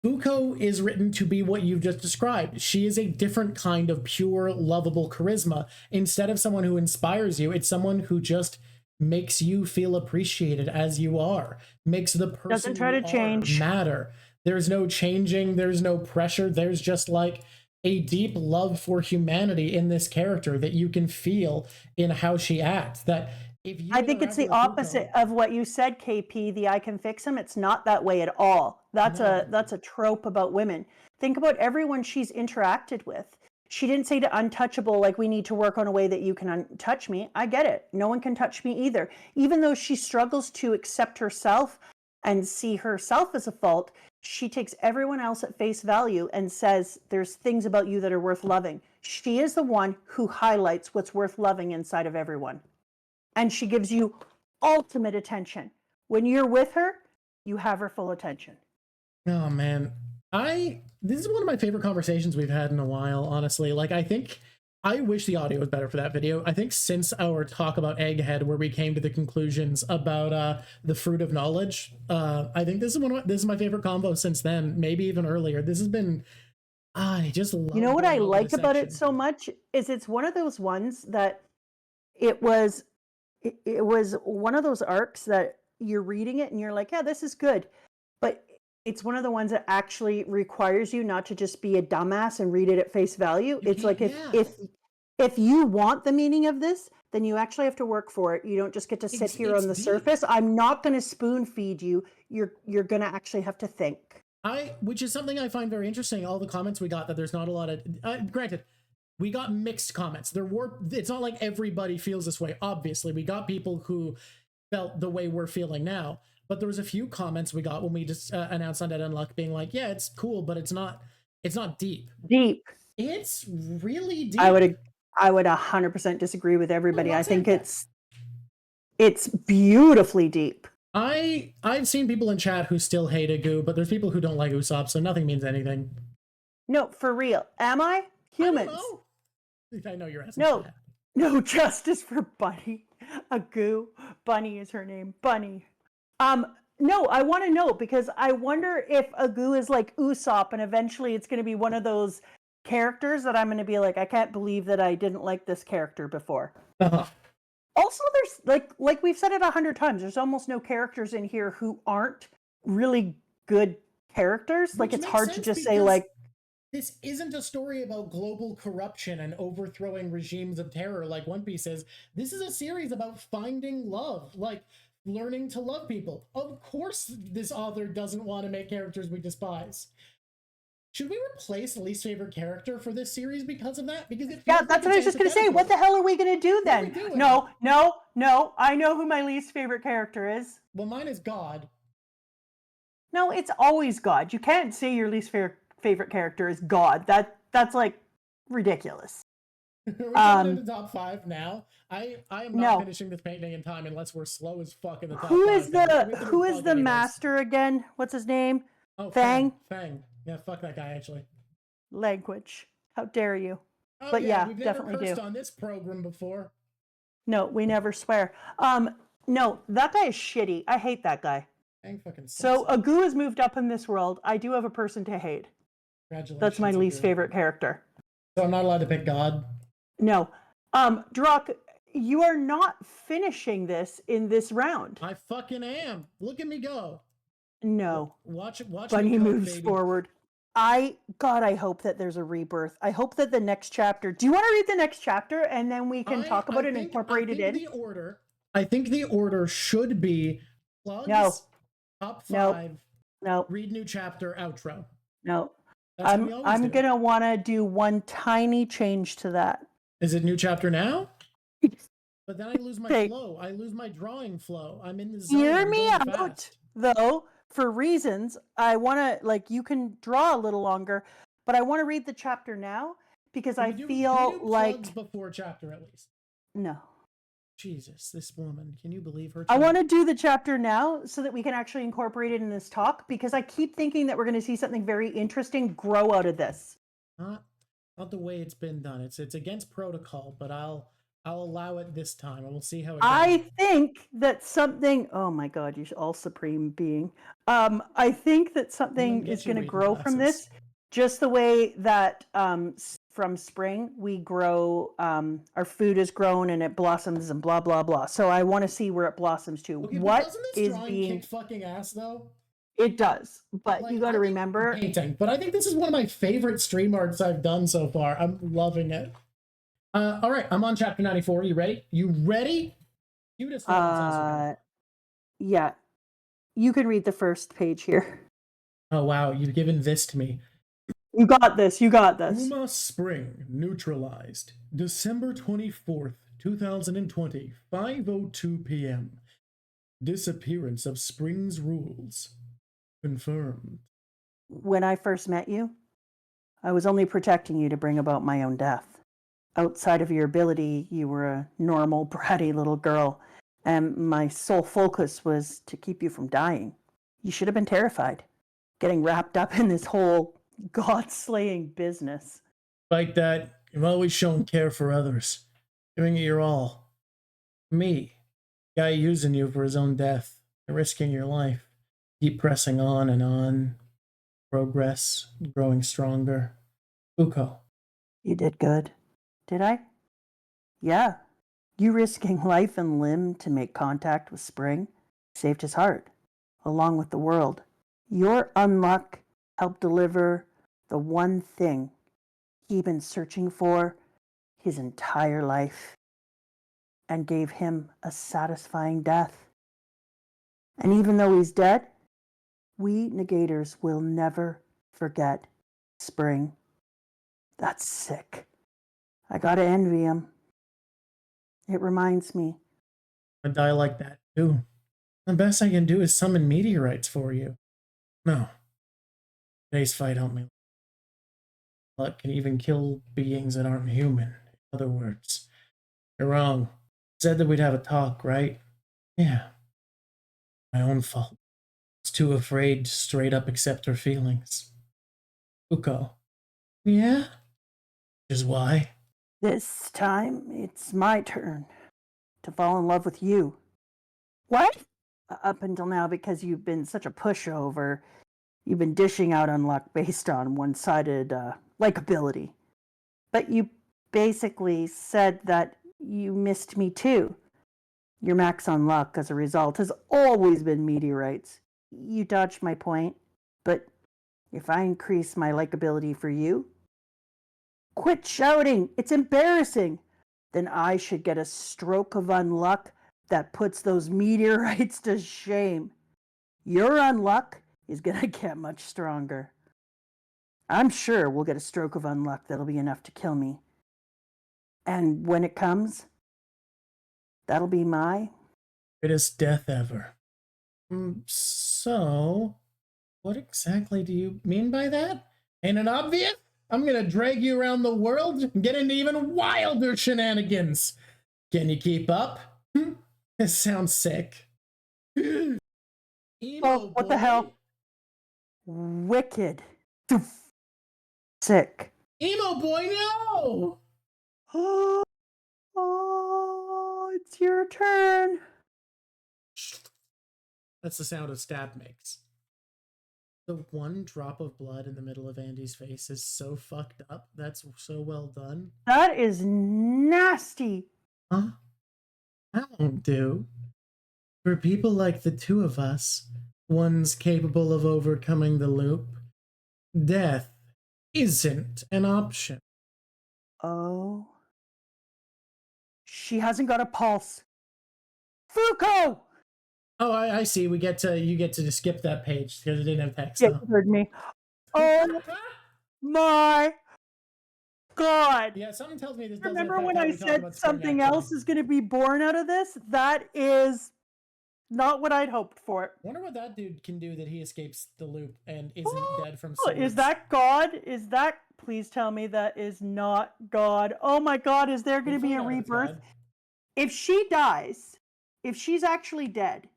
B: Fuuko is written to be what you've just described. She is a different kind of pure, lovable charisma. Instead of someone who inspires you, it's someone who just makes you feel appreciated as you are. Makes the person
A: doesn't try to change
B: matter. There's no changing. There's no pressure. There's just like a deep love for humanity in this character that you can feel in how she acts. That if you
A: I think it's the opposite of what you said, KP, the I can fix him. It's not that way at all. That's a trope about women. Think about everyone she's interacted with. She didn't say to untouchable, like, we need to work on a way that you can touch me. I get it. No one can touch me either. Even though she struggles to accept herself and see herself as a fault, she takes everyone else at face value and says, there's things about you that are worth loving. She is the one who highlights what's worth loving inside of everyone. And she gives you ultimate attention. When you're with her, you have her full attention.
B: Oh, man. This is one of my favorite conversations we've had in a while, honestly. Like, I wish the audio was better for that video. I think since our talk about Egghead, where we came to the conclusions about the fruit of knowledge, I think this is my favorite combo since then, maybe even earlier. This has been, I just love.
A: You know what I
B: going over
A: like
B: this
A: about it
B: section.
A: so much is it's one of those ones that it was one of those arcs that you're reading it and you're like, yeah, this is good. But it's one of the ones that actually requires you not to just be a dumbass and read it at face value. It's like if you want the meaning of this, then you actually have to work for it. You don't just get to sit here on the surface. I'm not going to spoon feed you. You're going to actually have to think.
B: Which is something I find very interesting. All the comments we got that there's not a lot of, granted, we got mixed comments. It's not like everybody feels this way. Obviously, we got people who felt the way we're feeling now. But there was a few comments we got when we just announced Undead Unluck being like, yeah, it's cool, but it's not deep.
A: Deep.
B: It's really deep.
A: I would 100% disagree with everybody. I think it's beautifully deep.
B: I've seen people in chat who still hate Agoo, but there's people who don't like Usopp, so nothing means anything.
A: No, for real. Am I? Humans.
B: I know you're asking.
A: No justice for Bunny. Agoo. Bunny is her name. Bunny. No, I want to know because I wonder if Agoo is like Usopp and eventually it's going to be one of those characters that I'm going to be like, I can't believe that I didn't like this character before.
B: Uh-huh.
A: Also, there's like we've said it 100 times, there's almost no characters in here who aren't really good characters. Like, it's hard to just say, like,
B: this isn't a story about global corruption and overthrowing regimes of terror like One Piece is. This is a series about finding love, like learning to love people. Of course, this author doesn't want to make characters we despise. Should we replace least favorite character for this series because of that? Because
A: that's what I was just going to say. What the hell are we going to do then? No. I know who my least favorite character is.
B: Well, mine is God.
A: No, it's always God. You can't say your least favorite character is God. That's like ridiculous.
B: Are we going into the top 5 now? I am not finishing this painting in time unless we're slow as fuck in the top 5.
A: Who is the master again? What's his name?
B: Oh,
A: Feng.
B: Feng. Yeah, fuck that guy, actually.
A: Language. How dare you?
B: Oh,
A: but yeah,
B: we've
A: definitely
B: never cursed
A: do.
B: on this program before.
A: No, we never swear. No, that guy is shitty. I hate that guy.
B: Feng fucking sucks.
A: So Agoo has moved up in this world. I do have a person to hate.
B: Congratulations.
A: That's my least favorite character.
B: So I'm not allowed to pick God?
A: No. Drawk, you are not finishing this in this round.
B: I fucking am. Look at me go.
A: No.
B: Watch
A: Bunny moves
B: baby.
A: forward. I hope that there's a rebirth. I hope that the next chapter. Do you want to read the next chapter and then we can talk about it and incorporate it in?
B: I think the order should be plugs, top 5,
A: no.
B: Read new chapter, outro.
A: No. I'm gonna want to do one tiny change to that.
B: Is it new chapter now? But then I lose my flow. I lose my drawing flow. I'm in the zone.
A: Hear me out, though. For reasons, I want to, like, you can draw a little longer, but I want to read the chapter now because I feel like
B: before chapter at least.
A: No.
B: Jesus, this woman. Can you believe her?
A: I want to do the chapter now so that we can actually incorporate it in this talk because I keep thinking that we're going to see something very interesting grow out of this.
B: Not the way it's been done. It's against protocol, but I'll allow it this time, and we'll see how it goes.
A: I think that something. Oh my God, you all supreme being. I think that something is going to grow from this, just the way that from spring we grow. Our food is grown and it blossoms and blah blah blah. So I want to see where it blossoms to.
B: Okay,
A: what
B: doesn't this
A: is
B: drawing
A: being
B: kick fucking ass though?
A: It does, but like, you got to remember.
B: Painting, but I think this is one of my favorite stream arts I've done so far. I'm loving it. All right, I'm on chapter 94. You ready? You just
A: yeah. You can read the first page here.
B: Oh wow, you've given this to me.
A: You got this.
B: Uma Spring neutralized. December 24th, 2020, 5:02 p.m. Disappearance of Spring's rules confirmed.
A: When I first met you, I was only protecting you to bring about my own death. Outside of your ability, you were a normal, bratty little girl, and my sole focus was to keep you from dying. You should have been terrified. getting wrapped up in this whole god-slaying business.
B: Like that, you've always shown care for others, giving it your all. Me, guy using you for his own death, risking your life. Keep pressing on and on. Progress, growing stronger. Fuuko.
A: You did good. Did I? Yeah. You risking life and limb to make contact with Spring saved his heart, along with the world. Your unluck helped deliver the one thing he'd been searching for his entire life and gave him a satisfying death. And even though he's dead, we negators will never forget Spring. That's sick. I gotta envy him. It reminds me.
B: I die like that too. The best I can do is summon meteorites for you. No. Today's fight helped me. Luck can even kill beings that aren't human. In other words, you're wrong. Said that we'd have a talk, right? Yeah. My own fault. I was too afraid to straight up accept her feelings. Fuuko. Yeah? Which is why.
A: This time, it's my turn to fall in love with you. What? Up until now, because you've been such a pushover, you've been dishing out unluck based on one-sided likability. But you basically said that you missed me too. Your max unluck as a result has always been meteorites. You dodged my point, but if I increase my likability for you, quit shouting, it's embarrassing. Then I should get a stroke of unluck that puts those meteorites to shame. Your unluck is gonna get much stronger. I'm sure we'll get a stroke of unluck that'll be enough to kill me. And when it comes, that'll be my
B: Greatest death ever. So, what exactly do you mean by that? Ain't it obvious? I'm gonna drag you around the world and get into even wilder shenanigans. Can you keep up? This sounds sick. Emo
A: what
B: boy.
A: the hell? Wicked. Sick.
B: Emo boy, no!
A: Oh, it's your turn.
B: That's the sound a stab makes. The one drop of blood in the middle of Andy's face is so fucked up. That's so well done.
A: That is nasty.
B: Huh? That won't do. For people like the two of us, one's capable of overcoming the loop, death isn't an option.
A: Oh. She hasn't got a pulse. Fuuko!
B: Oh, I see. You get to skip that page because it didn't have text.
A: Yeah, you heard me. Oh my God.
B: Yeah, something tells me this doesn't
A: Remember
B: affect
A: when
B: how
A: I
B: we talk
A: said
B: about Spring,
A: something
B: actually.
A: else is going to be born out of this? That is not what I'd hoped for.
B: Wonder what that dude can do that he escapes the loop and isn't dead from swords.
A: Is that God? Is that, please tell me that is not God. Oh my God, is there going to be a rebirth? If she dies, if she's actually dead,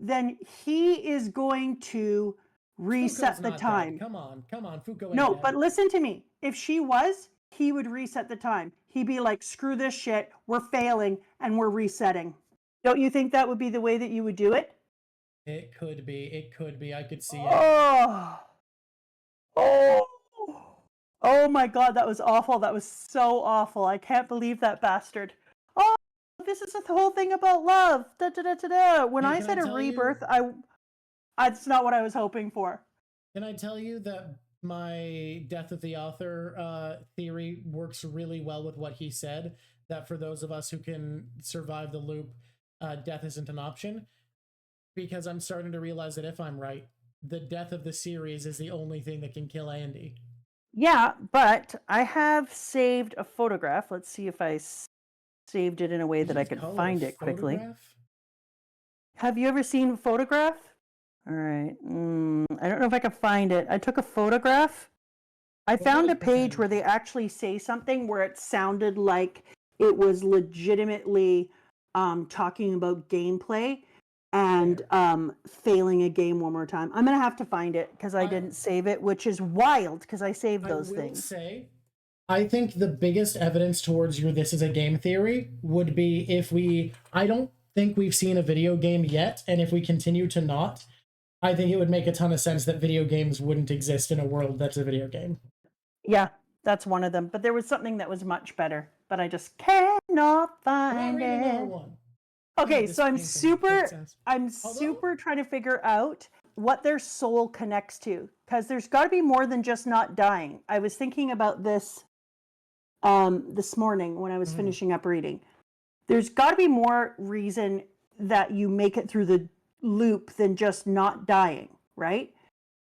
A: then he is going to reset
B: Fuuko's
A: the
B: not
A: time.
B: dead. Come on, Fuuko ain't
A: No,
B: dead.
A: but listen to me. If she was, he would reset the time. He'd be like, screw this shit, we're failing and we're resetting. Don't you think that would be the way that you would do it?
B: It could be. I could see it.
A: Oh my God, that was awful. That was so awful. I can't believe that bastard. Oh, this is the whole thing about love. Da, da, da, da, da. When
B: Hey,
A: I
B: can
A: said
B: I
A: a
B: tell
A: rebirth,
B: you-
A: that's not what I was hoping for.
B: Can I tell you that my death of the author theory works really well with what he said? That for those of us who can survive the loop, death isn't an option. Because I'm starting to realize that if I'm right, the death of the series is the only thing that can kill Andy.
A: Yeah, but I have saved a photograph. Let's see if I saved it in a way that I can find it quickly.
B: Photograph?
A: Have you ever seen a photograph? All right. I don't know if I can find it. I took a photograph. I found a page where they actually say something where it sounded like it was legitimately talking about gameplay. and failing a game one more time. I'm gonna have to find it because I didn't save it, which is wild because I saved those things.
B: Say, I think the biggest evidence towards your this is a game theory would be if I don't think we've seen a video game yet, and if we continue to not, I think it would make a ton of sense that video games wouldn't exist in a world that's a video game.
A: Yeah, that's one of them. But there was something that was much better, but I just cannot find it. Okay, so I'm super trying to figure out what their soul connects to, because there's got to be more than just not dying. I was thinking about this this morning when I was finishing up reading. There's got to be more reason that you make it through the loop than just not dying, right?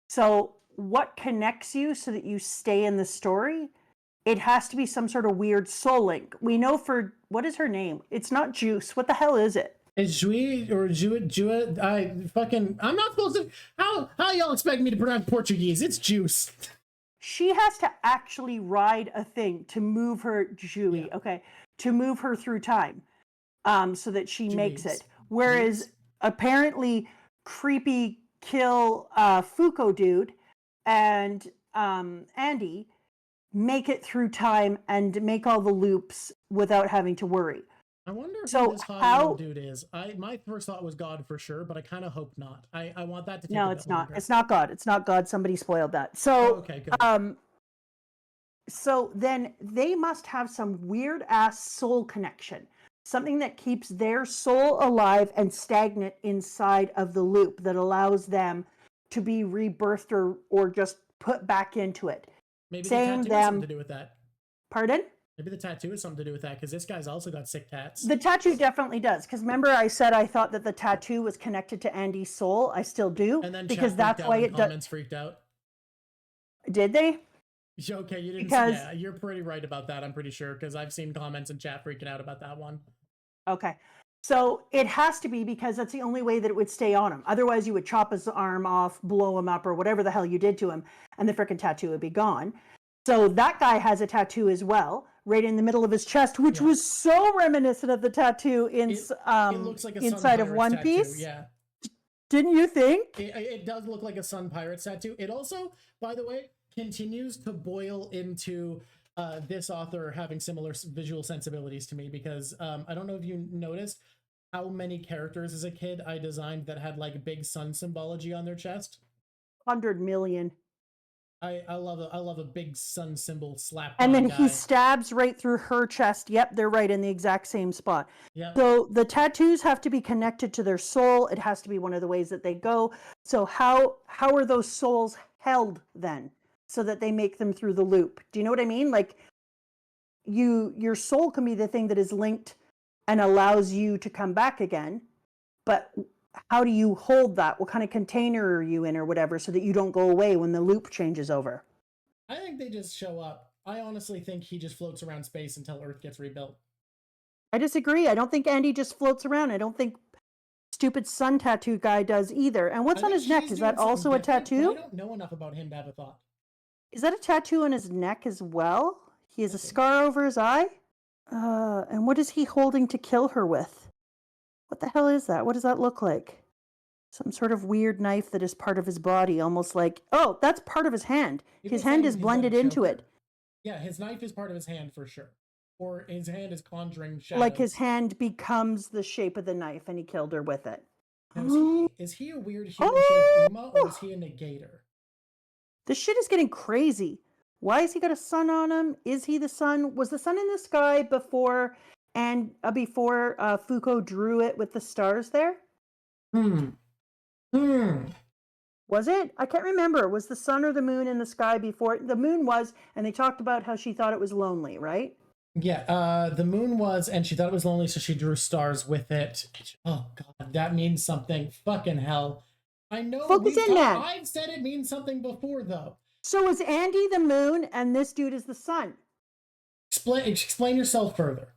A: So what connects you so that you stay in the story? It has to be some sort of weird soul link. We know for, what is her name? It's not Juice. What the hell is it?
B: It's juiz or juiz. I'm not supposed to. How y'all expect me to pronounce Portuguese? It's juice.
A: She has to actually ride a thing to move her to move her through time, so that she makes it. Whereas apparently creepy kill fuuko dude and Andy make it through time and make all the loops without having to worry.
B: I wonder who this hot dude is. My first thought was God for sure, but I kind of hope not. I want that to take
A: No, it's not. Longer. It's not God. It's not God. Somebody spoiled that. So,
B: okay, good.
A: So then they must have some weird ass soul connection. Something that keeps their soul alive and stagnant inside of the loop that allows them to be rebirthed or just put back into it.
B: Maybe the tattoo has something to do with that.
A: Pardon?
B: Maybe the tattoo has something to do with that, because this guy's also got sick tats.
A: The tattoo definitely does, because remember I said I thought that the tattoo was connected to Andy's soul. I still do,
B: and then
A: because that's why it
B: comments freaked out.
A: Did they?
B: Okay, you didn't. Yeah, you're pretty right about that. I'm pretty sure, because I've seen comments and chat freaking out about that one.
A: Okay, so it has to be, because that's the only way that it would stay on him. Otherwise, you would chop his arm off, blow him up, or whatever the hell you did to him, and the frickin' tattoo would be gone. So that guy has a tattoo as well, right in the middle of his chest, which was so reminiscent of the tattoo in
B: it looks like a
A: inside of One Piece.
B: Yeah.
A: Didn't you think?
B: It does look like a Sun Pirates tattoo. It also, by the way, continues to boil into this author having similar visual sensibilities to me, because I don't know if you noticed how many characters as a kid I designed that had like big sun symbology on their chest.
A: 100 million.
B: I love a big sun symbol slap.
A: And then he stabs right through her chest. Yep, they're right in the exact same spot. Yep. So the tattoos have to be connected to their soul. It has to be one of the ways that they go. So how are those souls held then, so that they make them through the loop? Do you know what I mean? Like your soul can be the thing that is linked and allows you to come back again, but how do you hold that? What kind of container are you in or whatever, so that you don't go away when the loop changes over?
B: I think they just show up. I honestly think he just floats around space until Earth gets rebuilt.
A: I disagree. I don't think Andy just floats around. I don't think stupid sun tattoo guy does either. And what's on his neck? Is that also a tattoo?
B: I don't know enough about him to have a thought.
A: Is that a tattoo on his neck as well? He has a scar over his eye? And what is he holding to kill her with? What the hell is that? What does that look like? Some sort of weird knife that is part of his body, almost like, oh, that's part of his hand. His hand is blended into it.
B: Yeah, his knife is part of his hand for sure. Or his hand is conjuring shadows.
A: Like his hand becomes the shape of the knife and he killed her with it.
B: Is he a weird human-shaped Uma, or is he a negator?
A: This shit is getting crazy. Why has he got a sun on him? Is he the sun? Was the sun in the sky before Fuuko drew it with the stars there? Was it? I can't remember. Was the sun or the moon in the sky before? The moon was, and they talked about how she thought it was lonely, right?
B: Yeah, the moon was, and she thought it was lonely, so she drew stars with it. Oh, God, that means something. Fucking hell. I know.
A: Focus in that.
B: I've said it means something before, though.
A: So is Andy the moon, and this dude is the sun?
B: Explain yourself further.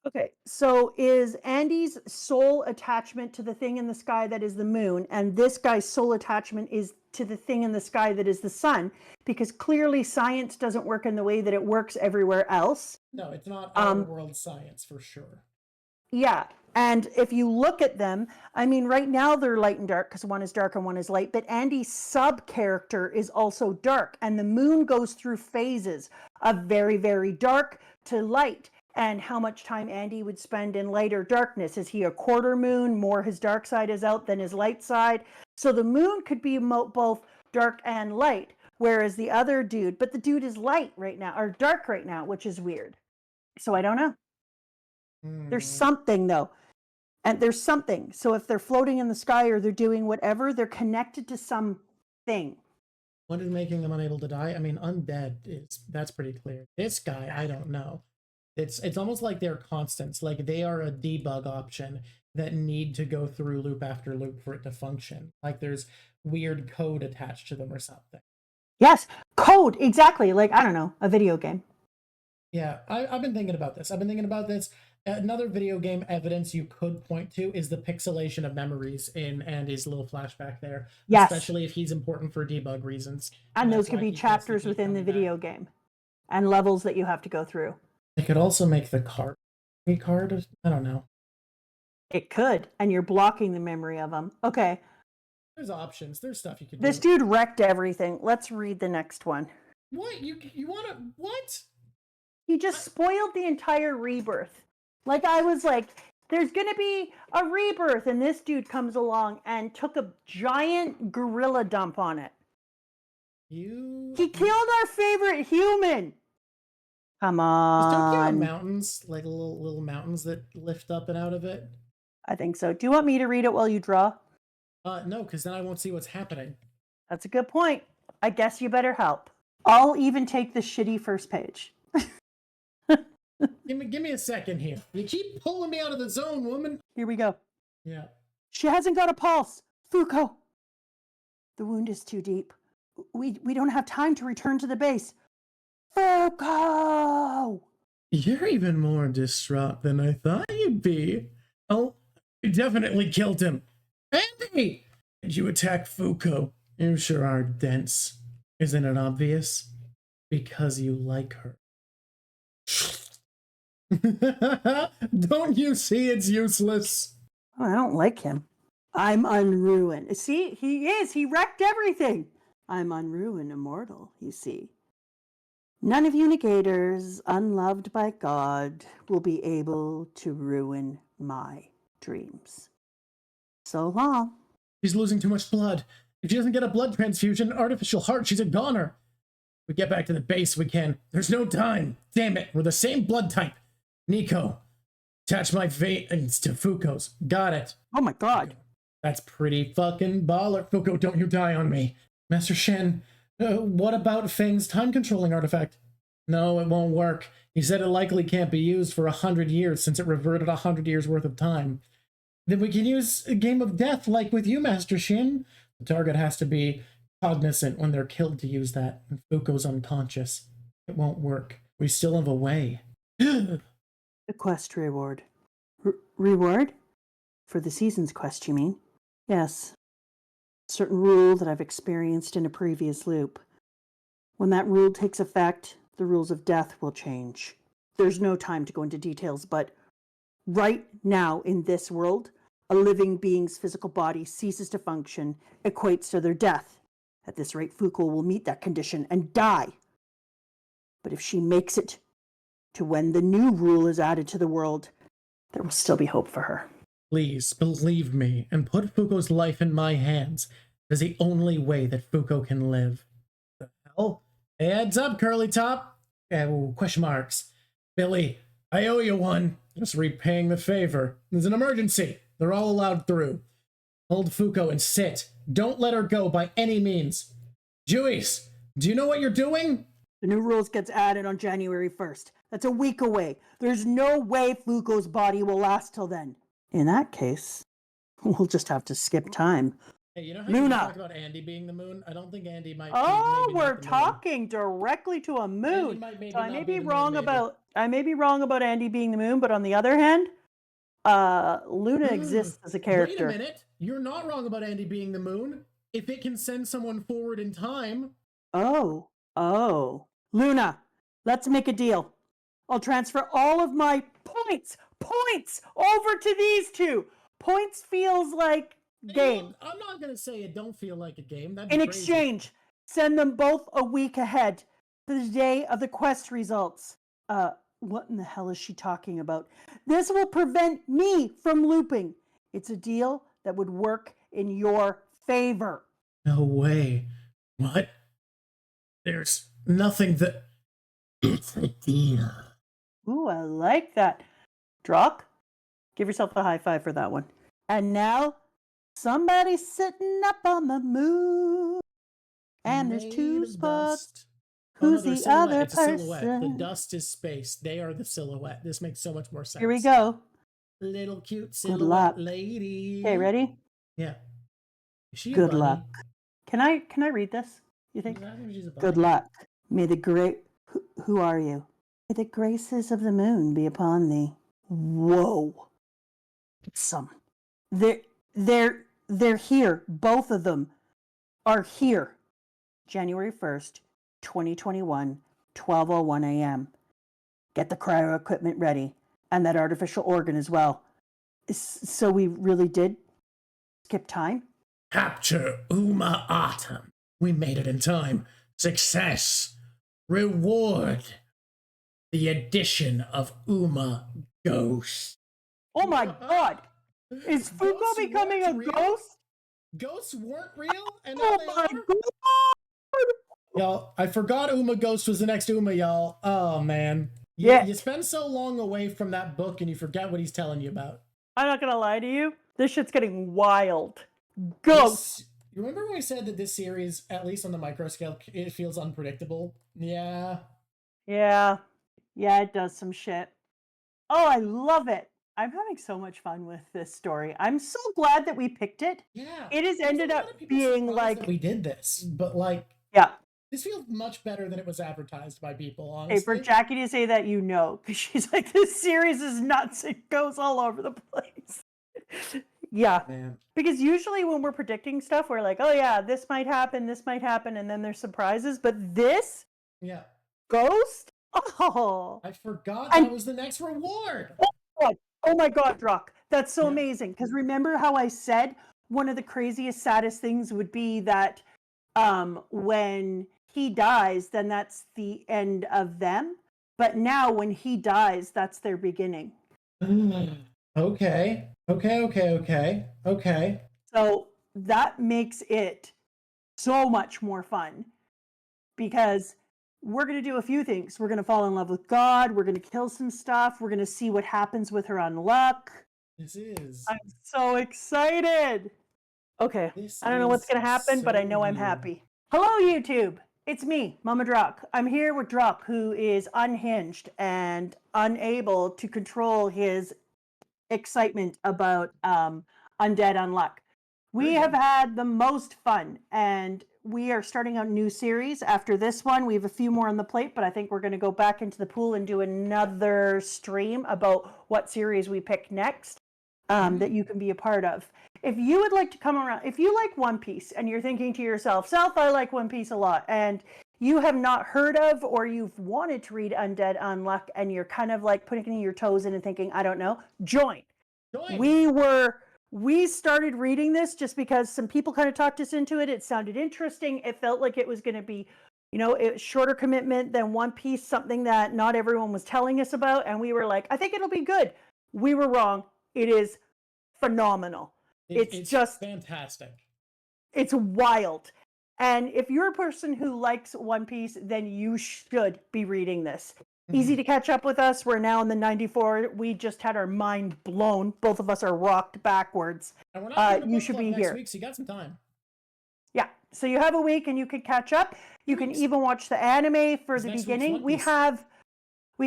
A: Okay, so is Andy's soul attachment to the thing in the sky that is the moon, and this guy's soul attachment is to the thing in the sky that is the sun? Because clearly science doesn't work in the way that it works everywhere else.
B: No, it's not our world science, for sure.
A: Yeah, And if you look at them, I mean, right now they're light and dark because one is dark and one is light, but Andy's sub character is also dark. And the moon goes through phases of very, very dark to light. And how much time Andy would spend in light or darkness. Is he a quarter moon? More his dark side is out than his light side. So the moon could be both dark and light, whereas the other dude, but the dude is light right now, or dark right now, which is weird. So I don't know. There's something though. And there's something. So if they're floating in the sky or they're doing whatever, they're connected to something.
B: What is making them unable to die? I mean, undead that's pretty clear. This guy, I don't know. It's almost like they're constants. Like they are a debug option that need to go through loop after loop for it to function. Like there's weird code attached to them or something.
A: Yes, code, exactly. Like, I don't know, a video game.
B: Yeah, I've been thinking about this. Another video game evidence you could point to is the pixelation of memories in Andy's little flashback there.
A: Yes.
B: Especially if he's important for debug reasons.
A: And those could be chapters within the video game and levels that you have to go through.
B: It could also make the card. I don't know.
A: It could, and you're blocking the memory of them. Okay.
B: There's options. There's stuff you could do.
A: This dude wrecked everything. Let's read the next one.
B: What? You want to... What?
A: He just spoiled the entire rebirth. Like, I was like, there's going to be a rebirth, and this dude comes along and took a giant gorilla dump on it. He killed our favorite human. Come on.
B: Don't you have mountains? Like little mountains that lift up and out of it?
A: I think so. Do you want me to read it while you draw?
B: No, because then I won't see what's happening.
A: That's a good point. I guess you better help. I'll even take the shitty first page.
B: Give me a second here. You keep pulling me out of the zone, woman.
A: Here we go.
B: Yeah.
A: She hasn't got a pulse. Fuuko. The wound is too deep. We don't have time to return to the base. Fuuko!
B: You're even more distraught than I thought you'd be. Oh, you definitely killed him. Andy! Did you attack Fuuko? You sure are dense. Isn't it obvious? Because you like her. Don't you see it's useless?
A: Oh, I don't like him. I'm unruined. See, he is. He wrecked everything. I'm unruined, immortal, you see. None of you negators, unloved by God, will be able to ruin my dreams. So long.
B: She's losing too much blood. If she doesn't get a blood transfusion, artificial heart, she's a goner. We get back to the base, we can. There's no time. Damn it, we're the same blood type. Nico, attach my veins to Fuuko's. Got it.
A: Oh my god.
B: That's pretty fucking baller. Fuuko, don't you die on me. Master Shen, what about Feng's time-controlling artifact? No, it won't work. He said it likely can't be used for 100 years since it reverted 100 years worth of time. Then we can use a game of death like with you, Master Shin. The target has to be cognizant when they're killed to use that, and Fuuko's unconscious. It won't work. We still have a way.
A: The quest reward. Reward? For the season's quest, you mean? Yes. Certain rule that I've experienced in a previous loop. When that rule takes effect, the rules of death will change. There's no time to go into details, but right now in this world, a living being's physical body ceases to function, equates to their death. At this rate, Fuuko will meet that condition and die. But if she makes it to when the new rule is added to the world, there will still be hope for her.
B: Please believe me and put Fuuko's life in my hands. It is the only way that Fuuko can live. The hell? Hey, heads up, Curly Top. Question marks. Billy, I owe you one. Just repaying the favor. There's an emergency. They're all allowed through. Hold Fuuko and sit. Don't let her go by any means. Juiz, do you know what you're doing?
A: The new rules gets added on January 1st. That's a week away. There's no way Fuuko's body will last till then. In that case, we'll just have to skip time.
B: Hey, you know how
A: Luna.
B: you talk about Andy being the moon? I don't think Andy might.
A: Oh,
B: maybe
A: we're
B: not the moon.
A: talking directly to a moon.
B: Maybe
A: So I
B: not
A: may
B: be
A: be
B: the moon,
A: wrong
B: maybe.
A: I may be wrong about Andy being the moon, but on the other hand, Luna exists as a character.
B: Wait a minute. You're not wrong about Andy being the moon. If it can send someone forward in time.
A: Oh. Luna, let's make a deal. I'll transfer all of my points Points over to these two. Points feels like game.
B: I'm not gonna say it don't feel like a game. That'd
A: In
B: be crazy.
A: exchange, send them both a week ahead to the day of the quest results. What in the hell is she talking about? This will prevent me from looping. It's a deal that would work in your favor.
B: No way. What? There's nothing that. It's a deal.
A: Ooh, I like that. Drawk, give yourself a high five for that one. And now, somebody's sitting up on the moon. And there's two
B: Made of
A: spots.
B: dust.
A: Who's
B: they're
A: the
B: silhouette.
A: other
B: It's a silhouette. The
A: person?
B: dust is space. They are the silhouette. This makes so much more sense.
A: Here we go.
B: Little cute
A: Good
B: silhouette
A: luck.
B: lady.
A: Okay, ready?
B: Yeah. Is she a
A: Good
B: bunny?
A: luck. Can I read this? You think?
B: I think she's a bunny.
A: Good luck. May the great. Who are you? May the graces of the moon be upon thee. Whoa. They're here. Both of them are here. January 1st, 2021, 12:01 a.m. Get the cryo equipment ready and that artificial organ as well. So we really did skip time?
B: Capture Uma Atom. We made it in time. Success. Reward. The addition of Uma Ghost.
A: Oh my god! Is Fuuko
B: Ghosts
A: becoming a
B: weren't real?
A: ghost?
B: Ghosts weren't real, and now
A: Oh
B: they
A: my
B: are?
A: god!
B: Y'all, I forgot Uma Ghost was the next Uma, y'all. Oh, man.
A: Yeah.
B: You spend so long away from that book and you forget what he's telling you about.
A: I'm not gonna lie to you. This shit's getting wild. Ghosts!
B: You remember when we said that this series, at least on the micro scale, it feels unpredictable? Yeah.
A: Yeah, it does some shit. Oh, I love it. I'm having so much fun with this story. I'm so glad that we picked it.
B: Yeah.
A: It has
B: There's
A: ended
B: a lot
A: up
B: of people
A: being
B: surprised
A: like,
B: that we did this, but like,
A: yeah.
B: this feels much better than it was advertised by people, honestly.
A: Hey, for Jackie to say that, you know, because she's like, this series is nuts. It goes all over the place. Yeah.
B: Man.
A: Because usually when we're predicting stuff, we're like, oh yeah, this might happen, and then there's surprises. But this
B: Yeah.
A: ghost? Oh.
B: I forgot that was the next reward.
A: Oh my god, Drawk. That's so
B: Yeah.
A: amazing. Because remember how I said one of the craziest, saddest things would be that when he dies, then that's the end of them. But now when he dies, that's their beginning.
B: Okay.
A: So that makes it so much more fun because we're going to do a few things. We're going to fall in love with God. We're going to kill some stuff. We're going to see what happens with her unluck.
B: This is.
A: I'm so excited. Okay. I don't know what's going to happen, but I know I'm happy. Hello, YouTube. It's me, Mama Drawk. I'm here with Drawk, who is unhinged and unable to control his excitement about Undead Unluck. We have had the most fun, and we are starting a new series after this one. We have a few more on the plate, but I think we're going to go back into the pool and do another stream about what series we pick next that you can be a part of. If you would like to come around, if you like One Piece and you're thinking to yourself, Self, I like One Piece a lot, and you have not heard of or you've wanted to read Undead Unluck and you're kind of like putting your toes in and thinking, I don't know, join. We started reading this just because some people kind of talked us into it. It sounded interesting. It felt like it was going to be, shorter commitment than One Piece, something that not everyone was telling us about. And we were like, I think it'll be good. We were wrong. It is phenomenal. It's just
B: fantastic.
A: It's wild. And if you're a person who likes One Piece, then you should be reading this. Easy to catch up with us. We're now in the 94. We just had our mind blown. Both of us are rocked backwards.
B: And we're not
A: you should be here.
B: Week, so you got some time.
A: Yeah. So you have a week and you can catch up. You can even watch the anime for the beginning. We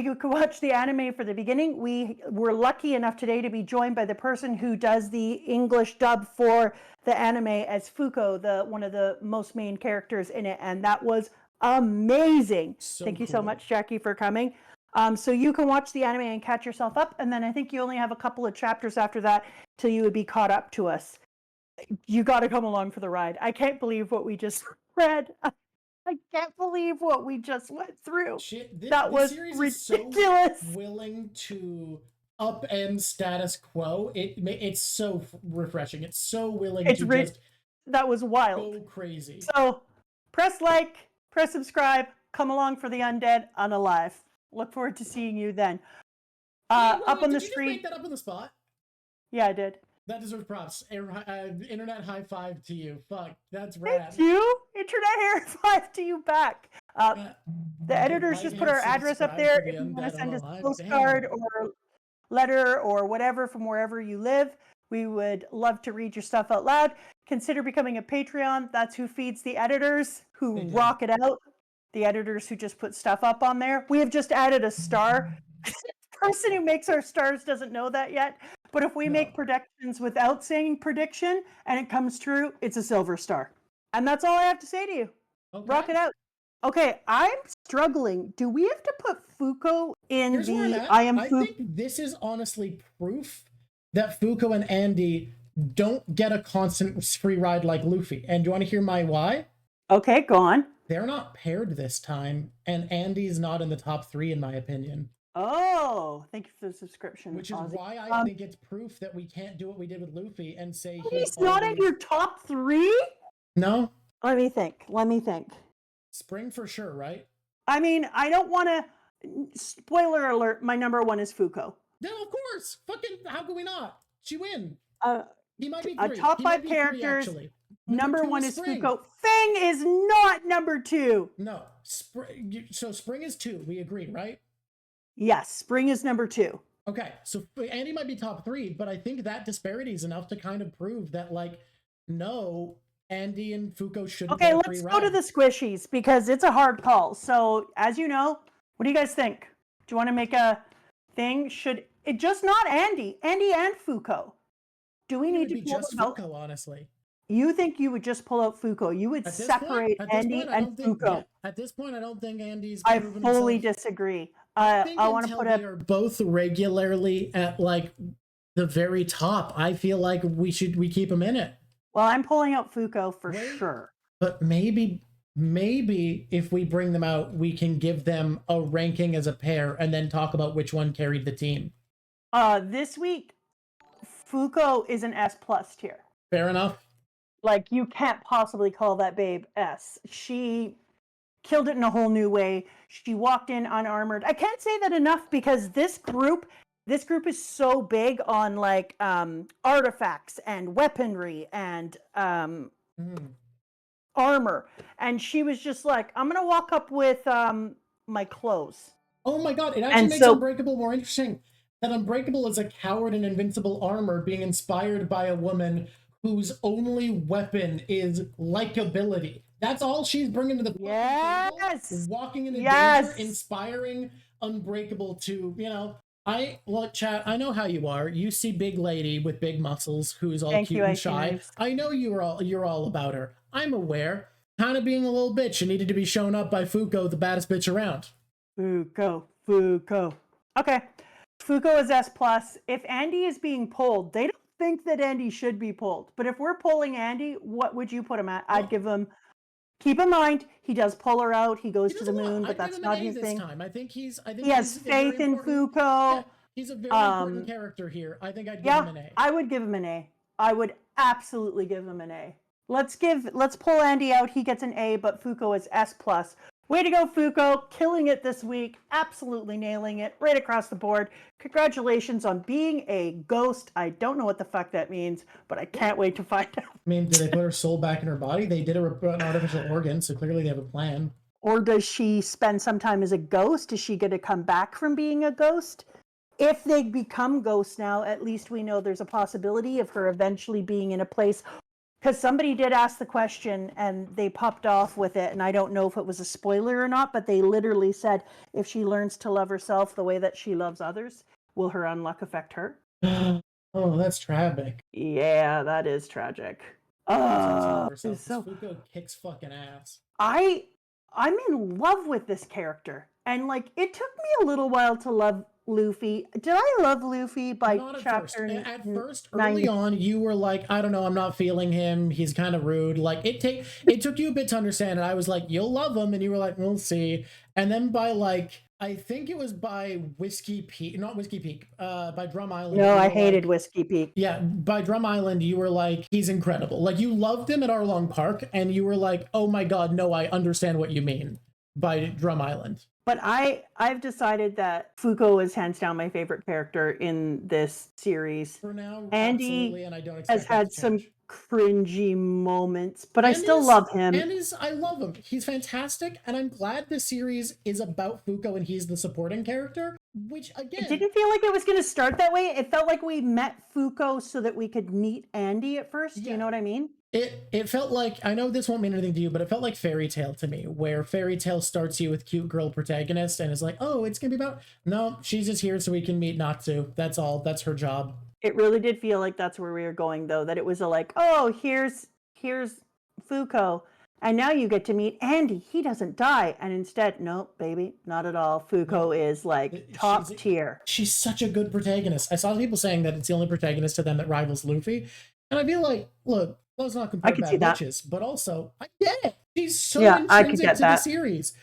A: could watch the anime for the beginning. We were lucky enough today to be joined by the person who does the English dub for the anime as Fuuko, one of the most main characters in it. And that was amazing. Thank you so much, Jackie, for coming. So you can watch the anime and catch yourself up. And then I think you only have a couple of chapters after that till you would be caught up to us. You got to come along for the ride. I can't believe what we just read. I can't believe what we just went through.
B: This
A: was
B: series
A: ridiculous.
B: Is so willing to upend status quo. It's so refreshing. It's so willing
A: It's
B: to just
A: that was wild.
B: go crazy.
A: So press like, press subscribe, come along for the Undead Unalive. Look forward to seeing you then. Up on the
B: did you
A: screen.
B: just make that up on the spot?
A: Yeah, I did.
B: That deserves props. Internet high five to you. Fuck, that's rad.
A: Thank you. Internet high five to you back. The editors just put our address up there if you want to send us a postcard or letter or whatever from wherever you live. We would love to read your stuff out loud. Consider becoming a Patreon. That's who feeds the editors who rock it out. The editors who just put stuff up on there. We have just added a star. The person who makes our stars doesn't know that yet. But if we make predictions without saying prediction and it comes true, it's a silver star. And that's all I have to say to you.
B: Okay.
A: Rock it out. Okay, I'm struggling. Do we have to put fuuko in
B: Here's where I'm
A: the
B: at.
A: I am
B: I
A: fuuko?
B: think this is honestly proof that Fuuko and Andy don't get a constant free ride like Luffy. And do you want to hear my why?
A: Okay, go on.
B: They're not paired this time, and Andy's not in the top 3 in my opinion.
A: Oh, thank you for the subscription.
B: Which is
A: Ozzy.
B: why I think it's proof that we can't do what we did with Luffy and say
A: He's not in your top 3?
B: No?
A: Let me think.
B: Spring for sure, right?
A: I mean, I don't want to... Spoiler alert, my number 1 is Fuuko.
B: No, of course. Fucking, how can we not? She win. He might be 3.
A: A top
B: He
A: 5
B: might be 3,
A: characters.
B: actually.
A: Number
B: 2
A: 1 is
B: Spring.
A: Fuuko. Feng is not number 2.
B: No. So Spring is 2. We agree, right?
A: Yes, Spring is number 2.
B: Okay, so Andy might be top 3, but I think that disparity is enough to kind of prove that, like, no, Andy and Fuuko shouldn't
A: Okay,
B: get a
A: let's
B: free
A: go to
B: ride.
A: the squishies because it's a hard call. So, as you know, what do you guys think? Do you want to make a thing? Should it just not Andy and Fuuko? Do we need to pull
B: just
A: them out?
B: Fuuko, honestly?
A: You think you would just pull out Fuuko? You would separate Andy and Fuuko?
B: At this point, I don't think Andy's.
A: I fully disagree. I want to put
B: they are both regularly at like the very top. I feel like we keep them in it.
A: Well, I'm pulling out Fuuko for sure.
B: But maybe if we bring them out, we can give them a ranking as a pair and then talk about which one carried the team.
A: This week, Fuuko is an S+ tier.
B: Fair enough.
A: Like, you can't possibly call that babe S. She killed it in a whole new way. She walked in unarmored. I can't say that enough because this group is so big on like artifacts and weaponry and armor. And she was just like, I'm gonna walk up with my clothes.
B: Oh my god, it actually makes Unbreakable more interesting. That Unbreakable is a coward in invincible armor being inspired by a woman whose only weapon is likability. That's all she's bringing to the table. Walking into danger, inspiring Unbreakable to, you know. Look, chat, I know how you are. You see big lady with big muscles who's all cute and shy. I know you're all about her. I'm aware. Kind of being a little bitch and needed to be shown up by Fuuko, the baddest bitch around.
A: Fuuko. Okay. Fuuko is S+. If Andy is being pulled, they don't think that Andy should be pulled. But if we're pulling Andy, what would you put him at? I'd give him... Keep in mind, he does pull her out. He goes to the moon, but that's not his thing.
B: I think he
A: has faith in Fuuko.
B: Yeah, he's a very important character here. I think I'd give him an A.
A: I would give him an A. I would absolutely give him an A. Let's pull Andy out. He gets an A, but Fuuko is S+. Way to go, Fuuko. Killing it this week. Absolutely nailing it right across the board. Congratulations on being a ghost. I don't know what the fuck that means, but I can't wait to find out.
B: I mean, did they put her soul back in her body? They did an artificial organ, so clearly they have a plan.
A: Or does she spend some time as a ghost? Is she going to come back from being a ghost? If they become ghosts now, at least we know there's a possibility of her eventually being in a place. Because somebody did ask the question and they popped off with it, and I don't know if it was a spoiler or not, but they literally said if she learns to love herself the way that she loves others, will her unluck affect her?
B: Oh, that's tragic.
A: Yeah, that is tragic.
B: Fuuko kicks fucking ass.
A: I'm in love with this character, and like it took me a little while to love Luffy. Did I love Luffy by chapter?
B: At first, early on, you were like, I don't know, I'm not feeling him. He's kind of rude. Like it took you a bit to understand it. I was like, you'll love him, and you were like, we'll see. And then by like, I think it was by Whiskey Peak, not Whiskey Peak, by Drum Island.
A: No,
B: you
A: I
B: were
A: hated
B: like-
A: Whiskey Peak.
B: Yeah, by Drum Island, you were like, he's incredible. Like, you loved him at Arlong Park, and you were like, oh my god, no, I understand what you mean by Drum Island.
A: But I've decided that Fuuko is hands down my favorite character in this series.
B: For now,
A: Andy
B: absolutely, and I don't expect
A: Has
B: that
A: had
B: to
A: some
B: change.
A: cringy moments, but I still love him.
B: I love him. He's fantastic, and I'm glad this series is about Fuuko and he's the supporting character, which, again...
A: It didn't feel like it was going to start that way. It felt like we met Fuuko so that we could meet Andy at first.
B: Yeah.
A: You know what I mean?
B: It felt like, I know this won't mean anything to you, but it felt like Fairy Tail to me, where Fairy Tail starts you with cute girl protagonist and is like, oh, it's going to be about... No, she's just here so we can meet Natsu. That's all. That's her job.
A: It really did feel like that's where we were going, though, that it was like, oh, here's Fuuko, and now you get to meet Andy. He doesn't die. And instead, nope, baby, not at all. Fuuko is like top tier.
B: She's such a good protagonist. I saw people saying that it's the only protagonist to them that rivals Luffy. And I'd be like, look, let's not compare bad bitches, but also, I get it. She's so intrinsic to the series.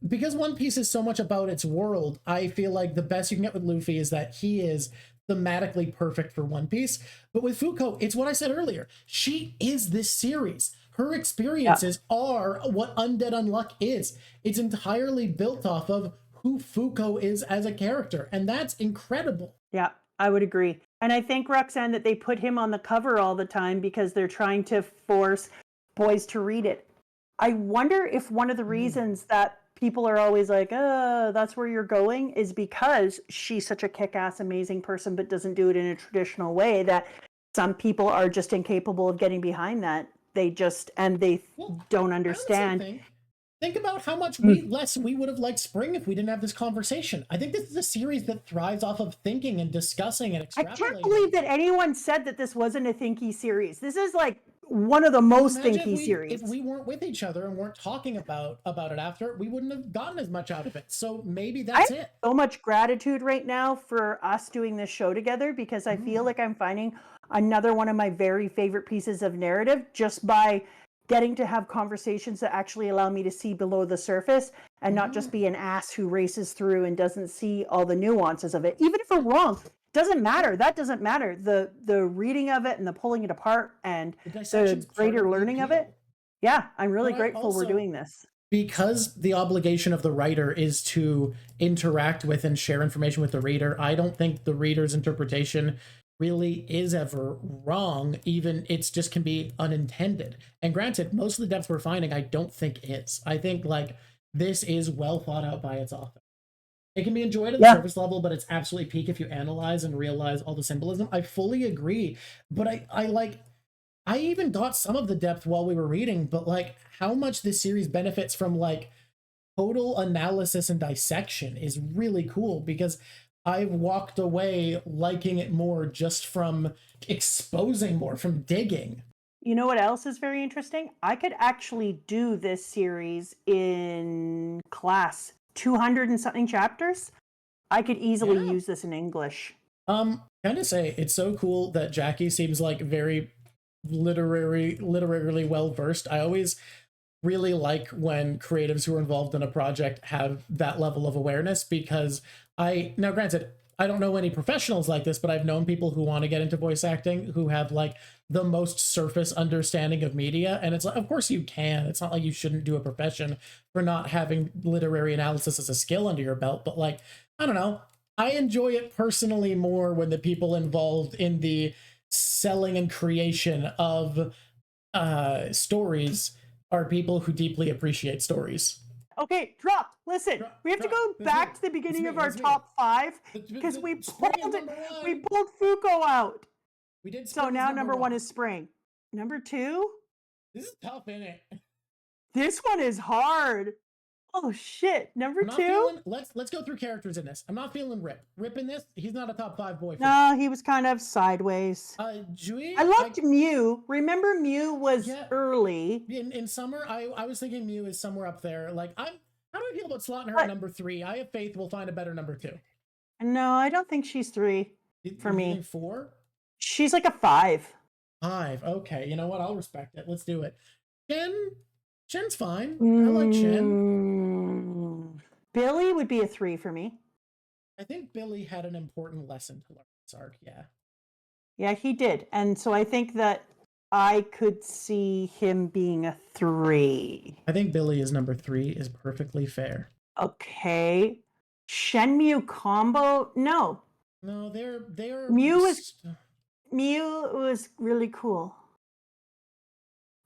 B: Because One Piece is so much about its world, I feel like the best you can get with Luffy is that he is thematically perfect for One Piece. But with Fuuko, it's what I said earlier. She is this series. Her experiences are what Undead Unluck is. It's entirely built off of who Fuuko is as a character, and that's incredible.
A: Yeah, I would agree. And I think, Roxanne, that they put him on the cover all the time because they're trying to force boys to read it. I wonder if one of the reasons that people are always like, that's where you're going, is because she's such a kick-ass, amazing person, but doesn't do it in a traditional way, that some people are just incapable of getting behind that. They don't understand.
B: Think about how much less we would have liked Spring if we didn't have this conversation. I think this is a series that thrives off of thinking and discussing and extrapolating.
A: I can't believe that anyone said that this wasn't a thinky series. This is like one of the most thinky series.
B: If we weren't with each other and weren't talking about it after, we wouldn't have gotten as much out of it. So maybe that's it.
A: So much gratitude right now for us doing this show together, because I feel like I'm finding another one of my very favorite pieces of narrative just by getting to have conversations that actually allow me to see below the surface and not just be an ass who races through and doesn't see all the nuances of it. Even if we're wrong, doesn't matter. That doesn't matter. The reading of it and the pulling it apart and the greater learning of it. Yeah, I'm really grateful we're doing this.
B: Because the obligation of the writer is to interact with and share information with the reader, I don't think the reader's interpretation really is ever wrong. Even it's just can be unintended. And granted, most of the depth we're finding, I don't think is. I think like this is well thought out by its author. It can be enjoyed at the surface level, but it's absolutely peak if you analyze and realize all the symbolism. I fully agree. But I even got some of the depth while we were reading, but like how much this series benefits from like total analysis and dissection is really cool, because I walked away liking it more just from exposing more, from digging.
A: You know what else is very interesting? I could actually do this series in class. 200 and something chapters. I could easily use this in English.
B: Kind of say it's so cool that Jackie seems like very literarily well versed. I always really like when creatives who are involved in a project have that level of awareness, because now granted, I don't know any professionals like this, but I've known people who want to get into voice acting who have like the most surface understanding of media. And it's like, of course you can. It's not like you shouldn't do a profession for not having literary analysis as a skill under your belt. But like, I don't know. I enjoy it personally more when the people involved in the selling and creation of stories are people who deeply appreciate stories.
A: Okay, Drawk, listen. We have to go back to the beginning of our top 5 because we pulled Fuuko out.
B: We did.
A: So now number 1 is Spring. Number 2?
B: This is tough, isn't it?
A: This one is hard. Oh shit. Number 2?
B: Let's go through characters in this. I'm not feeling Rip. Rip in this, he's not a top 5 boy.
A: No, he was kind of sideways.
B: Juiz,
A: I loved Mew. Remember Mew was early.
B: In summer, I was thinking Mew is somewhere up there. Like how do I feel about slotting her at number 3? I have faith we'll find a better number 2.
A: No, I don't think she's 3 for me.
B: 4?
A: She's like a 5.
B: 5. Okay, you know what? I'll respect it. Let's do it. Shen's fine. I like Shen.
A: Billy would be a 3 for me.
B: I think Billy had an important lesson to learn this arc, yeah.
A: Yeah, he did. And so I think that I could see him being a 3.
B: I think Billy is number 3 is perfectly fair.
A: Okay. Shenmue combo? No.
B: No, they're
A: Mew was really cool.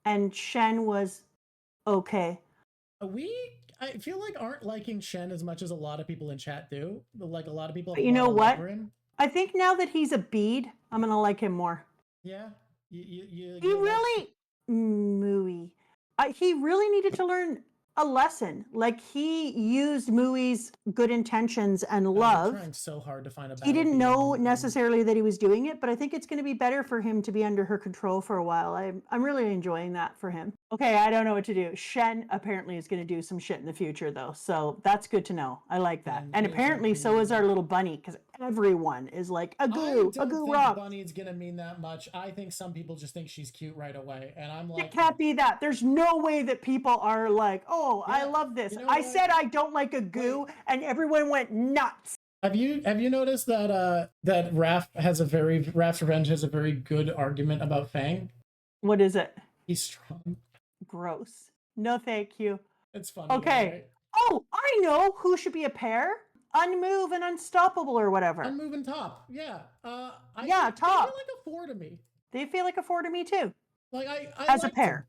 A: And Shen was okay.
B: I feel like aren't liking Shen as much as a lot of people in chat do. Like a lot of people.
A: But you know what?
B: Him.
A: I think now that he's a bead, I'm gonna like him more.
B: Yeah,
A: He really, Mooey. He really needed to learn a lesson. Like he used Mooey's good intentions and love.
B: Trying so hard to find a.
A: He didn't know necessarily that he was doing it, but I think it's going to be better for him to be under her control for a while. I'm really enjoying that for him. Okay, I don't know what to do. Shen apparently is going to do some shit in the future though, so that's good to know. I like that. And apparently so is our little bunny, because everyone is like a goo rock.
B: Bunny's going to mean that much. I think some people just think she's cute right away, and I'm like,
A: it can't be that. There's no way that people are like, oh, yeah, I love this. You know I said I don't like a goo, and everyone went nuts.
B: Have you noticed that that Raph's Revenge has a very good argument about Feng?
A: What is it?
B: He's strong.
A: Gross. No, thank you.
B: It's funny.
A: Okay.
B: Right?
A: Oh, I know who should be a pair. Unmove and Unstoppable or whatever.
B: Unmove and Top. Yeah.
A: Top.
B: They feel like a 4 to me.
A: They feel like a 4 to me too.
B: Like I
A: as a pair.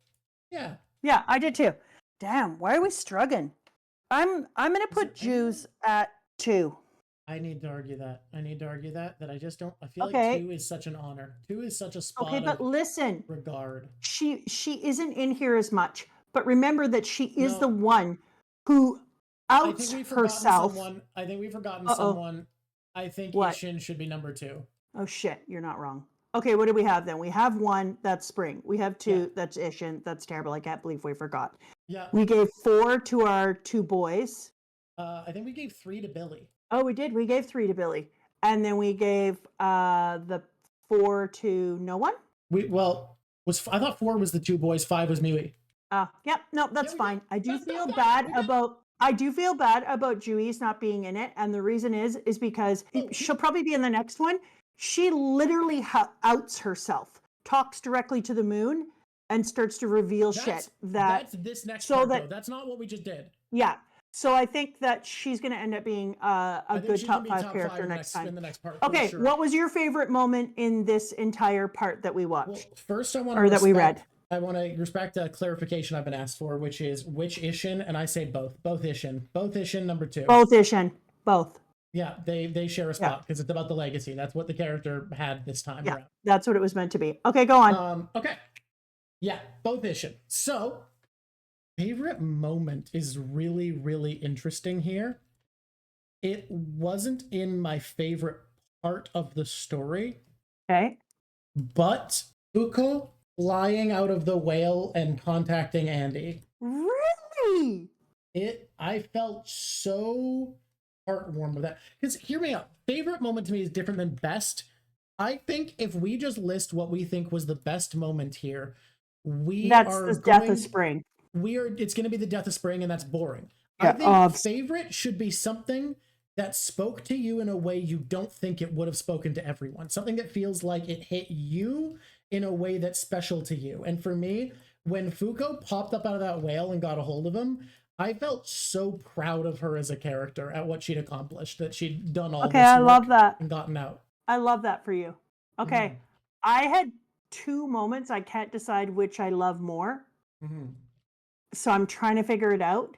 B: Them. Yeah.
A: Yeah, I did too. Damn, why are we struggling? I'm gonna put Juiz at 2.
B: I need to argue that. I just don't. I feel like 2 is such an honor. 2 is such a spot.
A: Okay, but listen.
B: Regard.
A: She isn't in here as much, but remember that she is the one who outs herself.
B: I think we've forgotten someone. I think Ishin should be number 2.
A: Oh shit, you're not wrong. Okay, what do we have then? We have 1, that's Spring. We have 2, that's Ishin. That's terrible. I can't believe we forgot.
B: Yeah.
A: We gave 4 to our 2 boys.
B: I think we gave 3 to Billy.
A: Oh, we did. We gave 3 to Billy. And then we gave the 4 to no one?
B: I thought 4 was the 2 boys, 5 was Miwi.
A: Yep, no, that's fine. I do feel bad about Juiz not being in it, and the reason is because she'll probably be in the next one. She literally outs herself, talks directly to the moon, and starts to reveal shit.
B: That's this next part, though. That's not what we just did.
A: Yeah. So I think that she's going to end up being a good top 5 character next time.
B: In the next part.
A: Okay,
B: sure.
A: What was your favorite moment in this entire part that we watched?
B: Well, first, I want
A: we read.
B: I want to respect a clarification I've been asked for, which is which Ishin, and I say both Ishin number 2.
A: Both Ishin, both.
B: Yeah, they share a spot because it's about the legacy. That's what the character had this time around.
A: That's what it was meant to be. Okay, go on.
B: Okay. Yeah, both Ishin. So, favorite moment is really, really interesting here. It wasn't in my favorite part of the story.
A: Okay.
B: But fuuko flying out of the whale and contacting Andy.
A: Really?
B: I felt so heartwarmed with that. Because hear me out. Favorite moment to me is different than best. I think if we just list what we think was the best moment here,
A: that's the death of Spring.
B: It's going to be the death of Spring, and that's boring.
A: Yeah,
B: I think favorite should be something that spoke to you in a way you don't think it would have spoken to everyone. Something that feels like it hit you in a way that's special to you. And for me, when fuuko popped up out of that whale and got a hold of him, I felt so proud of her as a character at what she'd accomplished, that she'd done all this work
A: I love that.
B: And gotten out.
A: I love that for you. Okay. I had 2 moments. I can't decide which I love more. So I'm trying to figure it out.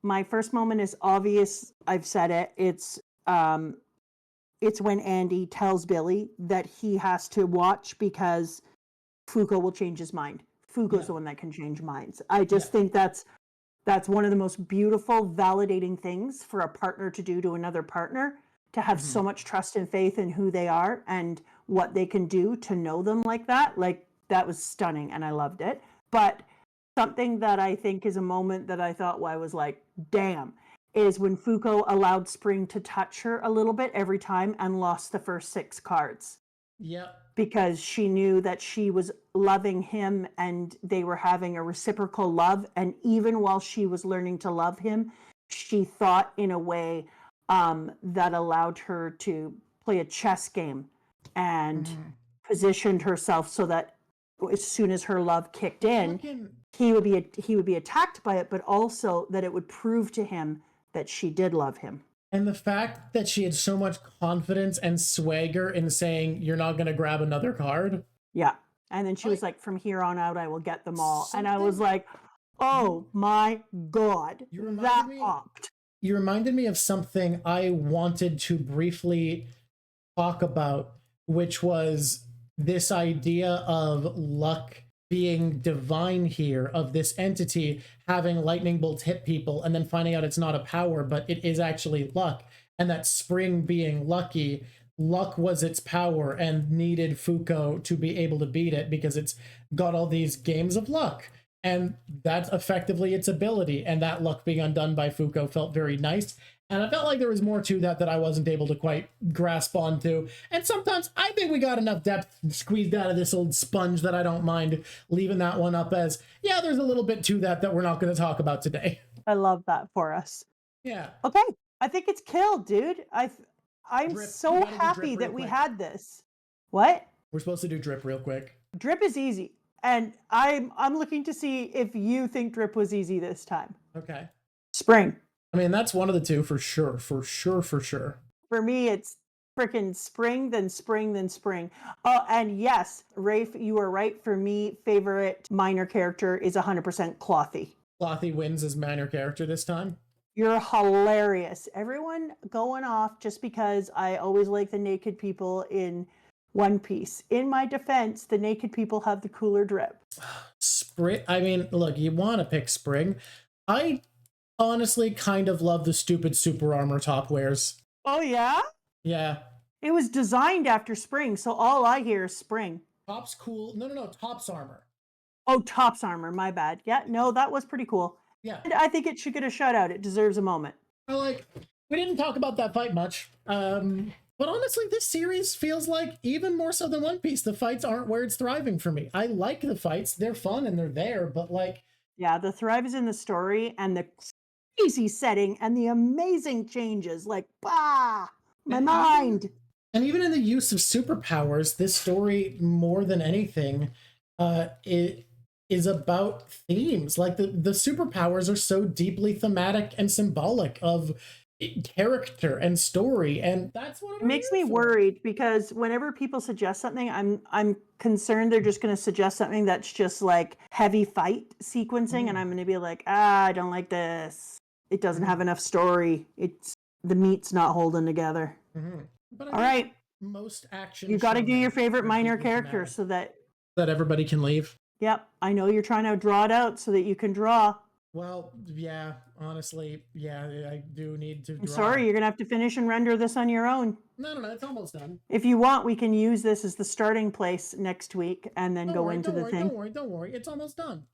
A: My first moment is obvious. I've said it. It's when Andy tells Billy that he has to watch because fuuko will change his mind. Fuuko's the one that can change minds. I just think that's one of the most beautiful, validating things for a partner to do to another partner, to have so much trust and faith in who they are and what they can do to know them like that. Like, that was stunning and I loved it. But something that I think is a moment that I thought, I was like, damn, is when fuuko allowed Spring to touch her a little bit every time and lost the first 6 cards.
B: Yep.
A: Because she knew that she was loving him and they were having a reciprocal love. And even while she was learning to love him, she thought in a way that allowed her to play a chess game and positioned herself so that as soon as her love kicked in, he would be attacked by it, but also that it would prove to him that she did love him.
B: And the fact that she had so much confidence and swagger in saying, "You're not going to grab another card."
A: Yeah. And then she was like, "From here on out, I will get them all." And I was like, oh my God, that popped.
B: You reminded me of something I wanted to briefly talk about, which was this idea of luck being divine here, of this entity having lightning bolts hit people and then finding out it's not a power, but it is actually luck. And that spring being lucky, luck was its power and needed Fuuko to be able to beat it because it's got all these games of luck. And that's effectively its ability. And that luck being undone by Fuuko felt very nice. And I felt like there was more to that I wasn't able to quite grasp onto. And sometimes I think we got enough depth squeezed out of this old sponge that I don't mind leaving that one up as, yeah, there's a little bit to that we're not going to talk about today.
A: I love that for us.
B: Yeah.
A: Okay. I think it's killed, dude. I'm
B: Drip.
A: so happy that we had this. What?
B: We're supposed to do drip real quick.
A: Drip is easy. And I'm looking to see if you think drip was easy this time.
B: Okay.
A: Spring.
B: I mean, that's one of the two for sure. For sure.
A: For me, it's freaking spring, then spring, then spring. Oh, and yes, Rafe, you are right. For me, favorite minor character is 100% Clothy.
B: Clothy wins as minor character this time.
A: You're hilarious. Everyone going off just because I always like the naked people in One Piece. In my defense, the naked people have the cooler drip.
B: Spring. I mean, look, you want to pick spring. I honestly kind of love the stupid super armor top wears.
A: Oh, yeah?
B: Yeah.
A: It was designed after spring, so all I hear is spring.
B: Top's cool. No. Top's armor.
A: Oh, Top's armor. My bad. Yeah, no, that was pretty cool.
B: Yeah.
A: And I think it should get a shout out. It deserves a moment.
B: We didn't talk about that fight much. But honestly, this series feels like, even more so than One Piece, the fights aren't where it's thriving for me. I like the fights. They're fun and they're there, but like...
A: Yeah, the thrive is in the story and the crazy setting and the amazing changes. Like, bah! My mind!
B: And even in the use of superpowers, this story, more than anything, it is about themes. Like, the superpowers are so deeply thematic and symbolic of character and story, and that's what
A: it makes me worried, because whenever people suggest something, I'm concerned they're just going to suggest something that's just like heavy fight sequencing, and I'm going to be like, I don't like this. It doesn't have enough story. The meat's not holding together.
B: But
A: all right,
B: most action.
A: You got to do your favorite minor character so that
B: everybody can leave.
A: Yep, I know you're trying to draw it out so that you can draw.
B: Well, yeah, honestly, yeah, I do need to draw.
A: I'm sorry, you're going to have to finish and render this on your own.
B: No, it's almost done.
A: If you want, we can use this as the starting place next week and then go into the thing.
B: Don't worry, it's almost done.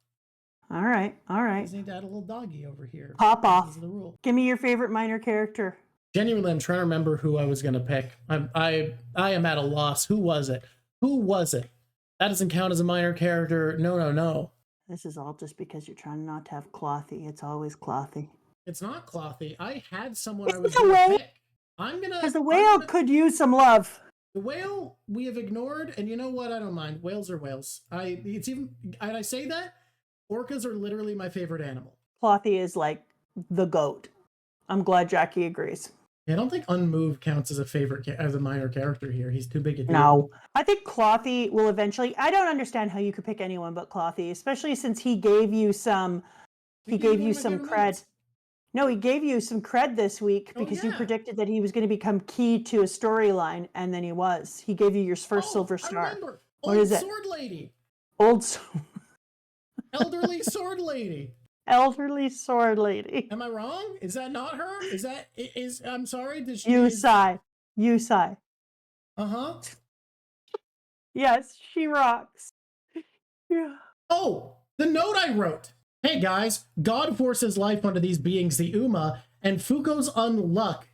A: All right.
B: I just need to add a little doggy over here.
A: Pop off.
B: This is the rule.
A: Give me your favorite minor character.
B: Genuinely, I'm trying to remember who I was going to pick. I am at a loss. Who was it? That doesn't count as a minor character. No.
A: This is all just because you're trying not to have Clothy. It's always Clothy.
B: It's not Clothy. I had someone I was
A: going to pick.
B: Because
A: the whale could use some love.
B: The whale we have ignored, and you know what? I don't mind. Whales are whales. I say that? Orcas are literally my favorite animal.
A: Clothy is like the goat. I'm glad Jackie agrees.
B: I don't think Unmoved counts as a minor character here. He's too big a deal.
A: No. I think Clothy will eventually... I don't understand how you could pick anyone but Clothy, especially since he gave you some... He gave you some cred. No, he gave you some cred this week because you predicted that he was going to become key to a storyline, and then he was. He gave you your first silver star.
B: I remember.
A: What is it?
B: Sword Lady.
A: Elderly
B: Sword Lady.
A: Elderly sword lady.
B: Am I wrong? Is that not her? I'm sorry. Did she?
A: Yusai.
B: Uh-huh.
A: Yes, she rocks. Yeah.
B: Oh, the note I wrote. Hey guys, God forces life onto these beings, the Uma, and Fuuko's unluck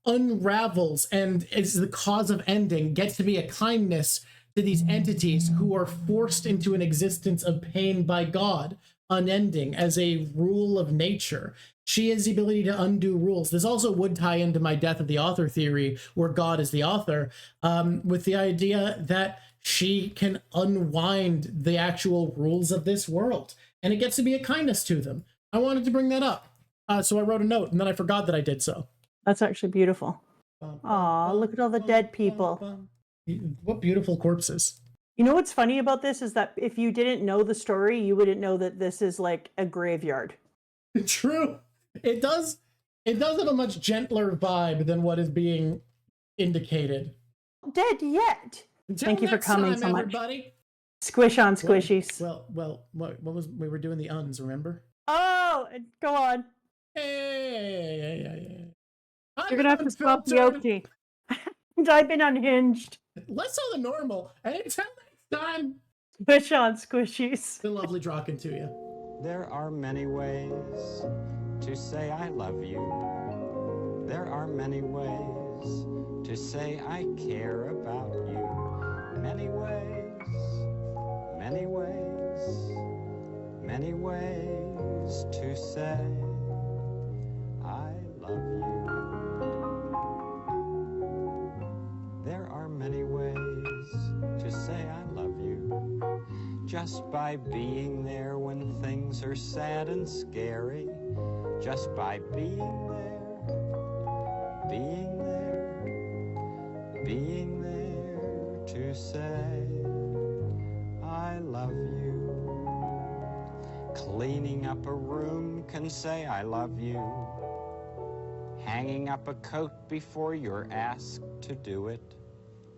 B: unravels and is the cause of ending, gets to be a kindness to these entities who are forced into an existence of pain by God. unending, as a rule of nature. She has the ability to undo rules. This also would tie into my death of the author theory, where God is the author, with the idea that she can unwind the actual rules of this world, and it gets to be a kindness to them. I wanted to bring that up, so I wrote a note, and then I forgot that I did so.
A: That's actually beautiful. Aw, look at all the dead people.
B: What beautiful corpses.
A: You know what's funny about this is that if you didn't know the story, you wouldn't know that this is like a graveyard.
B: True. It does have a much gentler vibe than what is being indicated.
A: Dead yet. Thank you for coming so much.
B: Everybody.
A: Squish on squishies.
B: Well, what was we were doing the uns, remember?
A: Oh, go on.
B: Hey.
A: You're gonna have to stop the OT. I've been unhinged.
B: Less so than normal. And until next time.
A: Squish on squishies.
B: It's been lovely talking to you.
D: There are many ways to say I love you. There are many ways to say I care about you. Many ways, many ways, many ways to say I love you. There are many ways to say I love you. Just by being there when things are sad and scary. Just by being there, being there, being there to say I love you. Cleaning up a room can say I love you. Hanging up a coat before you're asked to do it.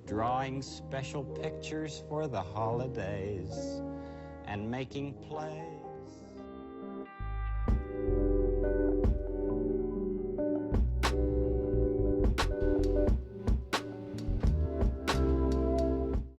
D: Drawing special pictures for the holidays and making play